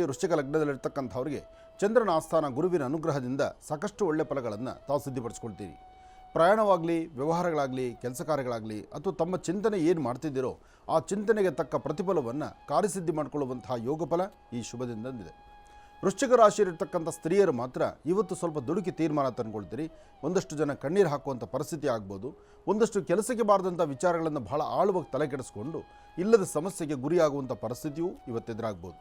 ವೃಶ್ಚಿಕ ಲಗ್ನದಲ್ಲಿರ್ತಕ್ಕಂಥವ್ರಿಗೆ ಚಂದ್ರನ ಆಸ್ಥಾನ ಗುರುವಿನ ಅನುಗ್ರಹದಿಂದ ಸಾಕಷ್ಟು ಒಳ್ಳೆಯ ಫಲಗಳನ್ನು ತಾವು ಸಿದ್ಧಪಡಿಸ್ಕೊಳ್ತೀರಿ. ಪ್ರಯಾಣವಾಗಲಿ, ವ್ಯವಹಾರಗಳಾಗಲಿ, ಕೆಲಸ ಕಾರ್ಯಗಳಾಗಲಿ ಅಥವಾ ತಮ್ಮ ಚಿಂತನೆ ಏನು ಮಾಡ್ತಿದ್ದೀರೋ ಆ ಚಿಂತನೆಗೆ ತಕ್ಕ ಪ್ರತಿಫಲವನ್ನು ಕಾರ್ಯಸಿದ್ಧಿ ಮಾಡಿಕೊಳ್ಳುವಂತಹ ಯೋಗಫಲ ಈ ಶುಭದಿಂದಿದೆ. ವೃಶ್ಚಿಕ ರಾಶಿಯಲ್ಲಿರ್ತಕ್ಕಂಥ ಸ್ತ್ರೀಯರು ಮಾತ್ರ ಇವತ್ತು ಸ್ವಲ್ಪ ದುಡುಕಿ ತೀರ್ಮಾನ ತಂದುಕೊಳ್ತೀರಿ. ಒಂದಷ್ಟು ಜನ ಕಣ್ಣೀರು ಹಾಕುವಂಥ ಪರಿಸ್ಥಿತಿ ಆಗ್ಬೋದು. ಒಂದಷ್ಟು ಕೆಲಸಕ್ಕೆ ಬಾರದಂಥ ವಿಚಾರಗಳನ್ನು ಬಹಳ ಆಳವಾಗಿ ತಲೆ ಕೆಡಿಸ್ಕೊಂಡು ಇಲ್ಲದ ಸಮಸ್ಯೆಗೆ ಗುರಿಯಾಗುವಂಥ ಪರಿಸ್ಥಿತಿಯೂ ಇವತ್ತೆದುರಾಗ್ಬೋದು.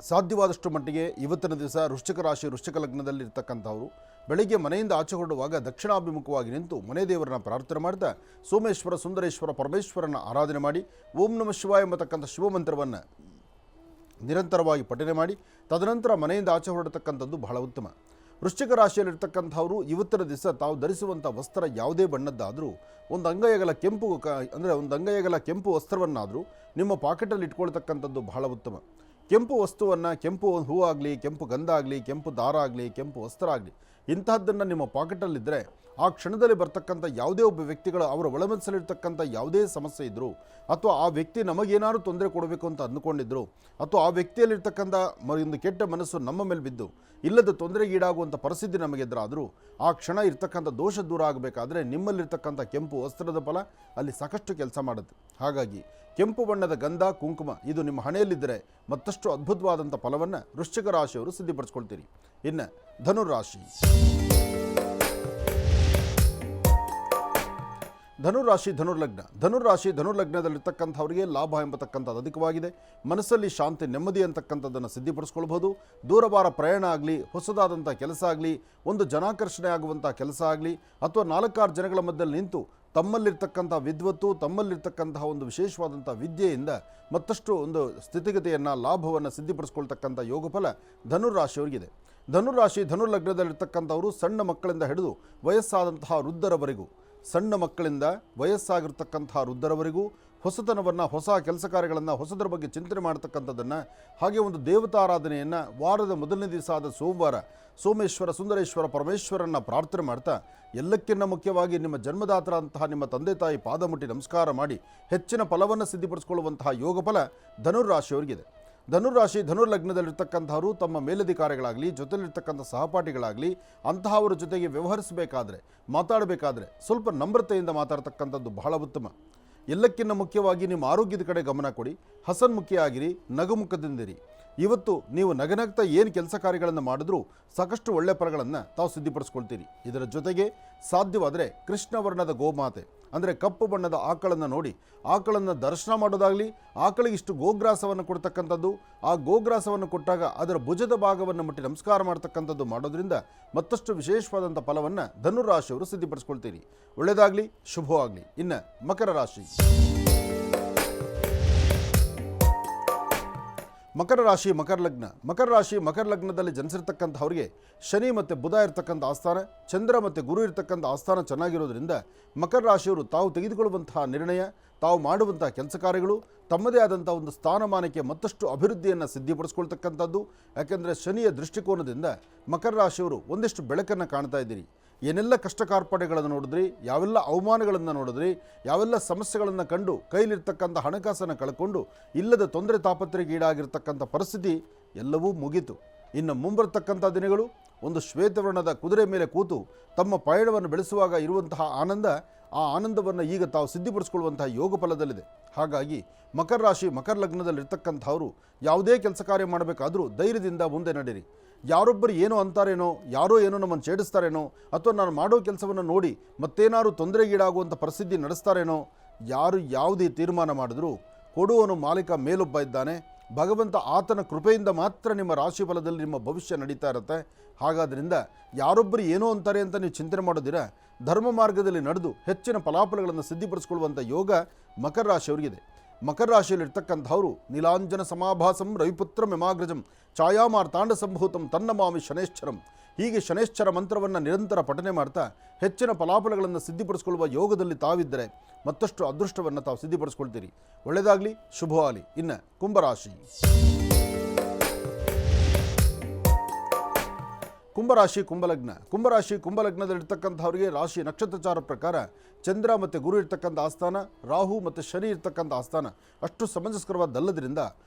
ಸಾಧ್ಯವಾದಷ್ಟು ಮಟ್ಟಿಗೆ ಇವತ್ತಿನ ದಿವಸ ವೃಶ್ಚಿಕ ಲಗ್ನದಲ್ಲಿರ್ತಕ್ಕಂಥವರು ಬೆಳಿಗ್ಗೆ ಮನೆಯಿಂದ ಆಚೆ ಹೊರಡುವಾಗ ದಕ್ಷಿಣಾಭಿಮುಖವಾಗಿ ನಿಂತು ಮನೆ ದೇವರನ್ನ ಪ್ರಾರ್ಥನೆ ಮಾಡ್ತಾ ಸೋಮೇಶ್ವರ, ಸುಂದರೇಶ್ವರ, ಪರಮೇಶ್ವರನ ಆರಾಧನೆ ಮಾಡಿ ಓಂ ನಮಃ ಶಿವಾಯ ಎಂಬತಕ್ಕಂಥ ಶಿವಮಂತ್ರವನ್ನು ನಿರಂತರವಾಗಿ ಪಠನೆ ಮಾಡಿ ತದನಂತರ ಮನೆಯಿಂದ ಆಚೆ ಹೊರಡತಕ್ಕಂಥದ್ದು ಬಹಳ ಉತ್ತಮ. ವೃಶ್ಚಿಕ ರಾಶಿಯಲ್ಲಿರ್ತಕ್ಕಂಥವರು ಇವತ್ತಿನ ದಿವಸ ತಾವು ಧರಿಸುವಂಥ ವಸ್ತ್ರ ಯಾವುದೇ ಬಣ್ಣದ್ದಾದರೂ ಒಂದು ಅಂಗೈಯಗಲ ಕೆಂಪು ವಸ್ತ್ರವನ್ನಾದರೂ ನಿಮ್ಮ ಪಾಕೆಟಲ್ಲಿ ಇಟ್ಕೊಳ್ತಕ್ಕಂಥದ್ದು ಬಹಳ ಉತ್ತಮ. ಕೆಂಪು ವಸ್ತುವನ್ನು, ಕೆಂಪು ಹೂ ಆಗಲಿ, ಕೆಂಪು ಗಂಧ ಆಗಲಿ, ಕೆಂಪು ದಾರ ಆಗಲಿ, ಕೆಂಪು ವಸ್ತ್ರ ಆಗಲಿ, ಇಂತಹದ್ದನ್ನು ನಿಮ್ಮ ಪಾಕೆಟಲ್ಲಿದ್ದರೆ ಆ ಕ್ಷಣದಲ್ಲಿ ಬರ್ತಕ್ಕಂಥ ಯಾವುದೇ ಒಬ್ಬ ವ್ಯಕ್ತಿಗಳು ಅವರ ಒಳಮನಸ್ಸಲ್ಲಿರ್ತಕ್ಕಂಥ ಯಾವುದೇ ಸಮಸ್ಯೆ ಇದ್ದರು ಅಥವಾ ಆ ವ್ಯಕ್ತಿ ನಮಗೇನಾದ್ರು ತೊಂದರೆ ಕೊಡಬೇಕು ಅಂತ ಅಂದುಕೊಂಡಿದ್ರು ಅಥವಾ ಆ ವ್ಯಕ್ತಿಯಲ್ಲಿರ್ತಕ್ಕಂಥ ಒಂದು ಕೆಟ್ಟ ಮನಸ್ಸು ನಮ್ಮ ಮೇಲೆ ಬಿದ್ದು ಇಲ್ಲದ ತೊಂದರೆಗೀಡಾಗುವಂಥ ಪರಿಸ್ಥಿತಿ ನಮಗೆದುರಾದರೂ ಆ ಕ್ಷಣ ಇರ್ತಕ್ಕಂಥ ದೋಷ ದೂರ ಆಗಬೇಕಾದ್ರೆ ನಿಮ್ಮಲ್ಲಿರ್ತಕ್ಕಂಥ ಕೆಂಪು ವಸ್ತ್ರದ ಫಲ ಅಲ್ಲಿ ಸಾಕಷ್ಟು ಕೆಲಸ ಮಾಡುತ್ತೆ. ಹಾಗಾಗಿ ಕೆಂಪು ಬಣ್ಣದ ಗಂಧ, ಕುಂಕುಮ ಇದು ನಿಮ್ಮ ಹಣೆಯಲ್ಲಿದ್ದರೆ ಮತ್ತಷ್ಟು ಅದ್ಭುತವಾದಂಥ ಫಲವನ್ನು ವೃಶ್ಚಿಕ ರಾಶಿಯವರು ಸಿದ್ಧಪಡಿಸ್ಕೊಳ್ತೀರಿ. ಇನ್ನು ಧನುರಾಶಿ. ಧನುರ್ಲಗ್ನದಲ್ಲಿರ್ತಕ್ಕಂಥವರಿಗೆ ಲಾಭ ಎಂಬತಕ್ಕಂಥದ್ದು ಅಧಿಕವಾಗಿದೆ. ಮನಸ್ಸಲ್ಲಿ ಶಾಂತಿ, ನೆಮ್ಮದಿ ಅಂತಕ್ಕಂಥದ್ದನ್ನು ಸಿದ್ಧಪಡಿಸ್ಕೊಳ್ಬೋದು. ದೂರವಾರ ಪ್ರಯಾಣ ಆಗಲಿ, ಹೊಸದಾದಂಥ ಕೆಲಸ ಆಗಲಿ, ಒಂದು ಜನಾಕರ್ಷಣೆ ಆಗುವಂಥ ಕೆಲಸ ಆಗಲಿ ಅಥವಾ 4-6 ಜನಗಳ ಮಧ್ಯದಲ್ಲಿ ನಿಂತು ತಮ್ಮಲ್ಲಿರ್ತಕ್ಕಂಥ ವಿದ್ವತ್ತು, ತಮ್ಮಲ್ಲಿರ್ತಕ್ಕಂತಹ ಒಂದು ವಿಶೇಷವಾದಂಥ ವಿದ್ಯೆಯಿಂದ ಮತ್ತಷ್ಟು ಒಂದು ಸ್ಥಿತಿಗತಿಯನ್ನು, ಲಾಭವನ್ನು ಸಿದ್ಧಪಡಿಸ್ಕೊಳ್ತಕ್ಕಂಥ ಯೋಗಫಲ ಧನುರಾಶಿಯವರಿಗಿದೆ. ಧನುರ್ಲಗ್ನದಲ್ಲಿರ್ತಕ್ಕಂಥವರು ಸಣ್ಣ ಮಕ್ಕಳಿಂದ ಹಿಡಿದು ವಯಸ್ಸಾದಂತಹ ವೃದ್ಧರವರೆಗೂ ಸಣ್ಣ ಮಕ್ಕಳಿಂದ ವಯಸ್ಸಾಗಿರ್ತಕ್ಕಂಥ ವೃದ್ಧರವರೆಗೂ ಹೊಸತನವನ್ನು, ಹೊಸ ಕೆಲಸ ಕಾರ್ಯಗಳನ್ನು, ಹೊಸದರ ಬಗ್ಗೆ ಚಿಂತನೆ ಮಾಡ್ತಕ್ಕಂಥದ್ದನ್ನು, ಹಾಗೆ ಒಂದು ದೇವತಾರಾಧನೆಯನ್ನು ವಾರದ ಮೊದಲನೇ ದಿವಸ ಆದ ಸೋಮವಾರ ಸೋಮೇಶ್ವರ, ಸುಂದರೇಶ್ವರ, ಪರಮೇಶ್ವರನ್ನ ಪ್ರಾರ್ಥನೆ ಮಾಡ್ತಾ ಎಲ್ಲಕ್ಕಿಂತ ಮುಖ್ಯವಾಗಿ ನಿಮ್ಮ ಜನ್ಮದಾತರಂತಹ ನಿಮ್ಮ ತಂದೆ ತಾಯಿ ಪಾದ ಮುಟ್ಟಿ ನಮಸ್ಕಾರ ಮಾಡಿ ಹೆಚ್ಚಿನ ಫಲವನ್ನು ಸಿದ್ಧಿಪಡಿಸಿಕೊಳ್ಳುವಂತಹ ಯೋಗ ಫಲ ಧನುರ್ರಾಶಿಯವರಿಗಿದೆ. ಧನುರ್ರಾಶಿ, ಧನುರ್ಲಗ್ನದಲ್ಲಿರ್ತಕ್ಕಂಥವರು ತಮ್ಮ ಮೇಲಧಿಕಾರಿಗಳಾಗಲಿ, ಜೊತೆಲಿರ್ತಕ್ಕಂಥ ಸಹಪಾಠಿಗಳಾಗಲಿ, ಅಂತಹವರ ಜೊತೆಗೆ ವ್ಯವಹರಿಸಬೇಕಾದ್ರೆ, ಮಾತಾಡಬೇಕಾದ್ರೆ ಸ್ವಲ್ಪ ನಮ್ರತೆಯಿಂದ ಮಾತಾಡ್ತಕ್ಕಂಥದ್ದು ಬಹಳ ಉತ್ತಮ. ಎಲ್ಲಕ್ಕಿಂತ ಮುಖ್ಯವಾಗಿ ನಿಮ್ಮ ಆರೋಗ್ಯದ ಕಡೆ ಗಮನ ಕೊಡಿ. ಹಸನ್ಮುಖಿಯಾಗಿರಿ, ನಗುಮುಖದಿಂದಿರಿ. ಇವತ್ತು ನೀವು ನಗನಗ್ತಾ ಏನು ಕೆಲಸ ಕಾರ್ಯಗಳನ್ನು ಮಾಡಿದ್ರೂ ಸಾಕಷ್ಟು ಒಳ್ಳೆ ಫಲಗಳನ್ನು ತಾವು ಸಿದ್ಧಿಪಡಿಸ್ಕೊಳ್ತೀರಿ. ಇದರ ಜೊತೆಗೆ ಸಾಧ್ಯವಾದರೆ ಕೃಷ್ಣ ವರ್ಣದ ಗೋಮಾತೆ ಅಂದರೆ ಕಪ್ಪು ಬಣ್ಣದ ಆಕಳನ್ನು ನೋಡಿ ಆಕಳನ್ನು ದರ್ಶನ ಮಾಡೋದಾಗಲಿ, ಆಕಳಿಗೆ ಇಷ್ಟು ಗೋಗ್ರಾಸವನ್ನು ಕೊಡ್ತಕ್ಕಂಥದ್ದು, ಆ ಗೋಗ್ರಾಸವನ್ನು ಕೊಟ್ಟಾಗ ಅದರ ಭುಜದ ಭಾಗವನ್ನು ಮುಟ್ಟಿ ನಮಸ್ಕಾರ ಮಾಡ್ತಕ್ಕಂಥದ್ದು ಮಾಡೋದ್ರಿಂದ ಮತ್ತಷ್ಟು ವಿಶೇಷವಾದಂಥ ಫಲವನ್ನು ಧನುರಾಶಿಯವರು ಸಿದ್ಧಿಪಡಿಸ್ಕೊಳ್ತೀರಿ. ಒಳ್ಳೆಯದಾಗಲಿ, ಶುಭವಾಗಲಿ. ಇನ್ನು ಮಕರ ರಾಶಿ. ಮಕರ ರಾಶಿ, ಮಕರ ಲಗ್ನ. ಮಕರ ರಾಶಿ, ಮಕರ ಲಗ್ನದಲ್ಲಿ ಜನಿಸಿರ್ತಕ್ಕಂಥವ್ರಿಗೆ ಶನಿ ಮತ್ತು ಬುಧ ಇರ್ತಕ್ಕಂಥ ಆಸ್ಥಾನ, ಚಂದ್ರ ಮತ್ತು ಗುರು ಇರ್ತಕ್ಕಂಥ ಆಸ್ಥಾನ ಚೆನ್ನಾಗಿರೋದ್ರಿಂದ ಮಕರ ರಾಶಿಯವರು ತಾವು ತೆಗೆದುಕೊಳ್ಳುವಂತಹ ನಿರ್ಣಯ, ತಾವು ಮಾಡುವಂತಹ ಕೆಲಸ ಕಾರ್ಯಗಳು ತಮ್ಮದೇ ಆದಂಥ ಒಂದು ಸ್ಥಾನಮಾನಕ್ಕೆ ಮತ್ತಷ್ಟು ಅಭಿವೃದ್ಧಿಯನ್ನು ಸಿದ್ಧಿಪಡಿಸ್ಕೊಳ್ತಕ್ಕಂಥದ್ದು. ಯಾಕೆಂದರೆ ಶನಿಯ ದೃಷ್ಟಿಕೋನದಿಂದ ಮಕರ ರಾಶಿಯವರು ಒಂದಿಷ್ಟು ಬೆಳಕನ್ನು ಕಾಣ್ತಾ ಇದ್ದೀರಿ. ಏನೆಲ್ಲ ಕಷ್ಟ ಕಾರ್ಪಣ್ಯಗಳನ್ನು ನೋಡಿದ್ರಿ, ಯಾವೆಲ್ಲ ಅವಮಾನಗಳನ್ನು ನೋಡಿದ್ರಿ, ಯಾವೆಲ್ಲ ಸಮಸ್ಯೆಗಳನ್ನು ಕಂಡು ಕೈಲಿರ್ತಕ್ಕಂಥ ಹಣಕಾಸನ್ನು ಕಳ್ಕೊಂಡು ಇಲ್ಲದ ತೊಂದರೆ ತಾಪತ್ರೆಗೆ ಈಡಾಗಿರ್ತಕ್ಕಂಥ ಪರಿಸ್ಥಿತಿ ಎಲ್ಲವೂ ಮುಗೀತು. ಇನ್ನು ಮುಂಬರ್ತಕ್ಕಂಥ ದಿನಗಳು ಒಂದು ಶ್ವೇತವರ್ಣದ ಕುದುರೆ ಮೇಲೆ ಕೂತು ತಮ್ಮ ಪಯಣವನ್ನು ಬೆಳೆಸುವಾಗ ಇರುವಂತಹ ಆನಂದ, ಆ ಆನಂದವನ್ನು ಈಗ ತಾವು ಸಿದ್ಧಿಪಡಿಸ್ಕೊಳ್ಳುವಂತಹ ಯೋಗ ಫಲದಲ್ಲಿದೆ. ಹಾಗಾಗಿ ಮಕರ ರಾಶಿ, ಮಕರ ಲಗ್ನದಲ್ಲಿರ್ತಕ್ಕಂಥವರು ಯಾವುದೇ ಕೆಲಸ ಕಾರ್ಯ ಮಾಡಬೇಕಾದರೂ ಧೈರ್ಯದಿಂದ ಮುಂದೆ ನಡೀರಿ. ಯಾರೊಬ್ಬರು ಏನೋ ಅಂತಾರೇನೋ, ಯಾರೋ ಏನೋ ನಮ್ಮನ್ನು ಛೇಡಿಸ್ತಾರೇನೋ, ಅಥವಾ ನಾನು ಮಾಡೋ ಕೆಲಸವನ್ನು ನೋಡಿ ಮತ್ತೇನಾದ್ರು ತೊಂದರೆಗೀಡಾಗುವಂಥ ಪರಿಸ್ಥಿತಿ ನಡೆಸ್ತಾರೇನೋ, ಯಾರು ಯಾವುದೇ ತೀರ್ಮಾನ ಮಾಡಿದ್ರೂ ಕೊಡುವನು ಮಾಲೀಕ ಮೇಲೊಬ್ಬ ಇದ್ದಾನೆ. ಭಗವಂತ ಆತನ ಕೃಪೆಯಿಂದ ಮಾತ್ರ ನಿಮ್ಮ ರಾಶಿ ಫಲದಲ್ಲಿ ನಿಮ್ಮ ಭವಿಷ್ಯ ನಡೀತಾ ಇರುತ್ತೆ. ಹಾಗಾದ್ರಿಂದ ಯಾರೊಬ್ಬರು ಏನೋ ಅಂತಾರೆ ಅಂತ ನೀವು ಚಿಂತನೆ ಮಾಡೋದಿರ ಧರ್ಮ ಮಾರ್ಗದಲ್ಲಿ ನಡೆದು ಹೆಚ್ಚಿನ ಫಲಾಫಲಗಳನ್ನು ಸಿದ್ಧಿಪಡಿಸಿಕೊಳ್ಳುವಂಥ ಯೋಗ ಮಕರ ರಾಶಿಯವರಿಗಿದೆ. ಮಕರ ರಾಶಿಯಲ್ಲಿರ್ತಕ್ಕಂಥವರು ನೀಲಾಂಜನ ಸಮಾಭಾಸಂ ರವಿಪುತ್ರ ಮಿಮಾಗ್ರಜಂ ಛಾಯಾಮಾರ್ತಾಂಡ ಸಂಭೂತಂ ತನ್ನಮಾಮಿ ಶನೇಶ್ಚರಂ. ಹೀಗೆ ಶನೇಶ್ಚರ ಮಂತ್ರವನ್ನು ನಿರಂತರ ಪಠನೆ ಮಾಡ್ತಾ ಹೆಚ್ಚಿನ ಫಲಾಫಲಗಳನ್ನು ಸಿದ್ಧಿಪಡಿಸಿಕೊಳ್ಳುವ ಯೋಗದಲ್ಲಿ ತಾವಿದ್ದರೆ ಮತ್ತಷ್ಟು ಅದೃಷ್ಟವನ್ನು ತಾವು ಸಿದ್ಧಿಪಡಿಸ್ಕೊಳ್ತೀರಿ. ಒಳ್ಳೆಯದಾಗಲಿ, ಶುಭವಾಗಲಿ. ಇನ್ನು ಕುಂಭರಾಶಿ. ಕುಂಭರಾಶಿ, ಕುಂಭಲಗ್ನ. ಕುಂಭರಾಶಿ, ಕುಂಭಲಗ್ನದಲ್ಲಿರ್ತಕ್ಕಂಥವರಿಗೆ ರಾಶಿ ನಕ್ಷತ್ರಚಾರ ಪ್ರಕಾರ ಚಂದ್ರ ಮತ್ತು ಗುರು ಇರ್ತಕ್ಕಂಥ ಆಸ್ಥಾನ, ರಾಹು ಮತ್ತು ಶನಿ ಇರ್ತಕ್ಕಂಥ ಆಸ್ಥಾನ ಅಷ್ಟು ಸಮಂಜಸ್ಕರವಾದಲ್ಲದ್ರಿಂದ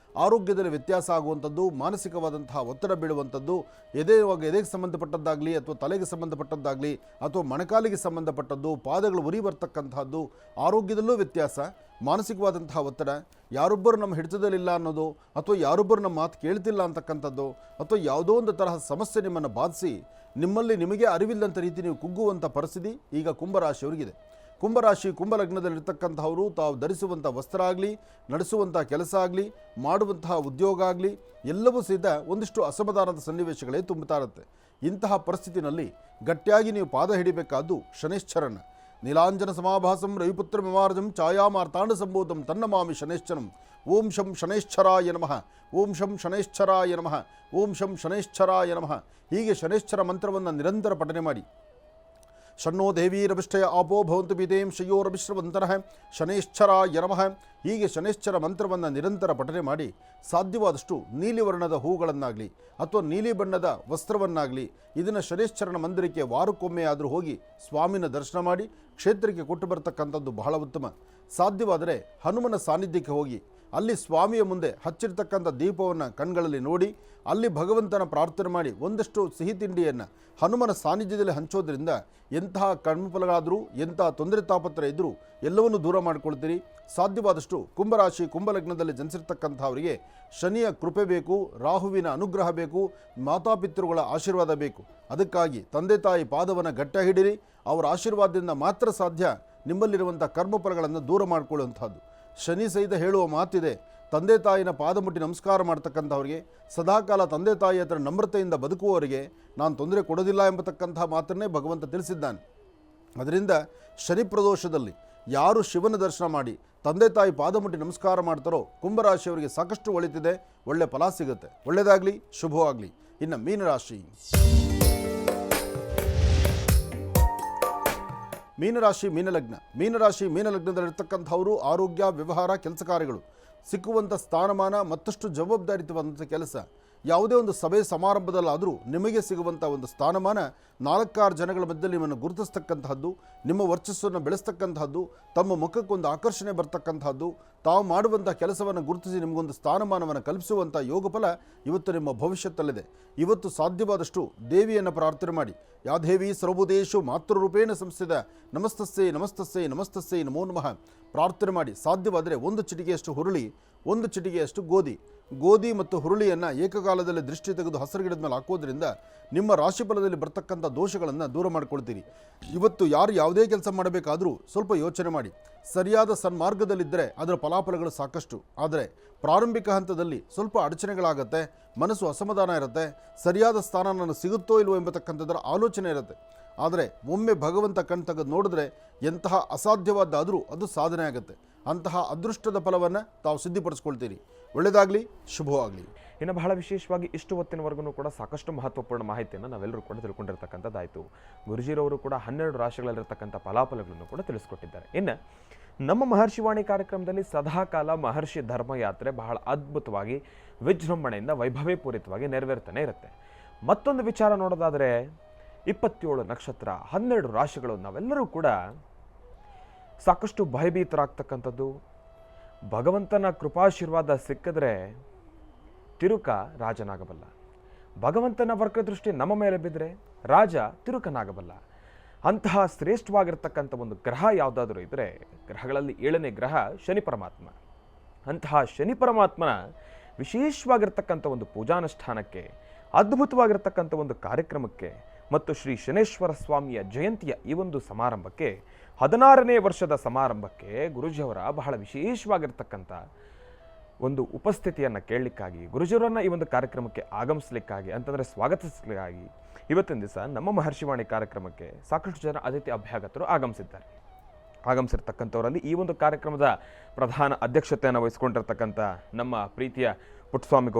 ಆರೋಗ್ಯದಲ್ಲಿ ವ್ಯತ್ಯಾಸ ಆಗುವಂಥದ್ದು, ಮಾನಸಿಕವಾದಂತಹ ಒತ್ತಡ ಬೀಳುವಂಥದ್ದು, ಎದೆಗೆ ಸಂಬಂಧಪಟ್ಟದ್ದಾಗಲಿ ಅಥವಾ ತಲೆಗೆ ಸಂಬಂಧಪಟ್ಟದ್ದಾಗಲಿ ಅಥವಾ ಮೊಣಕಾಲಿಗೆ ಸಂಬಂಧಪಟ್ಟದ್ದು, ಪಾದಗಳು ಉರಿ ಬರ್ತಕ್ಕಂಥದ್ದು, ಆರೋಗ್ಯದಲ್ಲೂ ವ್ಯತ್ಯಾಸ, ಮಾನಸಿಕವಾದಂತಹ ಒತ್ತಡ, ಯಾರೊಬ್ಬರು ನಮ್ಮ ಹಿಡಿತದಲ್ಲಿಲ್ಲ ಅನ್ನೋದು, ಅಥವಾ ಯಾರೊಬ್ಬರು ನಮ್ಮ ಮಾತು ಕೇಳ್ತಿಲ್ಲ ಅಂತಕ್ಕಂಥದ್ದು, ಅಥವಾ ಯಾವುದೋ ಒಂದು ತರಹ ಸಮಸ್ಯೆ ನಿಮ್ಮನ್ನು ಬಾಧಿಸಿ ನಿಮ್ಮಲ್ಲಿ ನಿಮಗೆ ಅರಿವಿಲ್ಲಂಥ ರೀತಿ ನೀವು ಕುಗ್ಗುವಂಥ ಪರಿಸ್ಥಿತಿ ಈಗ ಕುಂಭರಾಶಿಯವರಿಗಿದೆ. ಕುಂಭರಾಶಿ, ಕುಂಭಲಗ್ನದಲ್ಲಿರ್ತಕ್ಕಂಥವರು ತಾವು ಧರಿಸುವಂಥ ವಸ್ತ್ರ ಆಗಲಿ, ನಡೆಸುವಂಥ ಕೆಲಸ ಆಗಲಿ, ಮಾಡುವಂತಹ ಉದ್ಯೋಗ ಆಗಲಿ ಎಲ್ಲವೂ ಸಹಿತ ಒಂದಿಷ್ಟು ಅಸಮಾಧಾನದ ಸನ್ನಿವೇಶಗಳೇ ತುಂಬುತ್ತಾ ಇರುತ್ತೆ. ಇಂತಹ ಪರಿಸ್ಥಿತಿನಲ್ಲಿ ಗಟ್ಟಿಯಾಗಿ ನೀವು ಪಾದ ಹಿಡಿಬೇಕಾದ್ದು ಶನೇಶ್ಚರನ. ನೀಲಾಂಜನ ಸಮಾಭಾಸಂ ರವಿಪುತ್ರ ಮಿಮಾರ್ಜಂ ಛಾಯಾಮಾರ್ತಾಂಡ ಸಂಭೂತಂ ತನ್ನಮಾಮಿ ಶನೇಶ್ಚರಂ. ಓಂ ಶಂ ಶನೇಶ್ಚರಾಯ ನಮಃ, ಓಂ ಶಂ ಶನೇಶ್ಚರಾಯ ನಮಃ, ಓಂ ಶಂ ಶನೇಶ್ಚರಾಯ ನಮಃ. ಹೀಗೆ ಶನೇಶ್ಚರ ಮಂತ್ರವನ್ನು ನಿರಂತರ ಪಠನೆ ಮಾಡಿ. ಶನ್ನೋ ದೇವೀರವಿಷ್ಟಯ ಆಪೋ ಭವಂತು ಬಿದೇಂ ಶಯೋರವಿಶ್ರವಂತನಃ ಶನೇಶ್ಚರಾಯ ನಮಃ. ಹೀಗೆ ಶನೇಶ್ಚರ ಮಂತ್ರವನ್ನು ನಿರಂತರ ಪಠನೆ ಮಾಡಿ ಸಾಧ್ಯವಾದಷ್ಟು ನೀಲಿ ವರ್ಣದ ಹೂಗಳನ್ನಾಗಲಿ ಅಥವಾ ನೀಲಿ ಬಣ್ಣದ ವಸ್ತ್ರವನ್ನಾಗಲಿ ಇದನ್ನು ಶನೇಶ್ಚರನ ಮಂದಿರಕ್ಕೆ ವಾರಕ್ಕೊಮ್ಮೆ ಆದರೂ ಹೋಗಿ ಸ್ವಾಮಿನ ದರ್ಶನ ಮಾಡಿ ಕ್ಷೇತ್ರಕ್ಕೆ ಕೊಟ್ಟು ಬರ್ತಕ್ಕಂಥದ್ದು ಬಹಳ ಉತ್ತಮ. ಸಾಧ್ಯವಾದರೆ ಹನುಮನ ಸಾನ್ನಿಧ್ಯಕ್ಕೆ ಹೋಗಿ ಅಲ್ಲಿ ಸ್ವಾಮಿಯ ಮುಂದೆ ಹಚ್ಚಿರ್ತಕ್ಕಂಥ ದೀಪವನ್ನು ಕಣ್ಗಳಲ್ಲಿ ನೋಡಿ ಅಲ್ಲಿ ಭಗವಂತನ ಪ್ರಾರ್ಥನೆ ಮಾಡಿ ಒಂದಷ್ಟು ಸಿಹಿ ತಿಂಡಿಯನ್ನು ಹನುಮನ ಸಾನ್ನಿಧ್ಯದಲ್ಲಿ ಹಂಚೋದ್ರಿಂದ ಎಂತಹ ಕರ್ಮಫಲಗಳಾದರೂ ಎಂತಹ ತೊಂದರೆ ತಾಪತ್ರ ಇದ್ದರೂ ಎಲ್ಲವನ್ನೂ ದೂರ ಮಾಡಿಕೊಳ್ತೀರಿ. ಸಾಧ್ಯವಾದಷ್ಟು ಕುಂಭರಾಶಿ, ಕುಂಭಲಗ್ನದಲ್ಲಿ ಜನಿಸಿರ್ತಕ್ಕಂಥವರಿಗೆ ಶನಿಯ ಕೃಪೆ ಬೇಕು, ರಾಹುವಿನ ಅನುಗ್ರಹ ಬೇಕು, ಮಾತಾಪಿತೃಗಳ ಆಶೀರ್ವಾದ ಬೇಕು. ಅದಕ್ಕಾಗಿ ತಂದೆ ತಾಯಿ ಪಾದವನ್ನು ಗಟ್ಟ ಹಿಡಿರಿ. ಅವರ ಆಶೀರ್ವಾದದಿಂದ ಮಾತ್ರ ಸಾಧ್ಯ ನಿಮ್ಮಲ್ಲಿರುವಂಥ ಕರ್ಮಫಲಗಳನ್ನು ದೂರ ಮಾಡಿಕೊಳ್ಳುವಂಥದ್ದು. ಶನಿ ಸಹಿತ ಹೇಳುವ ಮಾತಿದೆ, ತಂದೆ ತಾಯಿನ ಪಾದ ಮುಟ್ಟಿ ನಮಸ್ಕಾರ ಮಾಡ್ತಕ್ಕಂಥವ್ರಿಗೆ, ಸದಾಕಾಲ ತಂದೆ ತಾಯಿ ಹತ್ರ ನಮ್ರತೆಯಿಂದ ಬದುಕುವವರಿಗೆ ನಾನು ತೊಂದರೆ ಕೊಡೋದಿಲ್ಲ ಎಂಬತಕ್ಕಂಥ ಮಾತನ್ನೇ ಭಗವಂತ ತಿಳಿಸಿದ್ದಾನೆ. ಅದರಿಂದ ಶನಿ ಪ್ರದೋಷದಲ್ಲಿ ಯಾರು ಶಿವನ ದರ್ಶನ ಮಾಡಿ ತಂದೆ ತಾಯಿ ಪಾದ ಮುಟ್ಟಿ ನಮಸ್ಕಾರ ಮಾಡ್ತಾರೋ ಕುಂಭರಾಶಿಯವರಿಗೆ ಸಾಕಷ್ಟು ಒಳಿತಿದೆ, ಒಳ್ಳೆ ಫಲ ಸಿಗುತ್ತೆ. ಒಳ್ಳೆಯದಾಗಲಿ, ಶುಭವಾಗಲಿ. ಇನ್ನು ಮೀನರಾಶಿ. ಮೀನರಾಶಿ ಮೀನಲಗ್ನ. ಮೀನರಾಶಿ ಮೀನಲಗ್ನದಲ್ಲಿರ್ತಕ್ಕಂಥವರು ಆರೋಗ್ಯ, ವ್ಯವಹಾರ, ಕೆಲಸ ಕಾರ್ಯಗಳು, ಸಿಕ್ಕುವಂಥ ಸ್ಥಾನಮಾನ, ಮತ್ತಷ್ಟು ಜವಾಬ್ದಾರಿಯುತವಾದಂಥ ಕೆಲಸ, ಯಾವುದೇ ಒಂದು ಸಭೆ ಸಮಾರಂಭದಲ್ಲಾದರೂ ನಿಮಗೆ ಸಿಗುವಂಥ ಒಂದು ಸ್ಥಾನಮಾನ 4-6 ಜನಗಳ ಮಧ್ಯದಲ್ಲಿ ನಿಮ್ಮನ್ನು ಗುರುತಿಸ್ತಕ್ಕಂತಹದ್ದು, ನಿಮ್ಮ ವರ್ಚಸ್ಸನ್ನು ಬೆಳೆಸ್ತಕ್ಕಂತಹದ್ದು, ತಮ್ಮ ಮುಖಕ್ಕೊಂದು ಆಕರ್ಷಣೆ ಬರ್ತಕ್ಕಂತಹದ್ದು, ತಾವು ಮಾಡುವಂಥ ಕೆಲಸವನ್ನು ಗುರುತಿಸಿ ನಿಮಗೊಂದು ಸ್ಥಾನಮಾನವನ್ನು ಕಲ್ಪಿಸುವಂಥ ಯೋಗಫಲ ಇವತ್ತು ನಿಮ್ಮ ಭವಿಷ್ಯತ್ತಲ್ಲಿದೆ. ಇವತ್ತು ಸಾಧ್ಯವಾದಷ್ಟು ದೇವಿಯನ್ನು ಪ್ರಾರ್ಥನೆ ಮಾಡಿ. ಯಾ ದೇವಿ ಸರ್ವಭೂತೇಷು ಮಾತೃರೂಪೇಣ ಸಂಸ್ಥಿತ ನಮಸ್ತಸ್ಸೇ ನಮಸ್ತಸ್ಸೇ ನಮಸ್ತಸ್ಸೇ ನಮೋ ನಮಃ ಪ್ರಾರ್ಥನೆ ಮಾಡಿ. ಸಾಧ್ಯವಾದರೆ 1 ಚಿಟಿಕೆಯಷ್ಟು ಹುರುಳಿ, 1 ಚಿಟಿಕೆಯಷ್ಟು ಗೋಧಿ ಮತ್ತು ಹುರುಳಿಯನ್ನು ಏಕಕಾಲದಲ್ಲಿ ದೃಷ್ಟಿ ತೆಗೆದು ಹಸಿರು ಗಿಡದ ಮೇಲೆ ಹಾಕೋದ್ರಿಂದ ನಿಮ್ಮ ರಾಶಿಫಲದಲ್ಲಿ ಬರ್ತಕ್ಕಂಥ ದೋಷಗಳನ್ನು ದೂರ ಮಾಡಿಕೊಳ್ತೀರಿ. ಇವತ್ತು ಯಾರು ಯಾವುದೇ ಕೆಲಸ ಮಾಡಬೇಕಾದರೂ ಸ್ವಲ್ಪ ಯೋಚನೆ ಮಾಡಿ. ಸರಿಯಾದ ಸನ್ಮಾರ್ಗದಲ್ಲಿದ್ದರೆ ಅದರ ಫಲಾಫಲಗಳು ಸಾಕಷ್ಟು. ಆದರೆ ಪ್ರಾರಂಭಿಕ ಹಂತದಲ್ಲಿ ಸ್ವಲ್ಪ ಅಡಚಣೆಗಳಾಗುತ್ತೆ, ಮನಸ್ಸು ಅಸಮಾಧಾನ ಇರುತ್ತೆ, ಸರಿಯಾದ ಸ್ಥಾನ ನನಗೆ ಸಿಗುತ್ತೋ ಇಲ್ವೋ ಎಂಬತಕ್ಕಂಥದ್ದರ ಆಲೋಚನೆ ಇರುತ್ತೆ. ಆದರೆ ಒಮ್ಮೆ ಭಗವಂತ ಕಣ್ ತೆಗೆದು ನೋಡಿದ್ರೆ ಎಂತಹ ಅಸಾಧ್ಯವಾದಾದರೂ ಅದು ಸಾಧನೆ ಆಗುತ್ತೆ. ಅಂತಹ ಅದೃಷ್ಟದ ಫಲವನ್ನು ತಾವು ಸಿದ್ಧಿಪಡಿಸ್ಕೊಳ್ತೀರಿ. ಒಳ್ಳೆಯದಾಗಲಿ, ಶುಭವಾಗಲಿ. ಇನ್ನು ಬಹಳ ವಿಶೇಷವಾಗಿ ಇಷ್ಟು ಹೊತ್ತಿನವರೆಗೂ ಕೂಡ ಸಾಕಷ್ಟು ಮಹತ್ವಪೂರ್ಣ ಮಾಹಿತಿಯನ್ನು ನಾವೆಲ್ಲರೂ ಕೂಡ ತಿಳ್ಕೊಂಡಿರ್ತಕ್ಕಂಥದ್ದಾಯಿತು. ಗುರುಜಿರವರು ಕೂಡ 12 ರಾಶಿಗಳಲ್ಲಿರ್ತಕ್ಕಂಥ ಫಲಾಫಲಗಳನ್ನು ಕೂಡ ತಿಳಿಸ್ಕೊಟ್ಟಿದ್ದಾರೆ. ಇನ್ನು ನಮ್ಮ ಮಹರ್ಷಿವಾಣಿ ಕಾರ್ಯಕ್ರಮದಲ್ಲಿ ಸದಾಕಾಲ ಮಹರ್ಷಿ ಧರ್ಮಯಾತ್ರೆ ಬಹಳ ಅದ್ಭುತವಾಗಿ ವಿಜೃಂಭಣೆಯಿಂದ ವೈಭವೀಪೂರಿತವಾಗಿ ನೆರವೇರ್ತಾನೆ ಇರುತ್ತೆ. ಮತ್ತೊಂದು ವಿಚಾರ ನೋಡೋದಾದರೆ 27 ನಕ್ಷತ್ರ, 12 ರಾಶಿಗಳು, ನಾವೆಲ್ಲರೂ ಕೂಡ ಸಾಕಷ್ಟು ಭಯಭೀತರಾಗ್ತಕ್ಕಂಥದ್ದು. ಭಗವಂತನ ಕೃಪಾಶೀರ್ವಾದ ಸಿಕ್ಕಿದ್ರೆ ತಿರುಕ ರಾಜನಾಗಬಲ್ಲ. ಭಗವಂತನ ವರ್ಗದೃಷ್ಟಿ ನಮ್ಮ ಮೇಲೆ ಬಿದ್ದರೆ ರಾಜ ತಿರುಕನಾಗಬಲ್ಲ. ಅಂತಹ ಶ್ರೇಷ್ಠವಾಗಿರ್ತಕ್ಕಂಥ ಒಂದು ಗ್ರಹ ಯಾವುದಾದ್ರೂ ಇದ್ದರೆ ಗ್ರಹಗಳಲ್ಲಿ 7ನೇ ಗ್ರಹ ಶನಿ ಪರಮಾತ್ಮ. ಅಂತಹ ಶನಿ ಪರಮಾತ್ಮನ ವಿಶೇಷವಾಗಿರ್ತಕ್ಕಂಥ ಒಂದು ಪೂಜಾನುಷ್ಠಾನಕ್ಕೆ, ಅದ್ಭುತವಾಗಿರ್ತಕ್ಕಂಥ ಒಂದು ಕಾರ್ಯಕ್ರಮಕ್ಕೆ ಮತ್ತು ಶ್ರೀ ಶನೇಶ್ವರ ಸ್ವಾಮಿಯ ಜಯಂತಿಯ ಈ ಒಂದು ಸಮಾರಂಭಕ್ಕೆ, 16ನೇ ವರ್ಷದ ಸಮಾರಂಭಕ್ಕೆ ಗುರುಜಿಯವರ ಬಹಳ ವಿಶೇಷವಾಗಿರ್ತಕ್ಕಂಥ ಒಂದು ಉಪಸ್ಥಿತಿಯನ್ನು ಕೇಳಲಿಕ್ಕಾಗಿ, ಗುರುಜಿಯವರನ್ನು ಈ ಒಂದು ಕಾರ್ಯಕ್ರಮಕ್ಕೆ ಆಗಮಿಸಲಿಕ್ಕಾಗಿ ಅಂತಂದರೆ ಸ್ವಾಗತಿಸಲಿಕ್ಕಾಗಿ ಇವತ್ತಿನ ದಿವಸ ನಮ್ಮ ಮಹರ್ಷಿವಾಣಿ ಕಾರ್ಯಕ್ರಮಕ್ಕೆ ಸಾಕಷ್ಟು ಜನ ಅತಿಥಿ ಅಭ್ಯಾಗತರು ಆಗಮಿಸಿರ್ತಕ್ಕಂಥವರಲ್ಲಿ ಈ ಒಂದು ಕಾರ್ಯಕ್ರಮದ ಪ್ರಧಾನ ಅಧ್ಯಕ್ಷತೆಯನ್ನು ವಹಿಸಿಕೊಂಡಿರ್ತಕ್ಕಂಥ ನಮ್ಮ ಪ್ರೀತಿಯ ಪುಟ್ಟಸ್ವಾಮಿ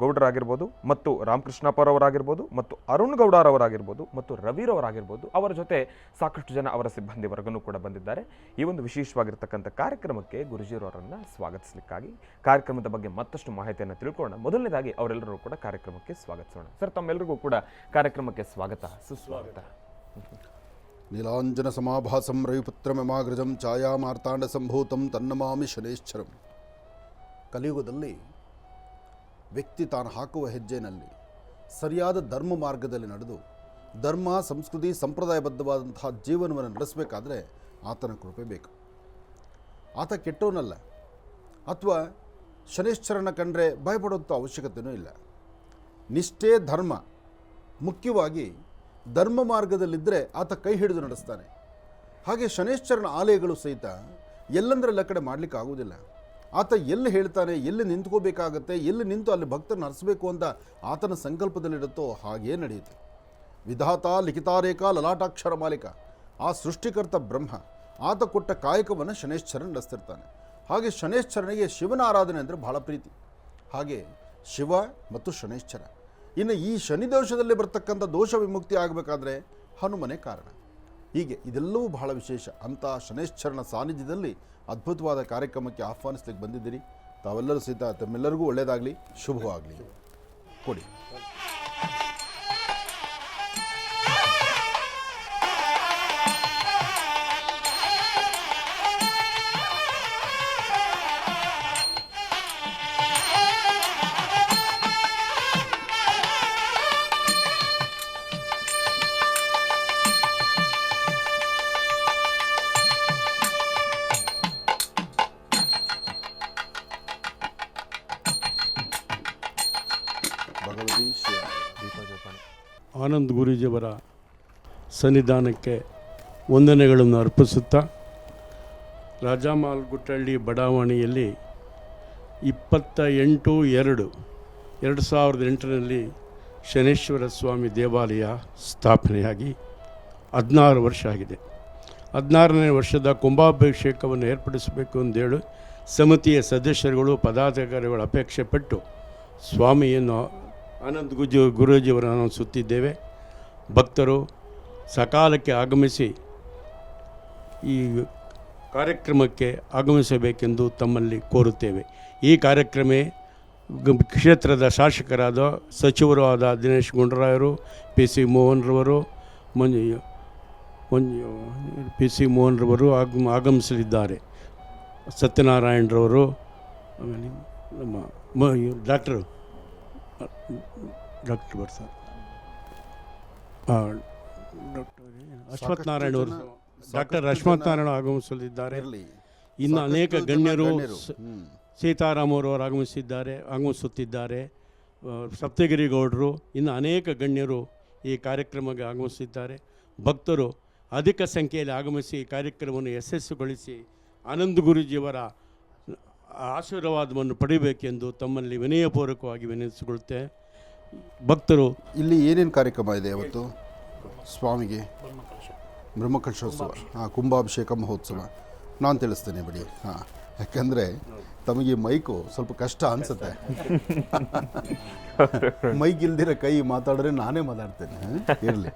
ಗೌಡರಾಗಿರ್ಬೋದು, ಮತ್ತು ರಾಮಕೃಷ್ಣಪ್ಪರವರಾಗಿರ್ಬೋದು, ಮತ್ತು ಅರುಣ್ ಗೌಡರವರಾಗಿರ್ಬೋದು, ಮತ್ತು ರವಿರವರಾಗಿರ್ಬೋದು, ಅವರ ಜೊತೆ ಸಾಕಷ್ಟು ಜನ ಅವರ ಸಿಬ್ಬಂದಿ ವರ್ಗನೂ ಕೂಡ ಬಂದಿದ್ದಾರೆ. ಈ ಒಂದು ವಿಶೇಷವಾಗಿರ್ತಕ್ಕಂಥ ಕಾರ್ಯಕ್ರಮಕ್ಕೆ ಗುರುಜಿಯವರನ್ನು ಸ್ವಾಗತಿಸಲಿಕ್ಕಾಗಿ ಕಾರ್ಯಕ್ರಮದ ಬಗ್ಗೆ ಮತ್ತಷ್ಟು ಮಾಹಿತಿಯನ್ನು ತಿಳ್ಕೊಳ್ಳೋಣ. ಮೊದಲನೇದಾಗಿ ಅವರೆಲ್ಲರೂ ಕೂಡ ಕಾರ್ಯಕ್ರಮಕ್ಕೆ ಸ್ವಾಗತಿಸೋಣ. ಸರ್, ತಮ್ಮೆಲ್ಲರಿಗೂ ಕೂಡ ಕಾರ್ಯಕ್ರಮಕ್ಕೆ ಸ್ವಾಗತ, ಸುಸ್ವಾಗತ. ನೀಲಾಂಜನ ಸಮಾಭಾಸಂ ರವಿಪುತ್ರಮಮಾಗ್ರಜಂ ಛಾಯಾ ಮಾರ್ತಾಂಡ ಸಂಭೂತಂ ತನ್ನಮಾಮಿ ಶನೇಶ್ವರಂ. ಕಲಿಯುಗದಲ್ಲಿ ವ್ಯಕ್ತಿ ತಾನು ಹಾಕುವ ಹೆಜ್ಜೆಯಲ್ಲಿ ಸರಿಯಾದ ಧರ್ಮ ಮಾರ್ಗದಲ್ಲಿ ನಡೆದು ಧರ್ಮ, ಸಂಸ್ಕೃತಿ, ಸಂಪ್ರದಾಯಬದ್ಧವಾದಂತಹ ಜೀವನವನ್ನು ನಡೆಸಬೇಕಾದ್ರೆ ಆತನ ಕೃಪೆ ಬೇಕು. ಆತ ಕೆಟ್ಟವನಲ್ಲ, ಅಥವಾ ಶನೇಶ್ವರನ ಕಂಡ್ರೆ ಭಯಪಡುವಂಥ ಅವಶ್ಯಕತೆಯೂ ಇಲ್ಲ. ನಿಷ್ಠೆ, ಧರ್ಮ, ಮುಖ್ಯವಾಗಿ ಧರ್ಮ ಮಾರ್ಗದಲ್ಲಿದ್ದರೆ ಆತ ಕೈ ಹಿಡಿದು ನಡೆಸ್ತಾನೆ. ಹಾಗೆ ಶನೇಶ್ವರನ ಆಲಯಗಳು ಸಹಿತ ಎಲ್ಲಂದರೆಲ್ಲ ಕಡೆ ಮಾಡಲಿಕ್ಕೆ ಆಗುವುದಿಲ್ಲ. ಆತ ಎಲ್ಲಿ ಹೇಳ್ತಾನೆ, ಎಲ್ಲಿ ನಿಂತ್ಕೋಬೇಕಾಗತ್ತೆ, ಎಲ್ಲಿ ನಿಂತು ಅಲ್ಲಿ ಭಕ್ತರನ್ನು ಹರಿಸಬೇಕು ಅಂತ ಆತನ ಸಂಕಲ್ಪದಲ್ಲಿರುತ್ತೋ ಹಾಗೇ ನಡೆಯುತ್ತೆ. ವಿಧಾತ ಲಿಖಿತಾರೇಖ ಲಲಾಟಾಕ್ಷರ ಮಾಲಿಕ, ಆ ಸೃಷ್ಟಿಕರ್ತ ಬ್ರಹ್ಮ, ಆತ ಕೊಟ್ಟ ಕಾಯಕವನ್ನು ಶನೇಶ್ವರನ್ ನಡೆಸ್ತಿರ್ತಾನೆ. ಹಾಗೆ ಶನೇಶ್ವರನಿಗೆ ಶಿವನ ಆರಾಧನೆ ಅಂದರೆ ಬಹಳ ಪ್ರೀತಿ. ಹಾಗೆ ಶಿವ ಮತ್ತು ಶನೇಶ್ವರ. ಇನ್ನು ಈ ಶನಿದೋಷದಲ್ಲಿ ಬರ್ತಕ್ಕಂಥ ದೋಷ ವಿಮುಕ್ತಿ ಆಗಬೇಕಾದ್ರೆ ಹನುಮನೆ ಕಾರಣ. ಹೀಗೆ ಇದೆಲ್ಲವೂ ಬಹಳ ವಿಶೇಷ. ಅಂಥ ಶನೇಶ್ವರನ ಸಾನ್ನಿಧ್ಯದಲ್ಲಿ ಅದ್ಭುತವಾದ ಕಾರ್ಯಕ್ರಮಕ್ಕೆ ಆಹ್ವಾನಿಸ್ಲಿಕ್ಕೆ ಬಂದಿದ್ದೀರಿ. ತಾವೆಲ್ಲರೂ ಸಹಿತ ತಮ್ಮೆಲ್ಲರಿಗೂ ಒಳ್ಳೆಯದಾಗಲಿ, ಶುಭವಾಗಲಿ. ಕೊಡಿ. ಆನಂದ್ ಗುರೂಜಿಯವರ ಸನ್ನಿಧಾನಕ್ಕೆ ವಂದನೆಗಳನ್ನು ಅರ್ಪಿಸುತ್ತಾ, ರಾಜಮಾಲ್ಗುಟ್ಟಳ್ಳಿ ಬಡಾವಣೆಯಲ್ಲಿ 28/2/2008 ಶನೇಶ್ವರ ಸ್ವಾಮಿ ದೇವಾಲಯ ಸ್ಥಾಪನೆಯಾಗಿ 16 ವರ್ಷ ಆಗಿದೆ. 16ನೇ ವರ್ಷದ ಕುಂಭಾಭಿಷೇಕವನ್ನು ಏರ್ಪಡಿಸಬೇಕು ಅಂತೇಳಿ ಸಮಿತಿಯ ಸದಸ್ಯರುಗಳು, ಪದಾಧಿಕಾರಿಗಳು ಅಪೇಕ್ಷೆ ಪಟ್ಟು ಸ್ವಾಮಿಯನ್ನು ಆನಂದ್ ಗುರೂಜಿಯವರನ್ನು ಸುತ್ತಿದ್ದೇವೆ. ಭಕ್ತರು ಸಕಾಲಕ್ಕೆ ಆಗಮಿಸಿ ಈ ಕಾರ್ಯಕ್ರಮಕ್ಕೆ ಆಗಮಿಸಬೇಕೆಂದು ತಮ್ಮಲ್ಲಿ ಕೋರುತ್ತೇವೆ. ಈ ಕಾರ್ಯಕ್ರಮ ಕ್ಷೇತ್ರದ ಶಾಸಕರಾದ ಸಚಿವರು ಆದ ದಿನೇಶ್ ಗುಂಡೂರಾಯರು, PC ಮೋಹನ್ರವರು, PC ಮೋಹನ್ರವರು ಆಗಮಿಸಲಿದ್ದಾರೆ. ಸತ್ಯನಾರಾಯಣರವರು, ಆಮೇಲೆ ನಮ್ಮ ಡಾಕ್ಟರ್ ಬರ್ತಾರೆ, ಅಶ್ವಥ್ ನಾರಾಯಣ ಅವರು, ಡಾಕ್ಟರ್ ಅಶ್ವಥ್ ನಾರಾಯಣ ಆಗಮಿಸಲಿದ್ದಾರೆ. ಇನ್ನು ಅನೇಕ ಗಣ್ಯರು, ಸೀತಾರಾಮ್ ಅವರು ಆಗಮಿಸುತ್ತಿದ್ದಾರೆ. ಸಪ್ತಗಿರಿ ಗೌಡರು, ಇನ್ನು ಅನೇಕ ಗಣ್ಯರು ಈ ಕಾರ್ಯಕ್ರಮಕ್ಕೆ ಆಗಮಿಸಿದ್ದಾರೆ. ಭಕ್ತರು ಅಧಿಕ ಸಂಖ್ಯೆಯಲ್ಲಿ ಆಗಮಿಸಿ ಈ ಕಾರ್ಯಕ್ರಮವನ್ನು ಯಶಸ್ವಿಗೊಳಿಸಿ ಆನಂದ ಗುರೂಜಿಯವರ ಆಶೀರ್ವಾದವನ್ನು ಪಡಿಬೇಕೆಂದು ತಮ್ಮಲ್ಲಿ ವಿನಯಪೂರ್ವಕವಾಗಿ ವಿನಂತಿಸಿಕೊಳ್ಳುತ್ತೆ. ಭಕ್ತರು ಇಲ್ಲಿ ಏನೇನು ಕಾರ್ಯಕ್ರಮ ಇದೆ ಇವತ್ತು? ಸ್ವಾಮಿಗೆ ಬ್ರಹ್ಮಕಲಶೋತ್ಸವ, ಕುಂಭಾಭಿಷೇಕ ಮಹೋತ್ಸವ. ನಾನು ತಿಳಿಸ್ತೇನೆ ಬಿಡಿ. ಯಾಕೆಂದರೆ ತಮಗೆ ಮೈಕು ಸ್ವಲ್ಪ ಕಷ್ಟ ಅನಿಸುತ್ತೆ. ಮೈಕ್ ಇಲ್ದಿರೋ ಕೈ ಮಾತಾಡಿದ್ರೆ ನಾನೇ ಮಾತಾಡ್ತೇನೆ. ಇರಲಿ.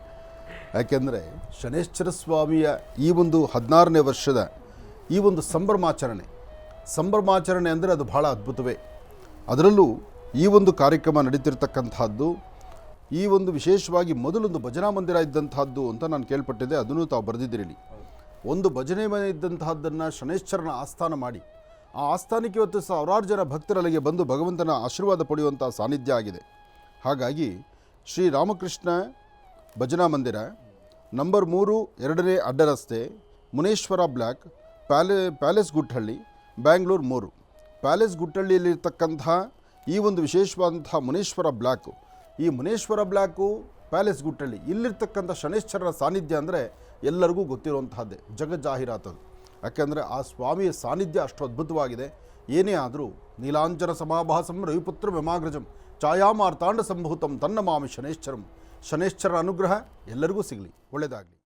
ಯಾಕೆಂದರೆ ಶನೈಶ್ಚರ ಸ್ವಾಮಿಯ ಈ ಒಂದು 16ನೇ ವರ್ಷದ ಈ ಒಂದು ಸಂಭ್ರಮಾಚರಣೆ ಅಂದರೆ ಅದು ಬಹಳ ಅದ್ಭುತವೇ. ಅದರಲ್ಲೂ ಈ ಒಂದು ಕಾರ್ಯಕ್ರಮ ನಡೀತಿರ್ತಕ್ಕಂಥದ್ದು, ಈ ಒಂದು ವಿಶೇಷವಾಗಿ ಮೊದಲೊಂದು ಭಜನಾ ಮಂದಿರ ಇದ್ದಂತಹದ್ದು ಅಂತ ನಾನು ಕೇಳ್ಪಟ್ಟಿದ್ದೆ. ಅದನ್ನು ತಾವು ಬರೆದಿದ್ದೀರಿ. ಒಂದು ಭಜನೆ ಮನೆ ಇದ್ದಂತಹದ್ದನ್ನು ಶನೈಶ್ಚರನ ಆಸ್ಥಾನ ಮಾಡಿ, ಆ ಆಸ್ಥಾನಕ್ಕೆ ಇವತ್ತು ಸಾವಿರಾರು ಜನ ಭಕ್ತರಲ್ಲಿಗೆ ಬಂದು ಭಗವಂತನ ಆಶೀರ್ವಾದ ಪಡೆಯುವಂಥ ಸಾನ್ನಿಧ್ಯ ಆಗಿದೆ. ಹಾಗಾಗಿ ಶ್ರೀ ರಾಮಕೃಷ್ಣ ಭಜನಾ ಮಂದಿರ, ನಂಬರ್ 3, 2ನೇ ಅಡ್ಡ ರಸ್ತೆ, Muneshwara block, palace Guttahalli, Bangalore 3. Palace ಗುಟ್ಟಹಳ್ಳಿಯಲ್ಲಿರ್ತಕ್ಕಂಥ ಈ ಒಂದು ವಿಶೇಷವಾದಂಥ ಮುನೇಶ್ವರ ಬ್ಲಾಕು, ಈ ಮುನೇಶ್ವರ ಬ್ಲಾಕು, ಪ್ಯಾಲೇಸ್ ಗುಟ್ಟಹಳ್ಳಿ, ಇಲ್ಲಿರ್ತಕ್ಕಂಥ ಶನೈಶ್ಚರನ ಸಾನ್ನಿಧ್ಯ ಅಂದರೆ ಎಲ್ಲರಿಗೂ ಗೊತ್ತಿರುವಂತಹದ್ದೇ, ಜಗಜ್ಜಾಹೀರಾತದು. ಯಾಕೆಂದರೆ ಆ ಸ್ವಾಮಿಯ ಸಾನ್ನಿಧ್ಯ ಅಷ್ಟು ಅದ್ಭುತವಾಗಿದೆ. ಏನೇ ಆದರೂ ನೀಲಾಂಜನ ಸಮಾಭಾಸಂ ರವಿಪುತ್ರ ವಿಮಾಗ್ರಜಂ ಛಾಯಾಮಾರ್ತಾಂಡ ಸಂಭೂತಂ ತನ್ನ ಮಾಮಿ ಶನೈಶ್ಚರಂ. ಶನೈಶ್ಚರನ ಅನುಗ್ರಹ ಎಲ್ಲರಿಗೂ ಸಿಗಲಿ, ಒಳ್ಳೆಯದಾಗಲಿ.